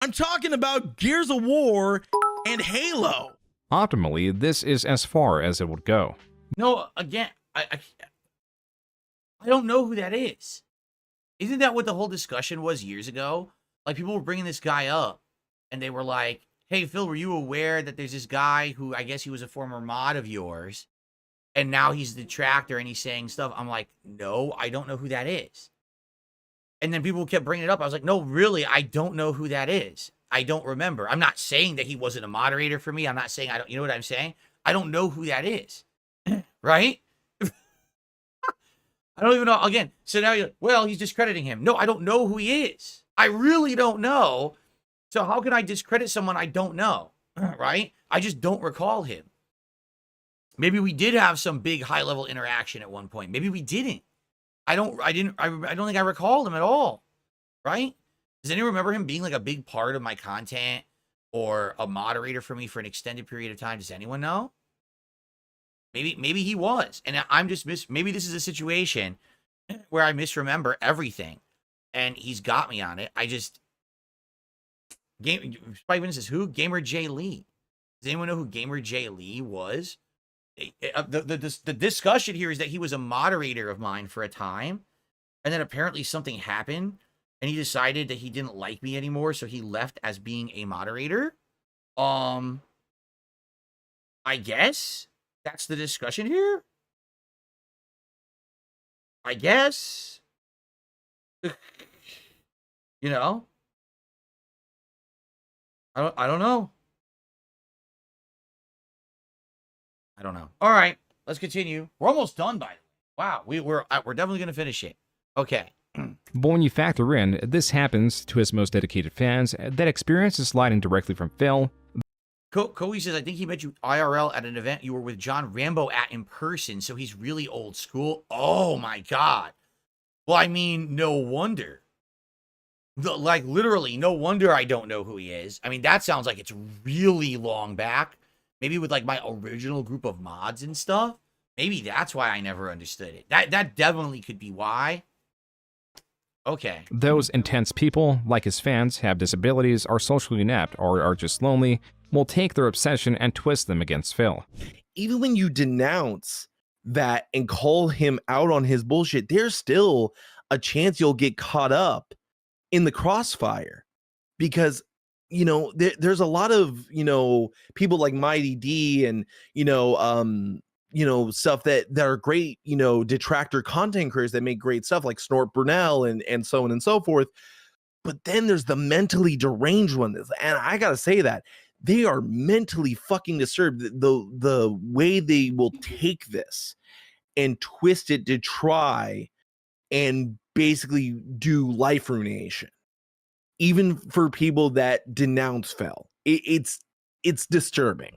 I'm talking about Gears of War and Halo. Optimally, this is as far as it would go. No, again, I don't know who that is. Isn't that what the whole discussion was years ago? Like, people were bringing this guy up, and they were like, hey, Phil, were you aware that there's this guy who, I guess he was a former mod of yours, and now he's the detractor, and he's saying stuff? I'm like, no, I don't know who that is. And then people kept bringing it up. I was like, no, really, I don't know who that is. I don't remember. I'm not saying that he wasn't a moderator for me. I'm not saying I don't, you know what I'm saying? I don't know who that is. Right? I don't even know. Again, so now you're like, well, he's discrediting him. No, I don't know who he is. I really don't know. So how can I discredit someone I don't know? Right? I just don't recall him. Maybe we did have some big high-level interaction at one point. Maybe we didn't. I don't think I recalled him at all. Right? Does anyone remember him being like a big part of my content or a moderator for me for an extended period of time? Does anyone know? Maybe he was, and I'm just maybe this is a situation where I misremember everything, and he's got me on it. I just Spike Witness says, who? Gamer Jay Lee. Does anyone know who Gamer Jay Lee was? The discussion here is that he was a moderator of mine for a time, and then apparently something happened, and he decided that he didn't like me anymore, so he left as being a moderator. I guess that's the discussion here. I guess. You know? I don't know. I don't know. All right, let's continue. We're almost done, by the way. Wow, we're definitely going to finish it. Okay. But when you factor in, this happens to his most dedicated fans, that experience is sliding directly from Phil. Koei says, I think he met you IRL at an event you were with John Rambo at in person, so he's really old school. Oh my God. Well, I mean, no wonder. Like, literally, no wonder I don't know who he is. I mean, that sounds like it's really long back. Maybe with, like, my original group of mods and stuff. Maybe that's why I never understood it. That definitely could be why. Okay. Those intense people, like his fans, have disabilities, are socially inept, or are just lonely, will take their obsession and twist them against Phil. Even when you denounce that and call him out on his bullshit, there's still a chance you'll get caught up in the crossfire, because there's a lot of people like Mighty D and stuff that are great detractor content creators that make great stuff like Snort Brunel and so on and so forth. But then there's the mentally deranged ones, and I gotta say that they are mentally fucking disturbed. The way they will take this and twist it to try and basically do life ruination, even for people that denounce Phil. It's disturbing.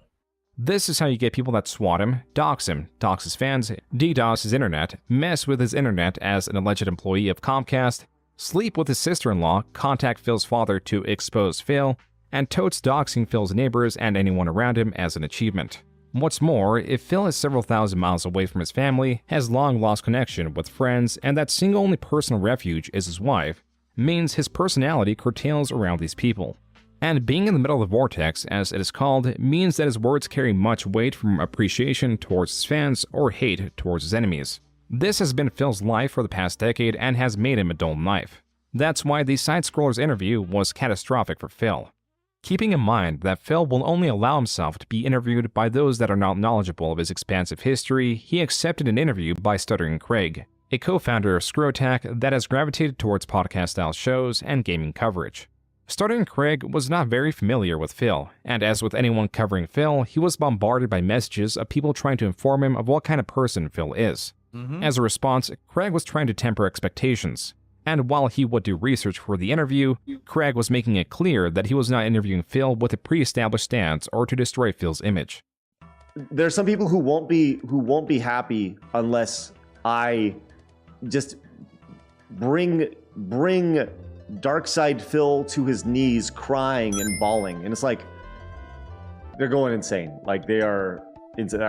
This is how you get people that swat him, dox his fans, DDoS his internet, mess with his internet as an alleged employee of Comcast, sleep with his sister-in-law, contact Phil's father to expose Phil, and totes doxing Phil's neighbors and anyone around him as an achievement. What's more, if Phil is several thousand miles away from his family, has long lost connection with friends, and that single only personal refuge is his wife, means his personality curtails around these people. And being in the middle of the vortex, as it is called, means that his words carry much weight from appreciation towards his fans or hate towards his enemies. This has been Phil's life for the past decade and has made him a dull knife. That's why the Sidescrollers interview was catastrophic for Phil. Keeping in mind that Phil will only allow himself to be interviewed by those that are not knowledgeable of his expansive history, he accepted an interview by Stuttering Craig, a co-founder of Scrotac that has gravitated towards podcast-style shows and gaming coverage. Stuttering Craig was not very familiar with Phil, and as with anyone covering Phil, he was bombarded by messages of people trying to inform him of what kind of person Phil is. As a response, Craig was trying to temper expectations. And while he would do research for the interview, Craig was making it clear that he was not interviewing Phil with a pre-established stance or to destroy Phil's image. There are some people who won't be happy unless I just bring Darkside Phil to his knees, crying and bawling, and it's like they're going insane. Like they are insane.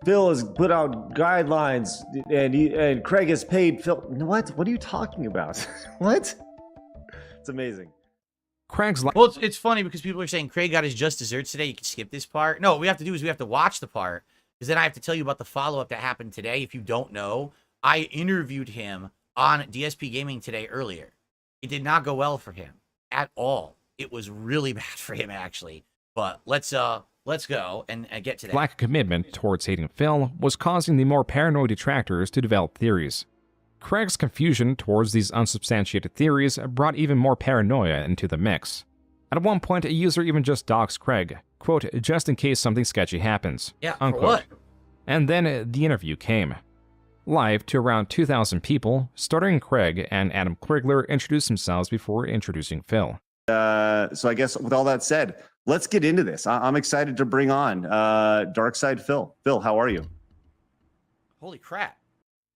Phil has put out guidelines, and Craig has paid Phil. What? What are you talking about? What? It's amazing. Craig's well, it's funny because people are saying Craig got his just desserts today. You can skip this part. No, what we have to do is we have to watch the part, because then I have to tell you about the follow-up that happened today. If you don't know, I interviewed him on DSP Gaming today earlier. It did not go well for him at all. It was really bad for him, actually. But let's go and get to that. Lack of commitment towards hating Phil was causing the more paranoid detractors to develop theories. Craig's confusion towards these unsubstantiated theories brought even more paranoia into the mix. At one point, a user even just doxed Craig, quote, just in case something sketchy happens, yeah, unquote. For what? And then the interview came. Live to around 2,000 people, Stuttering Craig and Adam Krigler introduced themselves before introducing Phil. So I guess with all that said, let's get into this. I'm excited to bring on Darkside Phil. Phil, how are you? Holy crap.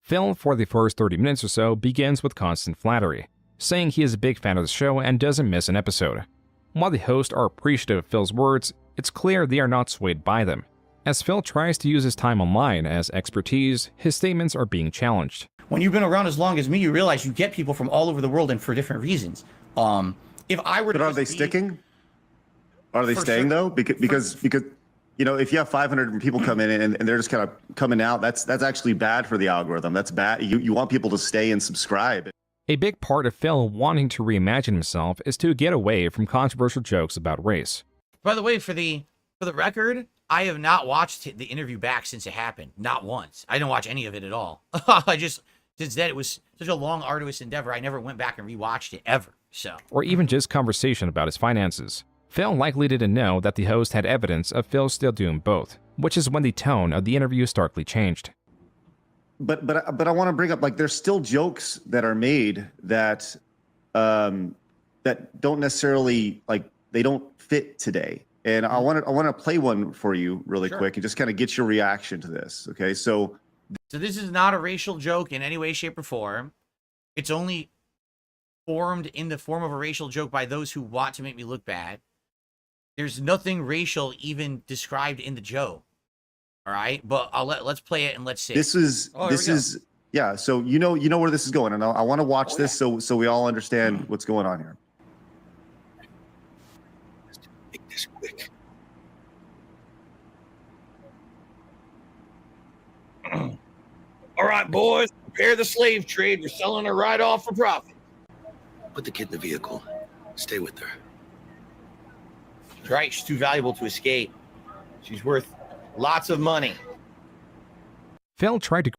Phil, for the first 30 minutes or so, begins with constant flattery, saying he is a big fan of the show and doesn't miss an episode. While the hosts are appreciative of Phil's words, it's clear they are not swayed by them. As Phil tries to use his time online as expertise, his statements are being challenged. When you've been around as long as me, you realize you get people from all over the world and for different reasons. If I were to, but are they sticking? Are they staying though? Because you know, if you have 500 people come in and they're just kind of coming out, that's actually bad for the algorithm. That's bad. You want people to stay and subscribe. A big part of Phil wanting to reimagine himself is to get away from controversial jokes about race. By the way, for the record, I have not watched the interview back since it happened. Not once. I didn't watch any of it at all. Since then, it was such a long, arduous endeavor. I never went back and rewatched it ever. So. Or even just conversation about his finances. Phil likely didn't know that the host had evidence of Phil still doing both, which is when the tone of the interview starkly changed. But I want to bring up, like, there's still jokes that are made that that don't necessarily, like, they don't fit today. And I want to play one for you really quick and just kind of get your reaction to this. Okay, so this is not a racial joke in any way, shape, or form. It's only formed in the form of a racial joke by those who want to make me look bad. There's nothing racial even described in the joke. All right, but let's play it and let's see. This is yeah. So you know where this is going, and I want to watch this so we all understand what's going on here. Make this quick. All right, boys, prepare the slave trade. We're selling her right off for profit. Put the kid in the vehicle. Stay with her. That's right. She's too valuable to escape. She's worth lots of money. Phil tried to...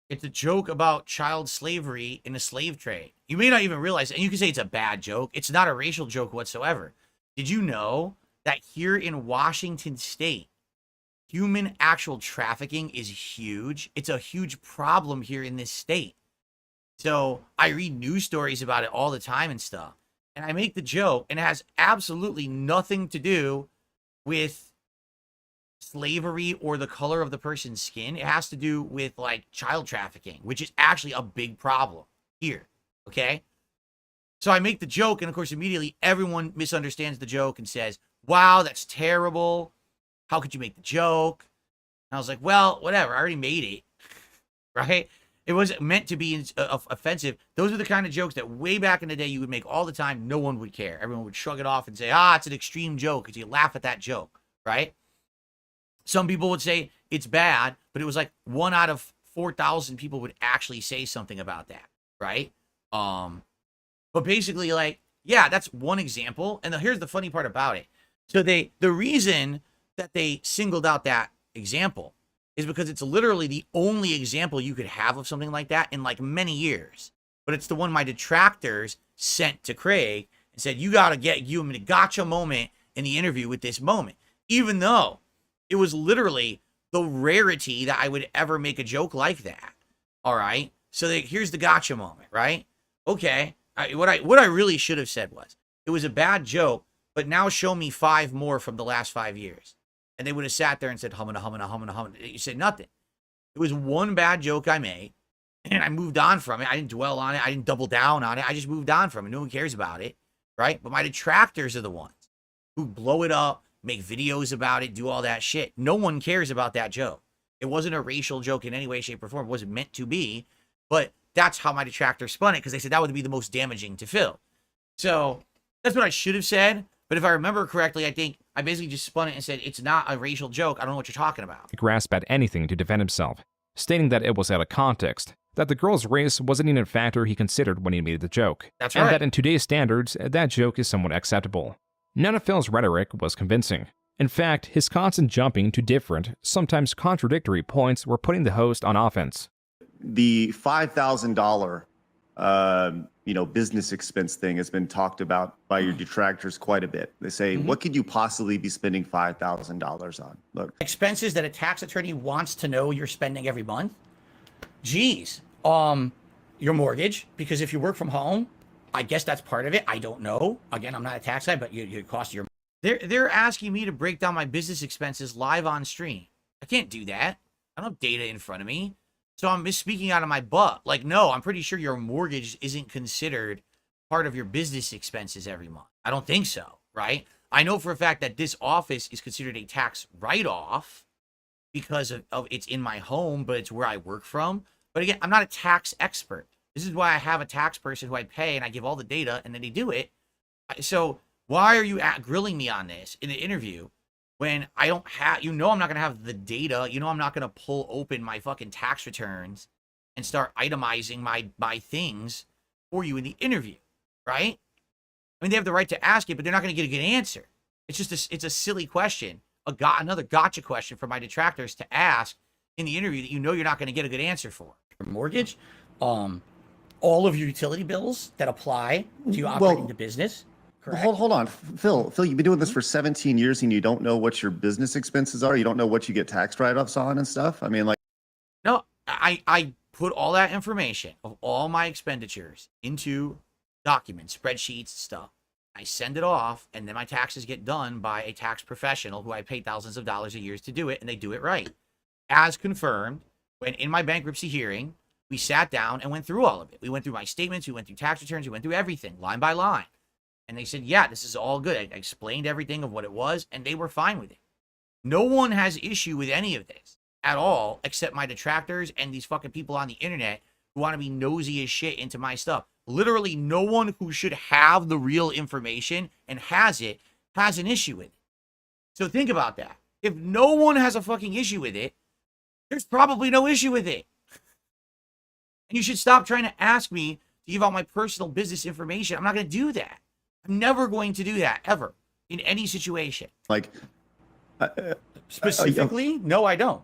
It's a joke about child slavery in a slave trade. You may not even realize, and you can say it's a bad joke. It's not a racial joke whatsoever. Did you know that here in Washington State, human actual trafficking is huge. It's a huge problem here in this state. So I read news stories about it all the time and stuff. And I make the joke, and it has absolutely nothing to do with slavery or the color of the person's skin. It has to do with like child trafficking, which is actually a big problem here. Okay. So I make the joke, and of course, immediately everyone misunderstands the joke and says, wow, that's terrible. How could you make the joke? And I was like, well, whatever. I already made it. Right? It wasn't meant to be offensive. Those are the kind of jokes that way back in the day you would make all the time. No one would care. Everyone would shrug it off and say, it's an extreme joke, because you laugh at that joke. Right? Some people would say it's bad, but it was like 1 out of 4,000 people would actually say something about that. Right? But basically, like, yeah, that's one example. And here's the funny part about it. So the reason that they singled out that example is because it's literally the only example you could have of something like that in like many years. But it's the one my detractors sent to Craig and said, you got to give him a gotcha moment in the interview with this moment. Even though it was literally the rarity that I would ever make a joke like that. All right. So here's the gotcha moment, right? Okay. What I really should have said was, it was a bad joke, but now show me 5 more from the last 5 years. And they would have sat there and said, humana. You said nothing. It was one bad joke I made, and I moved on from it. I didn't dwell on it. I didn't double down on it. I just moved on from it. No one cares about it, right? But my detractors are the ones who blow it up, make videos about it, do all that shit. No one cares about that joke. It wasn't a racial joke in any way, shape, or form. It wasn't meant to be, but that's how my detractors spun it, because they said that would be the most damaging to Phil. So that's what I should have said. But if I remember correctly, I think I basically just spun it and said, it's not a racial joke. I don't know what you're talking about. Grasp at anything to defend himself, stating that it was out of context, that the girl's race wasn't even a factor he considered when he made the joke. That's and right. that in today's standards, that joke is somewhat acceptable. None of Phil's rhetoric was convincing. In fact, his constant jumping to different, sometimes contradictory points were putting the host on offense. The $5,000 business expense thing has been talked about by your detractors quite a bit. They say, what could you possibly be spending $5,000 on? Look, expenses that a tax attorney wants to know you're spending every month. Geez, your mortgage, because if you work from home, I guess that's part of it. I don't know. Again, I'm not a tax guy, but your cost of your. They're asking me to break down my business expenses live on stream. I can't do that. I don't have data in front of me. So I'm misspeaking out of my butt. Like, no, I'm pretty sure your mortgage isn't considered part of your business expenses every month. I don't think so, right? I know for a fact that this office is considered a tax write-off because of it's in my home, but it's where I work from. But again, I'm not a tax expert. This is why I have a tax person who I pay, and I give all the data, and then they do it. So why are you grilling me on this in the interview when I don't have, I'm not going to have the data. I'm not going to pull open my fucking tax returns and start itemizing my things for you in the interview, right? I mean, they have the right to ask it, but they're not going to get a good answer. It's just it's a silly question, another gotcha question for my detractors to ask in the interview that you're not going to get a good answer for. Your mortgage, all of your utility bills that apply to you operating the business. Correct. Hold on, Phil, you've been doing this for 17 years and you don't know what your business expenses are? You don't know what you get tax write-offs on and stuff? I mean, like... No, I put all that information of all my expenditures into documents, spreadsheets, stuff. I send it off, and then my taxes get done by a tax professional who I pay thousands of dollars a year to do it, and they do it right. As confirmed, when in my bankruptcy hearing, we sat down and went through all of it. We went through my statements, we went through tax returns, we went through everything, line by line. And they said, yeah, this is all good. I explained everything of what it was, and they were fine with it. No one has issue with any of this at all, except my detractors and these fucking people on the internet who want to be nosy as shit into my stuff. Literally, no one who should have the real information and has it has an issue with it. So think about that. If no one has a fucking issue with it, there's probably no issue with it. And you should stop trying to ask me to give out my personal business information. I'm not going to do that. I'm never going to do that, ever, in any situation. Like, specifically? No, I don't.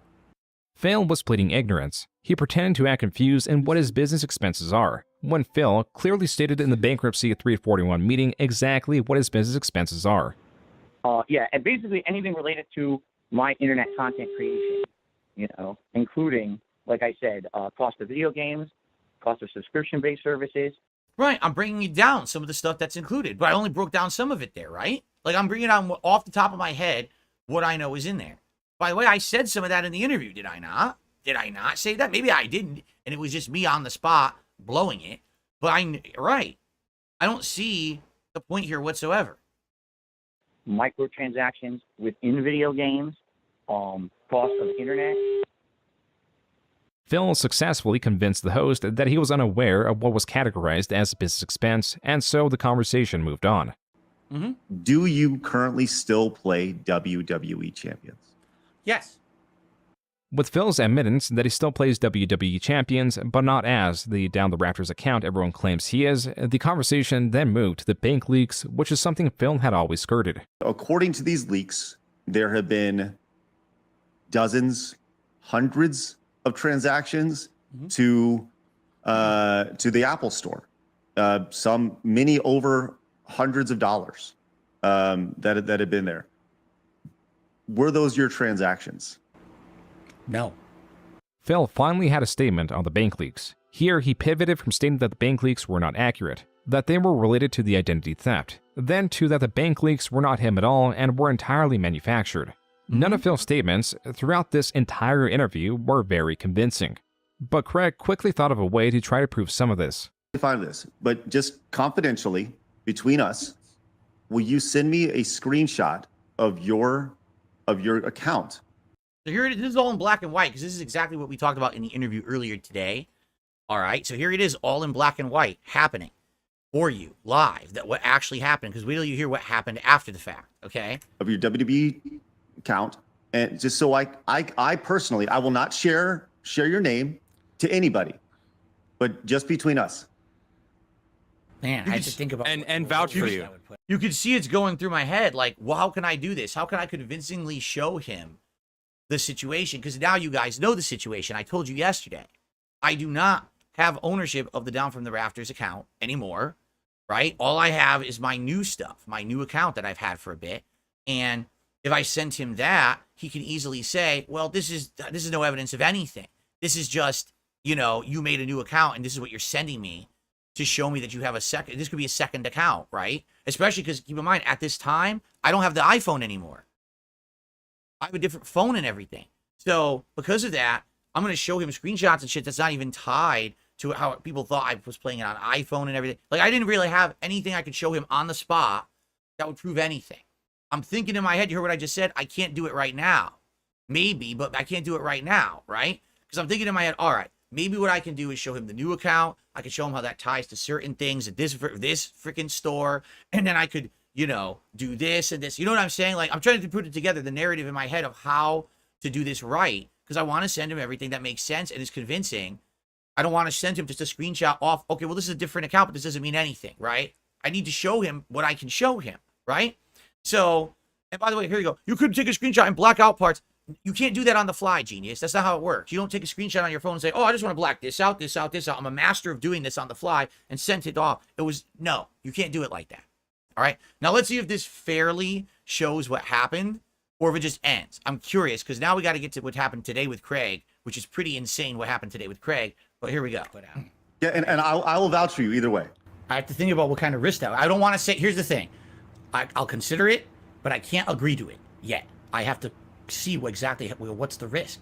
Phil was pleading ignorance. He pretended to act confused in what his business expenses are, when Phil clearly stated in the bankruptcy 341 meeting exactly what his business expenses are. Yeah, and basically anything related to my internet content creation, you know, including, like I said, cost of video games, cost of subscription-based services. Right, I'm bringing you down some of the stuff that's included, but I only broke down some of it there, right? Like, I'm bringing down off the top of my head what I know is in there. By the way, I said some of that in the interview, did I not? Did I not say that? Maybe I didn't, and it was just me on the spot blowing it. But right. I don't see the point here whatsoever. Microtransactions within video games, cost of internet. Phil successfully convinced the host that he was unaware of what was categorized as business expense, and so the conversation moved on. Do you currently still play WWE Champions? Yes. With Phil's admittance that he still plays WWE Champions, but not as the Down the Raptors account everyone claims he is, the conversation then moved to the bank leaks, which is something Phil had always skirted. According to these leaks, there have been dozens, hundreds of transactions to the Apple Store. Some many over hundreds of dollars that had been there. Were those your transactions? No. Phil finally had a statement on the bank leaks. Here, he pivoted from stating that the bank leaks were not accurate, that they were related to the identity theft, then to that the bank leaks were not him at all and were entirely manufactured. None of Phil's statements throughout this entire interview were very convincing. But Craig quickly thought of a way to try to prove some of this. Find this, but just confidentially between us, will you send me a screenshot of your account? So here it is. This is all in black and white because this is exactly what we talked about in the interview earlier today. All right, so here it is, all in black and white, happening for you live. That what actually happened, because wait till you hear what happened after the fact. Okay. Of your WWE account, and just so I personally, I will not share your name to anybody, but just between us. Man, I had to think about and vouch for you. You could see it's going through my head. Like, well, how can I do this? How can I convincingly show him the situation? Because now you guys know the situation. I told you yesterday. I do not have ownership of the Down from the Rafters account anymore, right? All I have is my new stuff, my new account that I've had for a bit. And if I sent him that, he can easily say, well, this is no evidence of anything. This is just, you know, you made a new account and this is what you're sending me to show me that you have a second. This could be a second account, right? Especially because keep in mind, at this time, I don't have the iPhone anymore. I have a different phone and everything. So because of that, I'm going to show him screenshots and shit that's not even tied to how people thought I was playing it on iPhone and everything. Like, I didn't really have anything I could show him on the spot that would prove anything. I'm thinking in my head, you heard what I just said? I can't do it right now. Maybe, but I can't do it right now, right? Because I'm thinking in my head, all right, maybe what I can do is show him the new account. I could show him how that ties to certain things at this freaking store. And then I could, you know, do this and this. You know what I'm saying? Like, I'm trying to put it together, the narrative in my head of how to do this right. Because I want to send him everything that makes sense and is convincing. I don't want to send him just a screenshot off. Okay, well, this is a different account, but this doesn't mean anything, right? I need to show him what I can show him, right? So, and by the way, here you go. You could take a screenshot and black out parts. You can't do that on the fly, genius. That's not how it works. You don't take a screenshot on your phone and say, oh, I just want to black this out, this out, this out. I'm a master of doing this on the fly and sent it off. No, you can't do it like that. All right. Now let's see if this fairly shows what happened or if it just ends. I'm curious because now we got to get to what happened today with Craig, which is pretty insane what happened today with Craig. But here we go. Yeah, and I will vouch for you either way. I have to think about what kind of risk that. I don't want to say, here's the thing. I'll consider it, but I can't agree to it yet. I have to see exactly what's the risk.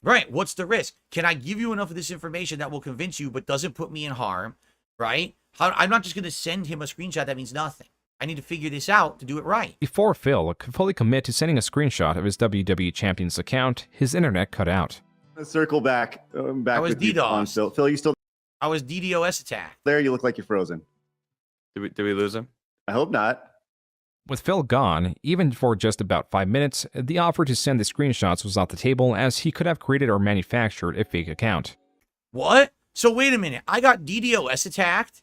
Right, what's the risk? Can I give you enough of this information that will convince you but doesn't put me in harm, right? I'm not just going to send him a screenshot that means nothing. I need to figure this out to do it right. Before Phil could fully commit to sending a screenshot of his WWE Champions account, his internet cut out. Let's circle back. I was DDoS. Phil. Phil, you still? I was DDoS attacked. There, you look like you're frozen. Did we lose him? I hope not. With Phil gone, even for just about 5 minutes, the offer to send the screenshots was off the table as he could have created or manufactured a fake account. What? So wait a minute. I got DDoS attacked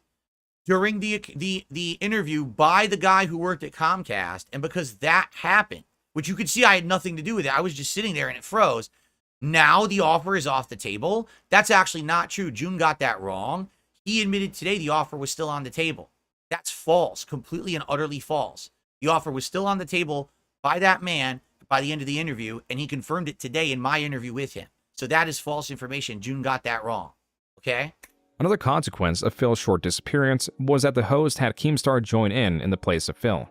during the interview by the guy who worked at Comcast, and because that happened, which you could see I had nothing to do with it, I was just sitting there and it froze. Now the offer is off the table. That's actually not true. Joon got that wrong. He admitted today the offer was still on the table. That's false. Completely and utterly false. The offer was still on the table by that man by the end of the interview, and he confirmed it today in my interview with him. So that is false information. Joon got that wrong. Okay? Another consequence of Phil's short disappearance was that the host had Keemstar join in the place of Phil.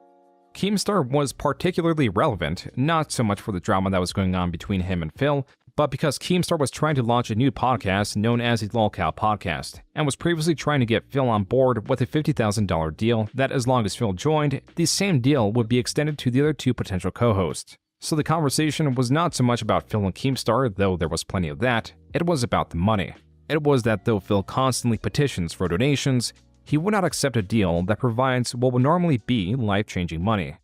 Keemstar was particularly relevant, not so much for the drama that was going on between him and Phil, but because Keemstar was trying to launch a new podcast known as the Lolcow Podcast, and was previously trying to get Phil on board with a $50,000 deal that as long as Phil joined, the same deal would be extended to the other two potential co-hosts. So the conversation was not so much about Phil and Keemstar, though there was plenty of that, it was about the money. It was that though Phil constantly petitions for donations, he would not accept a deal that provides what would normally be life-changing money.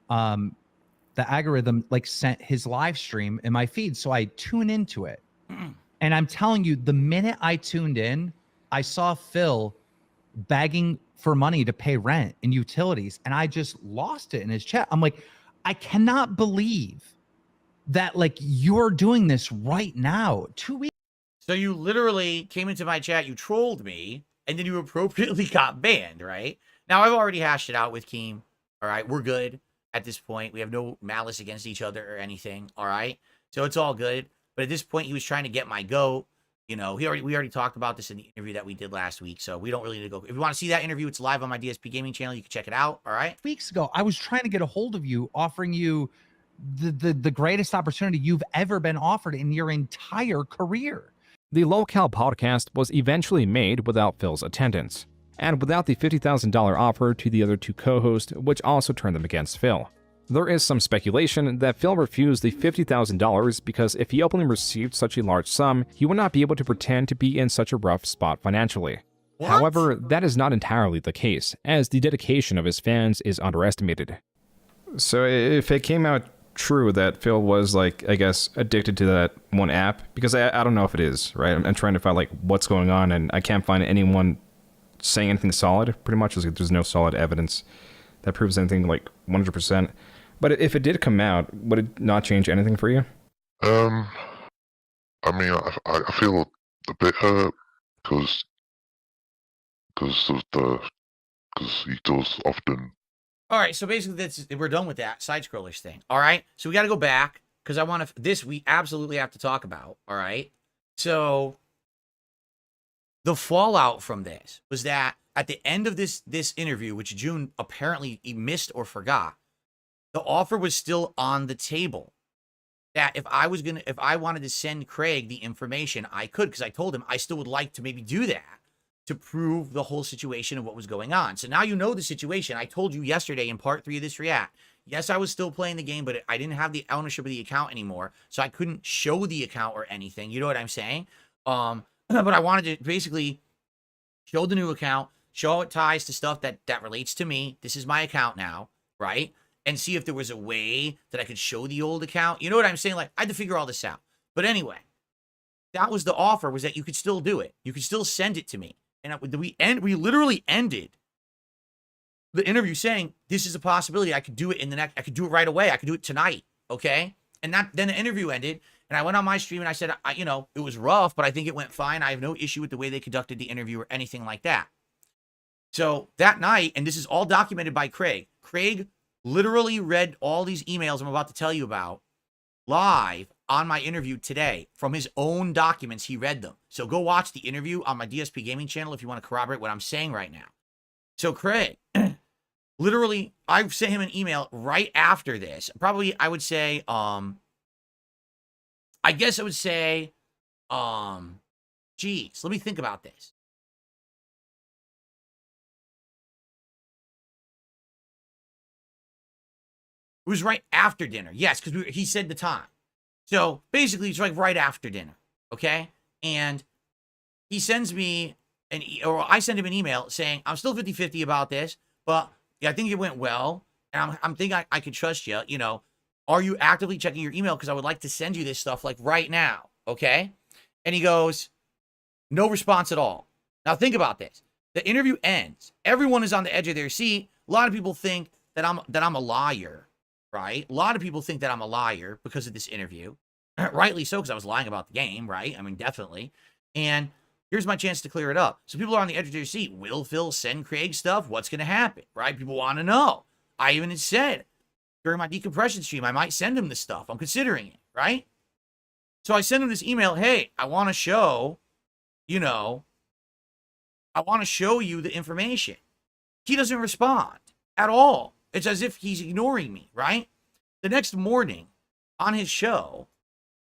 The algorithm sent his live stream in my feed, so I tune into it. And I'm telling you, the minute I tuned in, I saw Phil begging for money to pay rent and utilities, and I just lost it in his chat. I'm like, I cannot believe that you're doing this right now. 2 weeks. So you literally came into my chat, you trolled me, and then you appropriately got banned, right? Now, I've already hashed it out with Keem. All right, we're good at this point. We have no malice against each other or anything, all right? So it's all good. But at this point, he was trying to get my goat. You know, we already talked about this in the interview that we did last week, so we don't really need to go. If you want to see that interview, it's live on my DSP gaming channel. You can check it out, all right? Weeks ago, I was trying to get a hold of you, offering you the greatest opportunity you've ever been offered in your entire career. The Lolcow Podcast was eventually made without Phil's attendance, and without the $50,000 offer to the other two co-hosts, which also turned them against Phil. There is some speculation that Phil refused the $50,000 because if he openly received such a large sum, he would not be able to pretend to be in such a rough spot financially. What? However, that is not entirely the case, as the dedication of his fans is underestimated. So if it came out true that Phil was, I guess, addicted to that one app, because I don't know if it is, right? I'm trying to find, what's going on, and I can't find anyone saying anything solid, pretty much. There's no solid evidence that proves anything, 100%. But if it did come out, would it not change anything for you? I mean, I feel a bit hurt because he does often. All right, so basically we're done with that Sidescrollers thing. All right, so we got to go back because I want to. This we absolutely have to talk about. All right, so the fallout from this was that at the end of this interview, which Joon apparently he missed or forgot, the offer was still on the table. That if I wanted to send Craig the information, I could, because I told him I still would like to maybe do that to prove the whole situation of what was going on. So now you know the situation. I told you yesterday in part 3 of this react. Yes, I was still playing the game, but I didn't have the ownership of the account anymore, so I couldn't show the account or anything. You know what I'm saying? But I wanted to basically show the new account, show how it ties to stuff that relates to me. This is my account now, right? And see if there was a way that I could show the old account. You know what I'm saying? I had to figure all this out. But anyway, that was the offer, was that you could still do it. You could still send it to me. And we literally ended the interview saying, this is a possibility. I could do it I could do it right away. I could do it tonight. Okay. And then the interview ended, and I went on my stream and I said, it was rough, but I think it went fine. I have no issue with the way they conducted the interview or anything like that. So that night, and this is all documented by Craig. Craig literally read all these emails I'm about to tell you about live on my interview today from his own documents. He read them. So go watch the interview on my DSP gaming channel if you want to corroborate what I'm saying right now. So Craig, literally, I sent him an email right after this. Probably, I would say, geez, let me think about this. It was right after dinner. Yes, because he said the time. So basically, it's right after dinner, okay? And he sends me, or I send him an email saying, I'm still 50-50 about this, but I think it went well, and I'm thinking I could trust you. Are you actively checking your email? Because I would like to send you this stuff right now, okay? And he goes, no response at all. Now think about this. The interview ends. Everyone is on the edge of their seat. A lot of people think that I'm a liar. Right? A lot of people think that I'm a liar because of this interview. Rightly so, because I was lying about the game, right? I mean, definitely. And here's my chance to clear it up. So people are on the edge of their seat. Will Phil send Craig stuff? What's going to happen, right? People want to know. I even said, during my decompression stream. I might send him this stuff. I'm considering it, right? So I send him this email. Hey, I want to show, you know, I want to show you the information. He doesn't respond at all. It's as if he's ignoring me, right? The next morning on his show,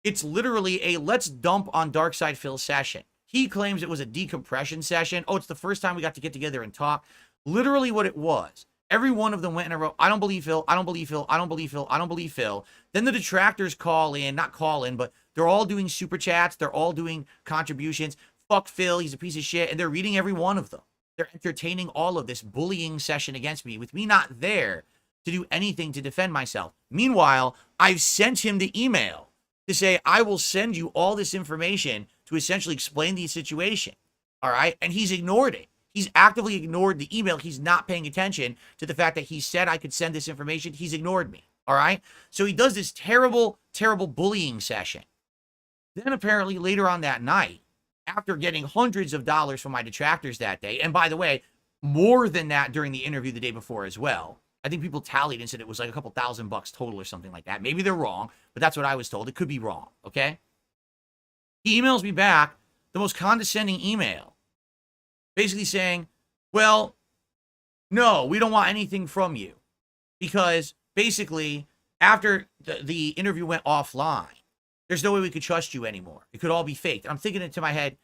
it's literally a let's dump on Darkside Phil session. He claims it was a decompression session. Oh, it's the first time we got to get together and talk. Literally what it was. Every one of them went in a row. I don't believe Phil. I don't believe Phil. I don't believe Phil. I don't believe Phil. Then the detractors call in, not call in, but they're all doing super chats. They're all doing contributions. Fuck Phil. He's a piece of shit. And they're reading every one of them. They're entertaining all of this bullying session against me with me not there to do anything to defend myself. Meanwhile, I've sent him the email to say, I will send you all this information to essentially explain the situation. All right. And he's ignored it. He's actively ignored the email. He's not paying attention to the fact that he said I could send this information. He's ignored me. All right. So he does this terrible, terrible bullying session. Then apparently later on that night, after getting hundreds of dollars from my detractors that day, and by the way, more than that during the interview the day before as well. I think people tallied and said it was like a couple $1,000 total or something like that. Maybe they're wrong, but that's what I was told. It could be wrong, okay? He emails me back the most condescending email, basically saying, well, no, we don't want anything from you. Because basically, after the interview went offline, there's no way we could trust you anymore. It could all be faked. I'm thinking into my head,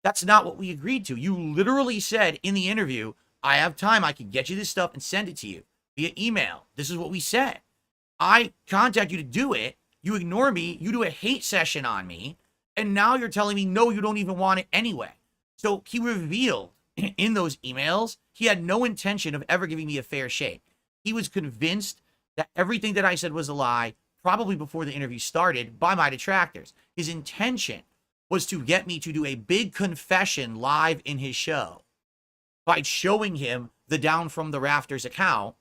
that's not what we agreed to. You literally said in the interview, I have time. I can get you this stuff and send it to you via email. This is what we said. I contact you to do it. You ignore me. You do a hate session on me. And now you're telling me, no, you don't even want it anyway. So he revealed in those emails, he had no intention of ever giving me a fair shake. He was convinced that everything that I said was a lie, probably before the interview started, by my detractors. His intention was to get me to do a big confession live in his show by showing him the Down from the Rafters account.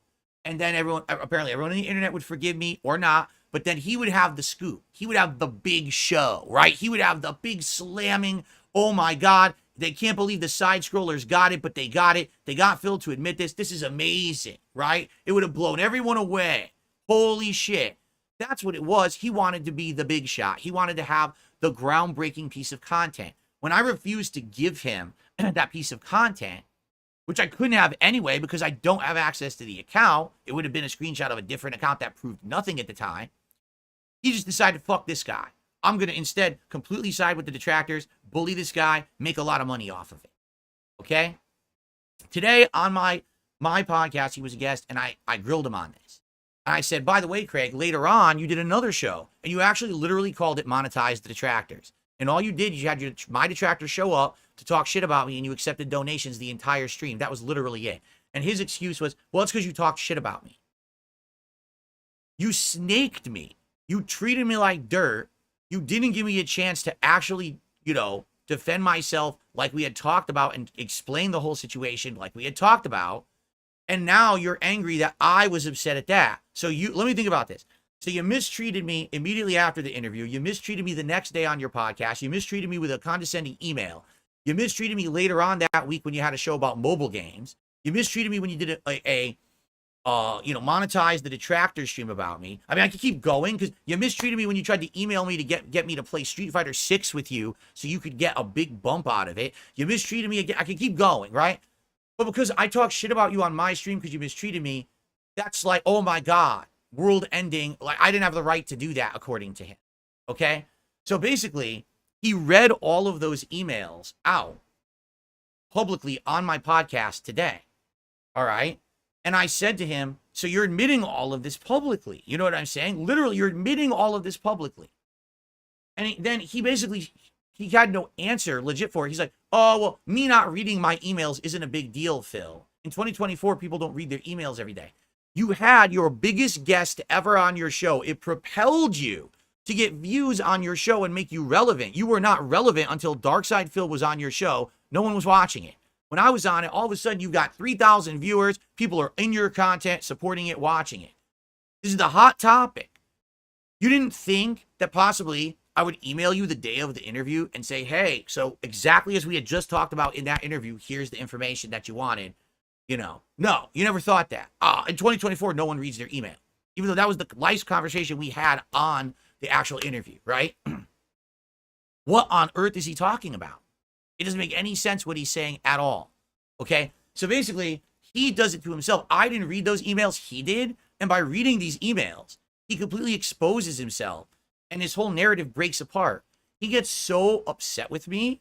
And then apparently everyone on the internet would forgive me or not, but then he would have the scoop. He would have the big show, right? He would have the big slamming, oh my God, they can't believe the Sidescrollers got it, but they got it. They got Phil to admit this. This is amazing, right? It would have blown everyone away. Holy shit. That's what it was. He wanted to be the big shot. He wanted to have the groundbreaking piece of content. When I refused to give him that piece of content, which I couldn't have anyway because I don't have access to the account, it would have been a screenshot of a different account that proved nothing at the time. He just decided, fuck this guy. I'm going to instead completely side with the detractors, bully this guy, make a lot of money off of it. Okay? Today on my podcast, he was a guest, and I grilled him on this. And I said, by the way, Craig, later on, you did another show, and you actually literally called it Monetize the Detractors. And all you did, you had my detractors show up to talk shit about me, and you accepted donations the entire stream. That was literally it. And his excuse was, well, it's because you talked shit about me. You snaked me. You treated me like dirt. You didn't give me a chance to actually, defend myself like we had talked about and explain the whole situation like we had talked about. And now you're angry that I was upset at that. So let me think about this. So you mistreated me immediately after the interview. You mistreated me the next day on your podcast. You mistreated me with a condescending email. You mistreated me later on that week when you had a show about mobile games. You mistreated me when you did monetize the detractor stream about me. I mean, I could keep going because you mistreated me when you tried to email me to get me to play Street Fighter 6 with you so you could get a big bump out of it. You mistreated me again. I could keep going, right? But because I talk shit about you on my stream because you mistreated me, that's like, oh my God, world ending. Like, I didn't have the right to do that according to him. Okay? So basically, he read all of those emails out publicly on my podcast today. All right? And I said to him, so you're admitting all of this publicly. You know what I'm saying? Literally, you're admitting all of this publicly. And then he basically, he had no answer legit for it. He's like, oh, well, me not reading my emails isn't a big deal, Phil. In 2024, people don't read their emails every day. You had your biggest guest ever on your show. It propelled you to get views on your show and make you relevant. You were not relevant until Darkside Phil was on your show. No one was watching it. When I was on it, all of a sudden you got 3,000 viewers. People are in your content, supporting it, watching it. This is the hot topic. You didn't think that possibly I would email you the day of the interview and say, hey, so exactly as we had just talked about in that interview, here's the information that you wanted. No, you never thought that. In 2024, no one reads their email. even though that was the nice conversation we had on the actual interview, right? What on earth is he talking about? It doesn't make any sense what he's saying at all. Okay? So basically, he does it to himself. I didn't read those emails. He did. And by reading these emails, he completely exposes himself. And his whole narrative breaks apart. He gets so upset with me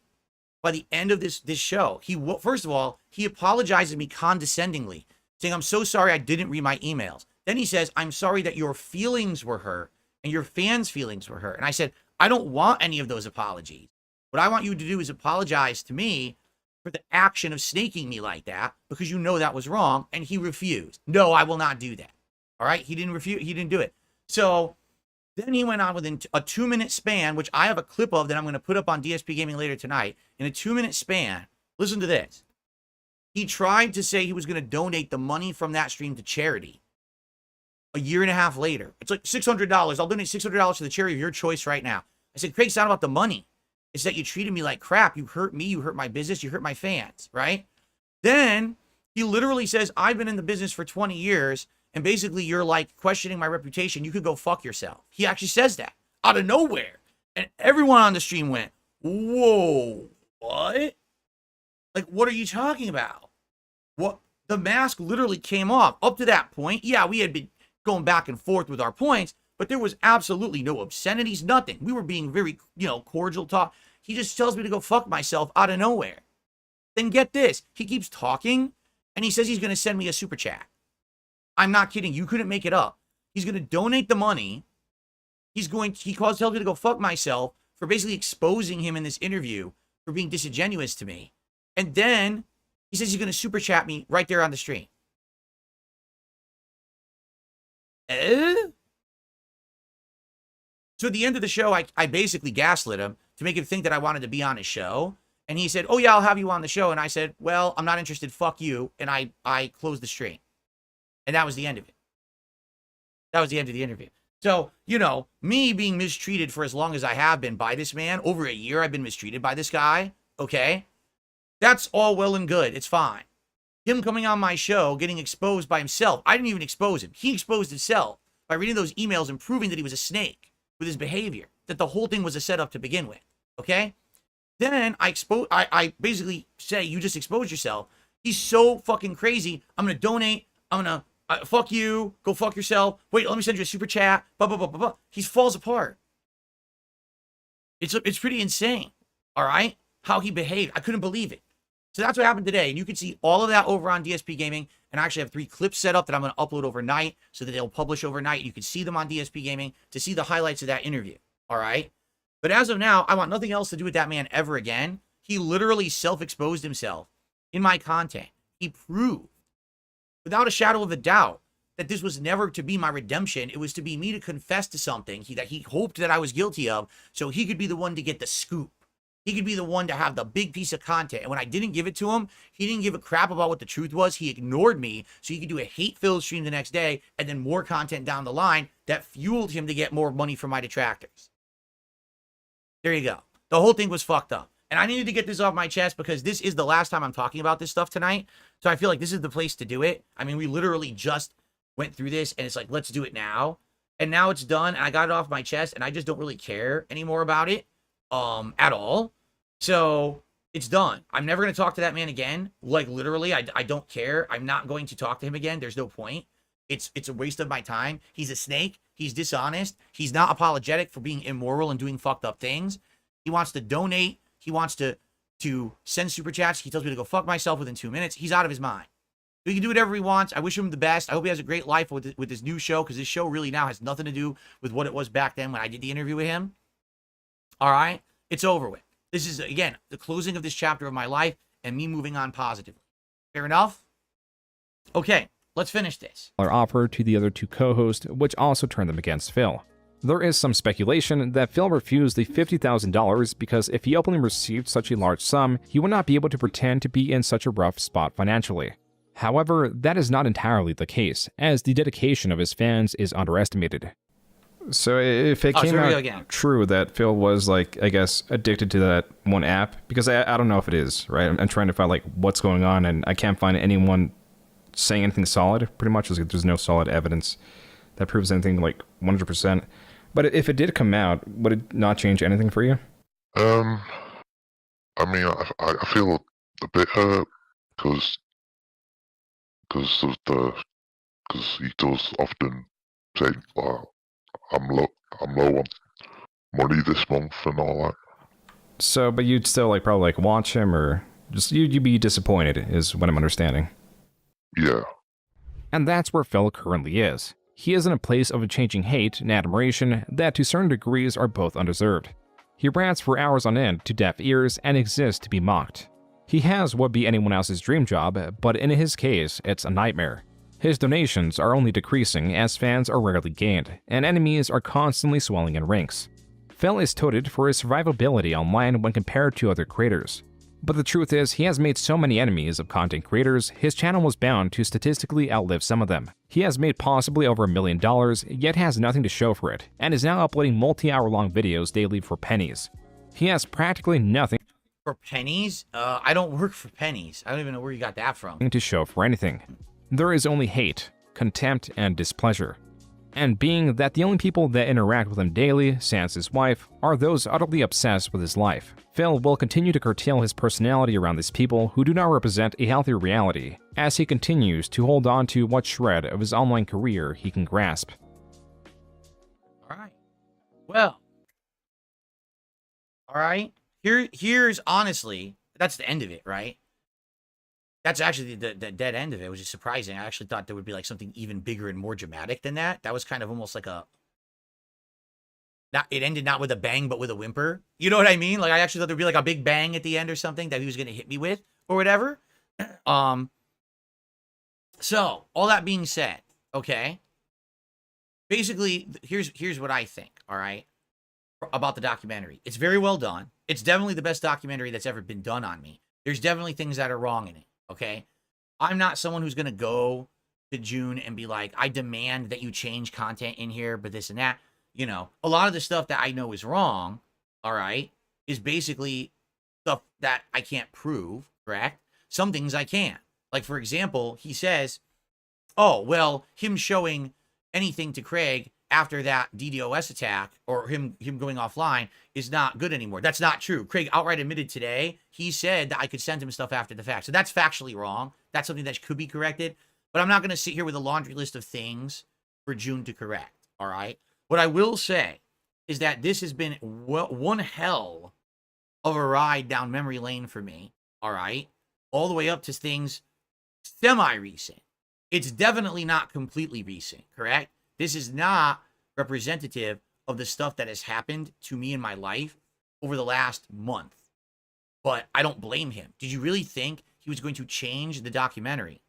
by the end of this show. First of all, he apologizes to me condescendingly, saying, I'm so sorry I didn't read my emails. Then he says, I'm sorry that your feelings were hurt and your fans' feelings were hurt. And I said, I don't want any of those apologies. What I want you to do is apologize to me for the action of snaking me like that, because you know that was wrong. And he refused. No, I will not do that. All right? He didn't refuse. He didn't do it. So then he went on within a 2-minute span, which I have a clip of that I'm going to put up on DSP Gaming later tonight. In a 2-minute span, listen to this. He tried to say he was going to donate the money from that stream to charity. A year and a half later, it's like $600. I'll donate $600 to the charity of your choice right now. I said, Craig, it's not about the money. It's that you treated me like crap. You hurt me. You hurt my business. You hurt my fans, right? Then he literally says, I've been in the business for 20 years, and basically you're like questioning my reputation. You could go fuck yourself. He actually says that out of nowhere. And everyone on the stream went, whoa, what? Like, what are you talking about? What? The mask literally came off. Up to that point, yeah, we had been going back and forth with our points, but there was absolutely no obscenities, nothing. We were being very, cordial talk. He just tells me to go fuck myself out of nowhere. Then get this. He keeps talking, and he says he's going to send me a super chat. I'm not kidding. You couldn't make it up. He's going to donate the money. He tells me to go fuck myself for basically exposing him in this interview for being disingenuous to me. And then he says he's going to super chat me right there on the stream. So at the end of the show, I basically gaslit him to make him think that I wanted to be on his show. And he said, oh, yeah, I'll have you on the show. And I said, well, I'm not interested. Fuck you. And I closed the stream. And that was the end of it. That was the end of the interview. So, me being mistreated for as long as I have been by this man, over a year I've been mistreated by this guy, okay? That's all well and good. It's fine. Him coming on my show, getting exposed by himself. I didn't even expose him. He exposed himself by reading those emails and proving that he was a snake with his behavior, that the whole thing was a setup to begin with, okay? Then I basically say, you just exposed yourself. He's so fucking crazy. I'm going to donate. I'm going to fuck you. Go fuck yourself. Wait, let me send you a super chat. Blah, blah, blah, blah, blah. He falls apart. It's pretty insane, all right, how he behaved. I couldn't believe it. So that's what happened today. And you can see all of that over on DSP Gaming. And I actually have 3 clips set up that I'm going to upload overnight so that they'll publish overnight. You can see them on DSP Gaming to see the highlights of that interview. All right. But as of now, I want nothing else to do with that man ever again. He literally self-exposed himself in my content. He proved without a shadow of a doubt that this was never to be my redemption. It was to be me to confess to something that he hoped that I was guilty of so he could be the one to get the scoop. He could be the one to have the big piece of content. And when I didn't give it to him, he didn't give a crap about what the truth was. He ignored me so he could do a hate-filled stream the next day and then more content down the line that fueled him to get more money from my detractors. There you go. The whole thing was fucked up. And I needed to get this off my chest because this is the last time I'm talking about this stuff tonight. So I feel like this is the place to do it. I mean, we literally just went through this and it's like, let's do it now. And now it's done and I got it off my chest and I just don't really care anymore about it at all. So it's done. I'm never going to talk to that man again. Like literally, I don't care. I'm not going to talk to him again. There's no point. It's a waste of my time. He's a snake. He's dishonest. He's not apologetic for being immoral and doing fucked up things. He wants to donate. He wants to send super chats. He tells me to go fuck myself within 2 minutes. He's out of his mind. He can do whatever he wants. I wish him the best. I hope he has a great life with his new show because this show really now has nothing to do with what it was back then when I did the interview with him. All right? It's over with. This is, again, the closing of this chapter of my life and me moving on positively. Fair enough? Okay, let's finish this. Offer to the other 2 co-hosts, which also turned them against Phil. There is some speculation that Phil refused the $50,000 because if he openly received such a large sum, he would not be able to pretend to be in such a rough spot financially. However, that is not entirely the case, as the dedication of his fans is underestimated. So if it came out true that Phil was, like, I guess, addicted to that one app, because I don't know if it is, right? I'm trying to find, like, what's going on, and I can't find anyone saying anything solid, pretty much. There's no solid evidence that proves anything like 100%. But if it did come out, would it not change anything for you? I mean, I feel a bit hurt because he does often say, I'm low on money this month and all that. So, but you'd still like probably like watch him, or just you'd be disappointed, is what I'm understanding. Yeah. And that's where Phil currently is. He is in a place of changing hate and admiration that to certain degrees are both undeserved. He rants for hours on end to deaf ears and exists to be mocked. He has what would be anyone else's dream job, but in his case, it's a nightmare. His donations are only decreasing as fans are rarely gained, and enemies are constantly swelling in ranks. Phil is touted for his survivability online when compared to other creators. But the truth is, he has made so many enemies of content creators, his channel was bound to statistically outlive some of them. He has made possibly over $1 million, yet has nothing to show for it, and is now uploading multi-hour-long videos daily for pennies. He has practically nothing For pennies? I don't work for pennies. I don't even know where you got that from. to show for anything. There is only hate, contempt, and displeasure. And being that the only people that interact with him daily, sans his wife, are those utterly obsessed with his life, Phil will continue to curtail his personality around these people who do not represent a healthy reality, as he continues to hold on to what shred of his online career he can grasp. Alright. Well. Alright. Here's honestly, that's the end of it, right? That's actually the dead end of it, which is surprising. I actually thought there would be like something even bigger and more dramatic than that. That was kind of almost like it ended not with a bang, but with a whimper. You know what I mean? Like, I actually thought there'd be like a big bang at the end or something that he was going to hit me with or whatever. So, all that being said, okay? Basically, here's what I think, all right? About the documentary. It's very well done. It's definitely the best documentary that's ever been done on me. There's definitely things that are wrong in it, okay? I'm not someone who's going to go to Joon and be like, I demand that you change content in here, but this and that. You know, a lot of the stuff that I know is wrong, all right, is basically stuff that I can't prove, correct? Some things I can. Like, for example, he says, oh, well, him showing anything to Craig after that DDoS attack or him going offline is not good anymore. That's not true. Craig outright admitted today, he said that I could send him stuff after the fact. So that's factually wrong. That's something that could be corrected. But I'm not going to sit here with a laundry list of things for Joon to correct, all right? What I will say is that this has been one hell of a ride down memory lane for me, all right? All the way up to things semi-recent. It's definitely not completely recent, correct? This is not representative of the stuff that has happened to me in my life over the last month. But I don't blame him. Did you really think he was going to change the documentary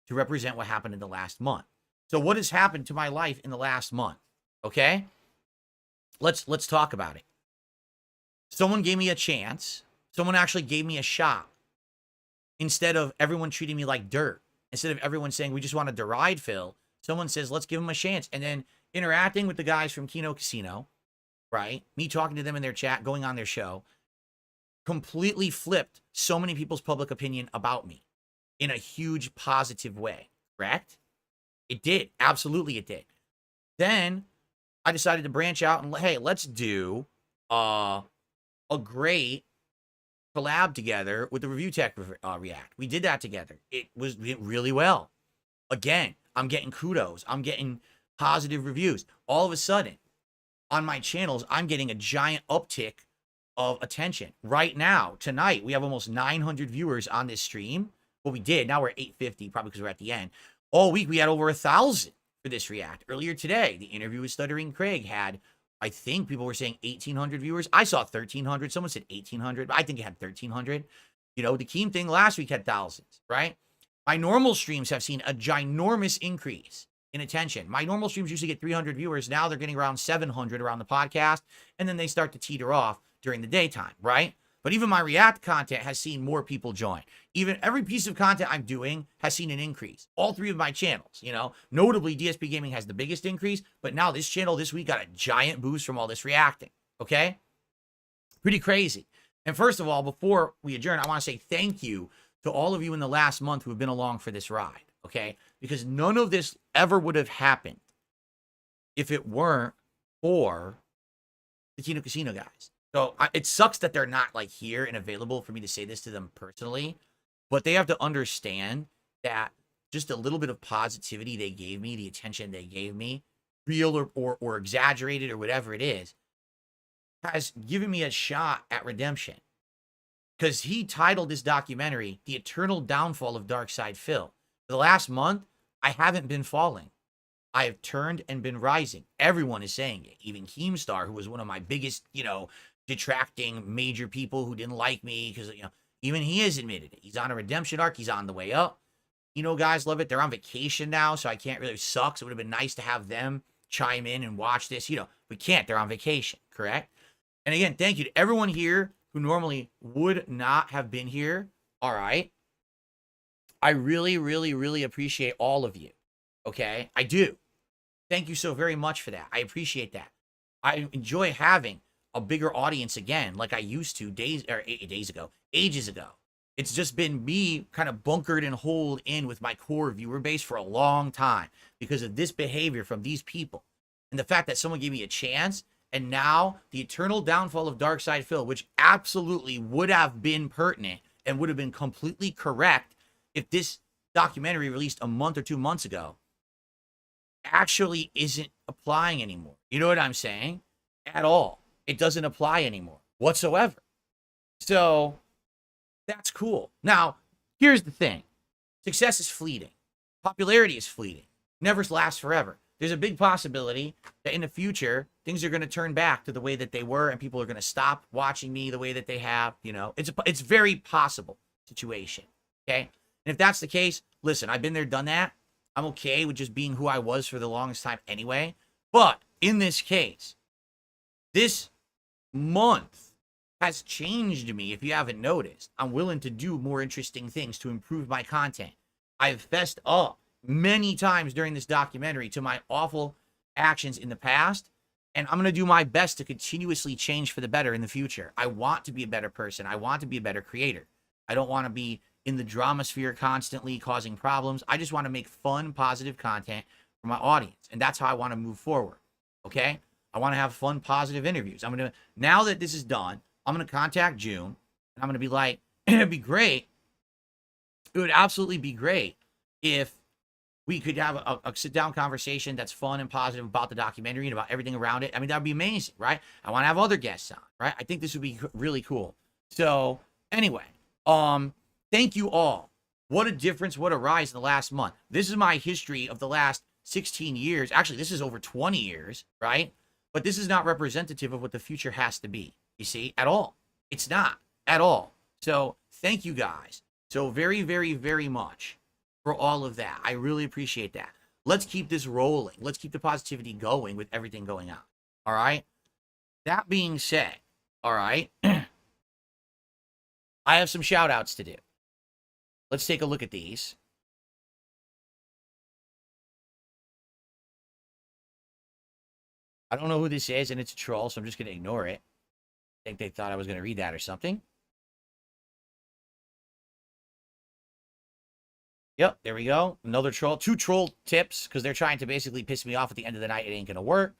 to represent what happened in the last month? So what has happened to my life in the last month? Okay? Let's talk about it. Someone gave me a chance. Someone actually gave me a shot. Instead of everyone treating me like dirt. Instead of everyone saying, we just want to deride Phil. Someone says, let's give him a chance. And then interacting with the guys from Kino Casino, right? Me talking to them in their chat, going on their show, completely flipped so many people's public opinion about me in a huge positive way, correct? It did. Absolutely it did. Then I decided to branch out and, hey, let's do a great collab together with the Review Tech React. We did that together. It went really well. Again, I'm getting kudos. I'm getting positive reviews. All of a sudden, on my channels, I'm getting a giant uptick of attention. Right now, tonight, we have almost 900 viewers on this stream. Well, we did. Now we're at 850, probably because we're at the end. All week, we had over 1,000 for this React. Earlier today, the interview with Stuttering Craig had, I think people were saying 1,800 viewers. I saw 1,300. Someone said 1,800. But I think it had 1,300. You know, the Keem thing last week had thousands, right? My normal streams have seen a ginormous increase in attention. My normal streams usually get 300 viewers. Now they're getting around 700 around the podcast. And then they start to teeter off during the daytime, right? But even my React content has seen more people join. Even every piece of content I'm doing has seen an increase. All three of my channels, you know. Notably, DSP Gaming has the biggest increase. But now this channel this week got a giant boost from all this reacting, okay? Pretty crazy. And first of all, before we adjourn, I want to say thank you to all of you in the last month who have been along for this ride, okay? Because none of this ever would have happened if it weren't for the Kino Casino guys. So it sucks that they're not like here and available for me to say this to them personally, but they have to understand that just a little bit of positivity they gave me, the attention they gave me, real or exaggerated or whatever it is, has given me a shot at redemption. Because he titled this documentary, The Eternal Downfall of Darkside Phil. For the last month, I haven't been falling. I have turned and been rising. Everyone is saying it. Even Keemstar, who was one of my biggest, detracting major people who didn't like me, because, even he has admitted it. He's on a redemption arc. He's on the way up. Guys love it. They're on vacation now, so I can't really suck. So it would have been nice to have them chime in and watch this. We can't. They're on vacation, correct? And again, thank you to everyone here who normally would not have been here. All right. I really, really, really appreciate all of you. Okay? I do. Thank you so very much for that. I appreciate that. I enjoy having a bigger audience again, like I used to ages ago. It's just been me kind of bunkered and holed in with my core viewer base for a long time because of this behavior from these people. And the fact that someone gave me a chance, and now the eternal downfall of Darkside Phil, which absolutely would have been pertinent and would have been completely correct if this documentary released a month or 2 months ago, actually isn't applying anymore. You know what I'm saying? At all. It doesn't apply anymore whatsoever. So that's cool. Now, here's the thing. Success is fleeting. Popularity is fleeting. Never lasts forever. There's a big possibility that in the future, things are going to turn back to the way that they were and people are going to stop watching me the way that they have. It's very possible situation. Okay? And if that's the case, listen, I've been there, done that. I'm okay with just being who I was for the longest time anyway. But in this case, this month has changed me. If you haven't noticed, I'm willing to do more interesting things to improve my content. I've fessed up many times during this documentary to my awful actions in the past, and I'm going to do my best to continuously change for the better in the future. I want to be a better person. I want to be a better creator. I don't want to be in the drama sphere constantly causing problems. I just want to make fun, positive content for my audience, and that's how I want to move forward. Okay? I want to have fun, positive interviews. Now that this is done, I'm going to contact Joon, and I'm going to be like, it'd be great. It would absolutely be great if we could have a sit-down conversation that's fun and positive about the documentary and about everything around it. That would be amazing, right? I want to have other guests on, right? I think this would be really cool. So, anyway, thank you all. What a difference, what a rise in the last month. This is my history of the last 16 years. Actually, this is over 20 years, right? But this is not representative of what the future has to be, you see, at all. It's not, at all. So, thank you guys so very, very, very much for all of that. I really appreciate that. Let's keep this rolling. Let's keep the positivity going with everything going on. All right? That being said, all right, I have some shout-outs to do. Let's take a look at these. I don't know who this is, and it's a troll, so I'm just going to ignore it. I think they thought I was going to read that or something. Yep, there we go. Another troll. 2 troll tips, because they're trying to basically piss me off at the end of the night. It ain't going to work.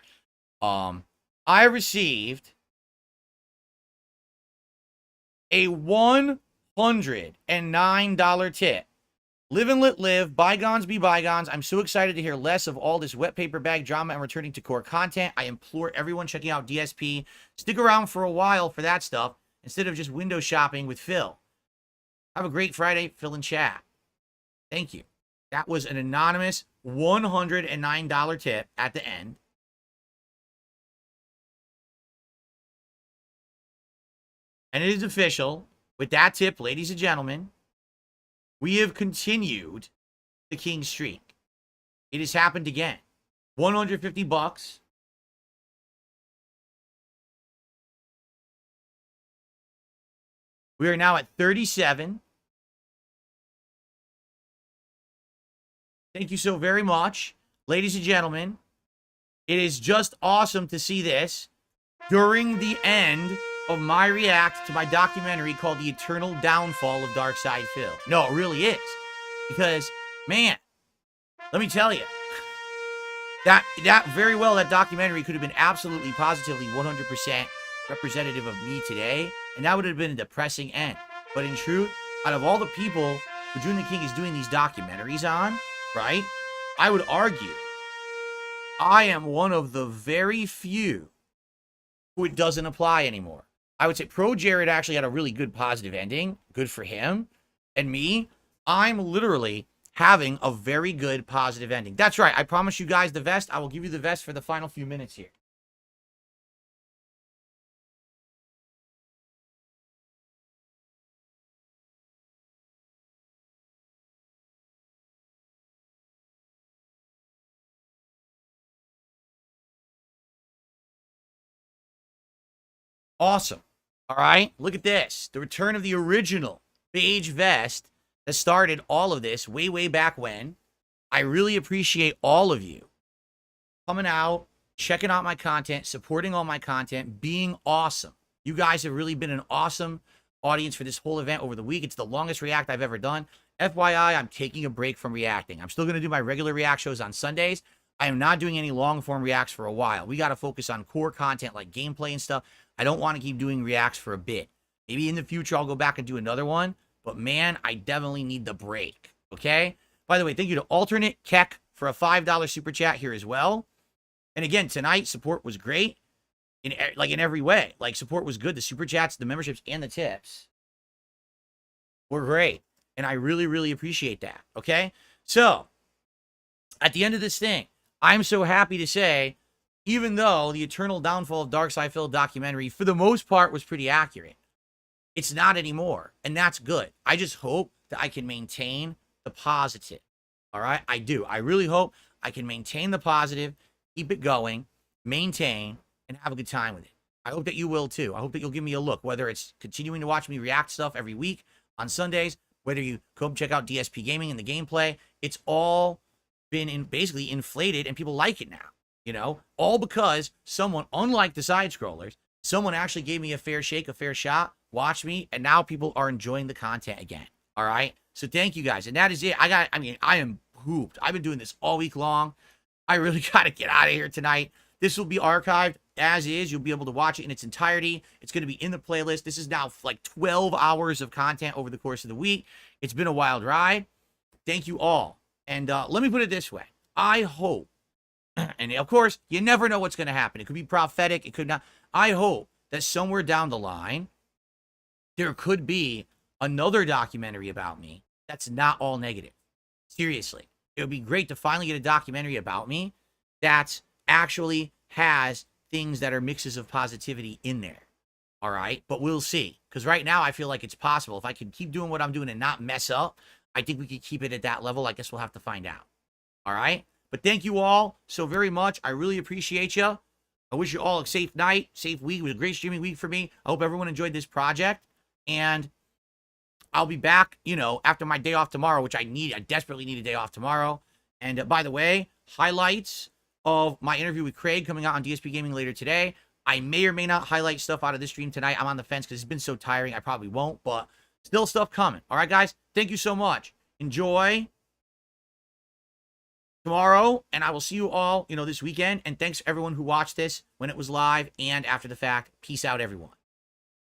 I received a $109 tip. Live and let live. Bygones be bygones. I'm so excited to hear less of all this wet paper bag drama and returning to core content. I implore everyone checking out DSP, stick around for a while for that stuff instead of just window shopping with Phil. Have a great Friday, Phil and chat. Thank you. That was an anonymous $109 tip at the end. And it is official. With that tip, ladies and gentlemen, we have continued the king streak. It has happened again. $150. We are now at 37. Thank you so very much. Ladies and gentlemen, it is just awesome to see this during the end of my react to my documentary called The Eternal Downfall of Darkside Phil. No, it really is. Because, man, let me tell you, That very well, that documentary could have been absolutely, positively, 100% representative of me today, and that would have been a depressing end. But in truth, out of all the people who Joon the King is doing these documentaries on, right, I would argue I am one of the very few who it doesn't apply anymore. I would say Pro Jared actually had a really good positive ending. Good for him. And me, I'm literally having a very good positive ending. That's right. I promise you guys the vest. I will give you the vest for the final few minutes here. Awesome. All right, look at this. The return of the original beige vest that started all of this way, way back when. I really appreciate all of you coming out, checking out my content, supporting all my content, being awesome. You guys have really been an awesome audience for this whole event over the week. It's the longest react I've ever done. FYI, I'm taking a break from reacting. I'm still going to do my regular react shows on Sundays. I am not doing any long form reacts for a while. We got to focus on core content like gameplay and stuff. I don't want to keep doing reacts for a bit. Maybe in the future I'll go back and do another one. But man, I definitely need the break. Okay? By the way, thank you to Alternate Keck for a $5 super chat here as well. And again, tonight support was great. In every way. Like, support was good. The super chats, the memberships, and the tips were great. And I really, really appreciate that. Okay? So, at the end of this thing, I'm so happy to say, even though the Eternal Downfall of Darkseid Phil documentary, for the most part, was pretty accurate, it's not anymore. And that's good. I just hope that I can maintain the positive. All right? I do. I really hope I can maintain the positive, keep it going, maintain, and have a good time with it. I hope that you will too. I hope that you'll give me a look, whether it's continuing to watch me react stuff every week on Sundays, whether you come check out DSP Gaming and the gameplay. It's all been basically inflated, and people like it now. You know, all because someone, unlike the side scrollers, someone actually gave me a fair shake, a fair shot, watched me, and now people are enjoying the content again. All right. So thank you guys. And that is it. I am pooped. I've been doing this all week long. I really got to get out of here tonight. This will be archived as is. You'll be able to watch it in its entirety. It's going to be in the playlist. This is now like 12 hours of content over the course of the week. It's been a wild ride. Thank you all. And let me put it this way. I hope, and of course, you never know what's going to happen. It could be prophetic. It could not. I hope that somewhere down the line, there could be another documentary about me that's not all negative. Seriously. It would be great to finally get a documentary about me that actually has things that are mixes of positivity in there. All right? But we'll see. Because right now, I feel like it's possible. If I can keep doing what I'm doing and not mess up, I think we could keep it at that level. I guess we'll have to find out. All right? But thank you all so very much. I really appreciate you. I wish you all a safe night, safe week. It was a great streaming week for me. I hope everyone enjoyed this project. And I'll be back, you know, after my day off tomorrow, which I need. I desperately need a day off tomorrow. And by the way, highlights of my interview with Craig coming out on DSP Gaming later today. I may or may not highlight stuff out of this stream tonight. I'm on the fence because it's been so tiring. I probably won't, but still stuff coming. All right, guys? Thank you so much. Enjoy tomorrow, and I will see you all, you know, this weekend. And thanks everyone who watched this when it was live and after the fact. Peace out, everyone.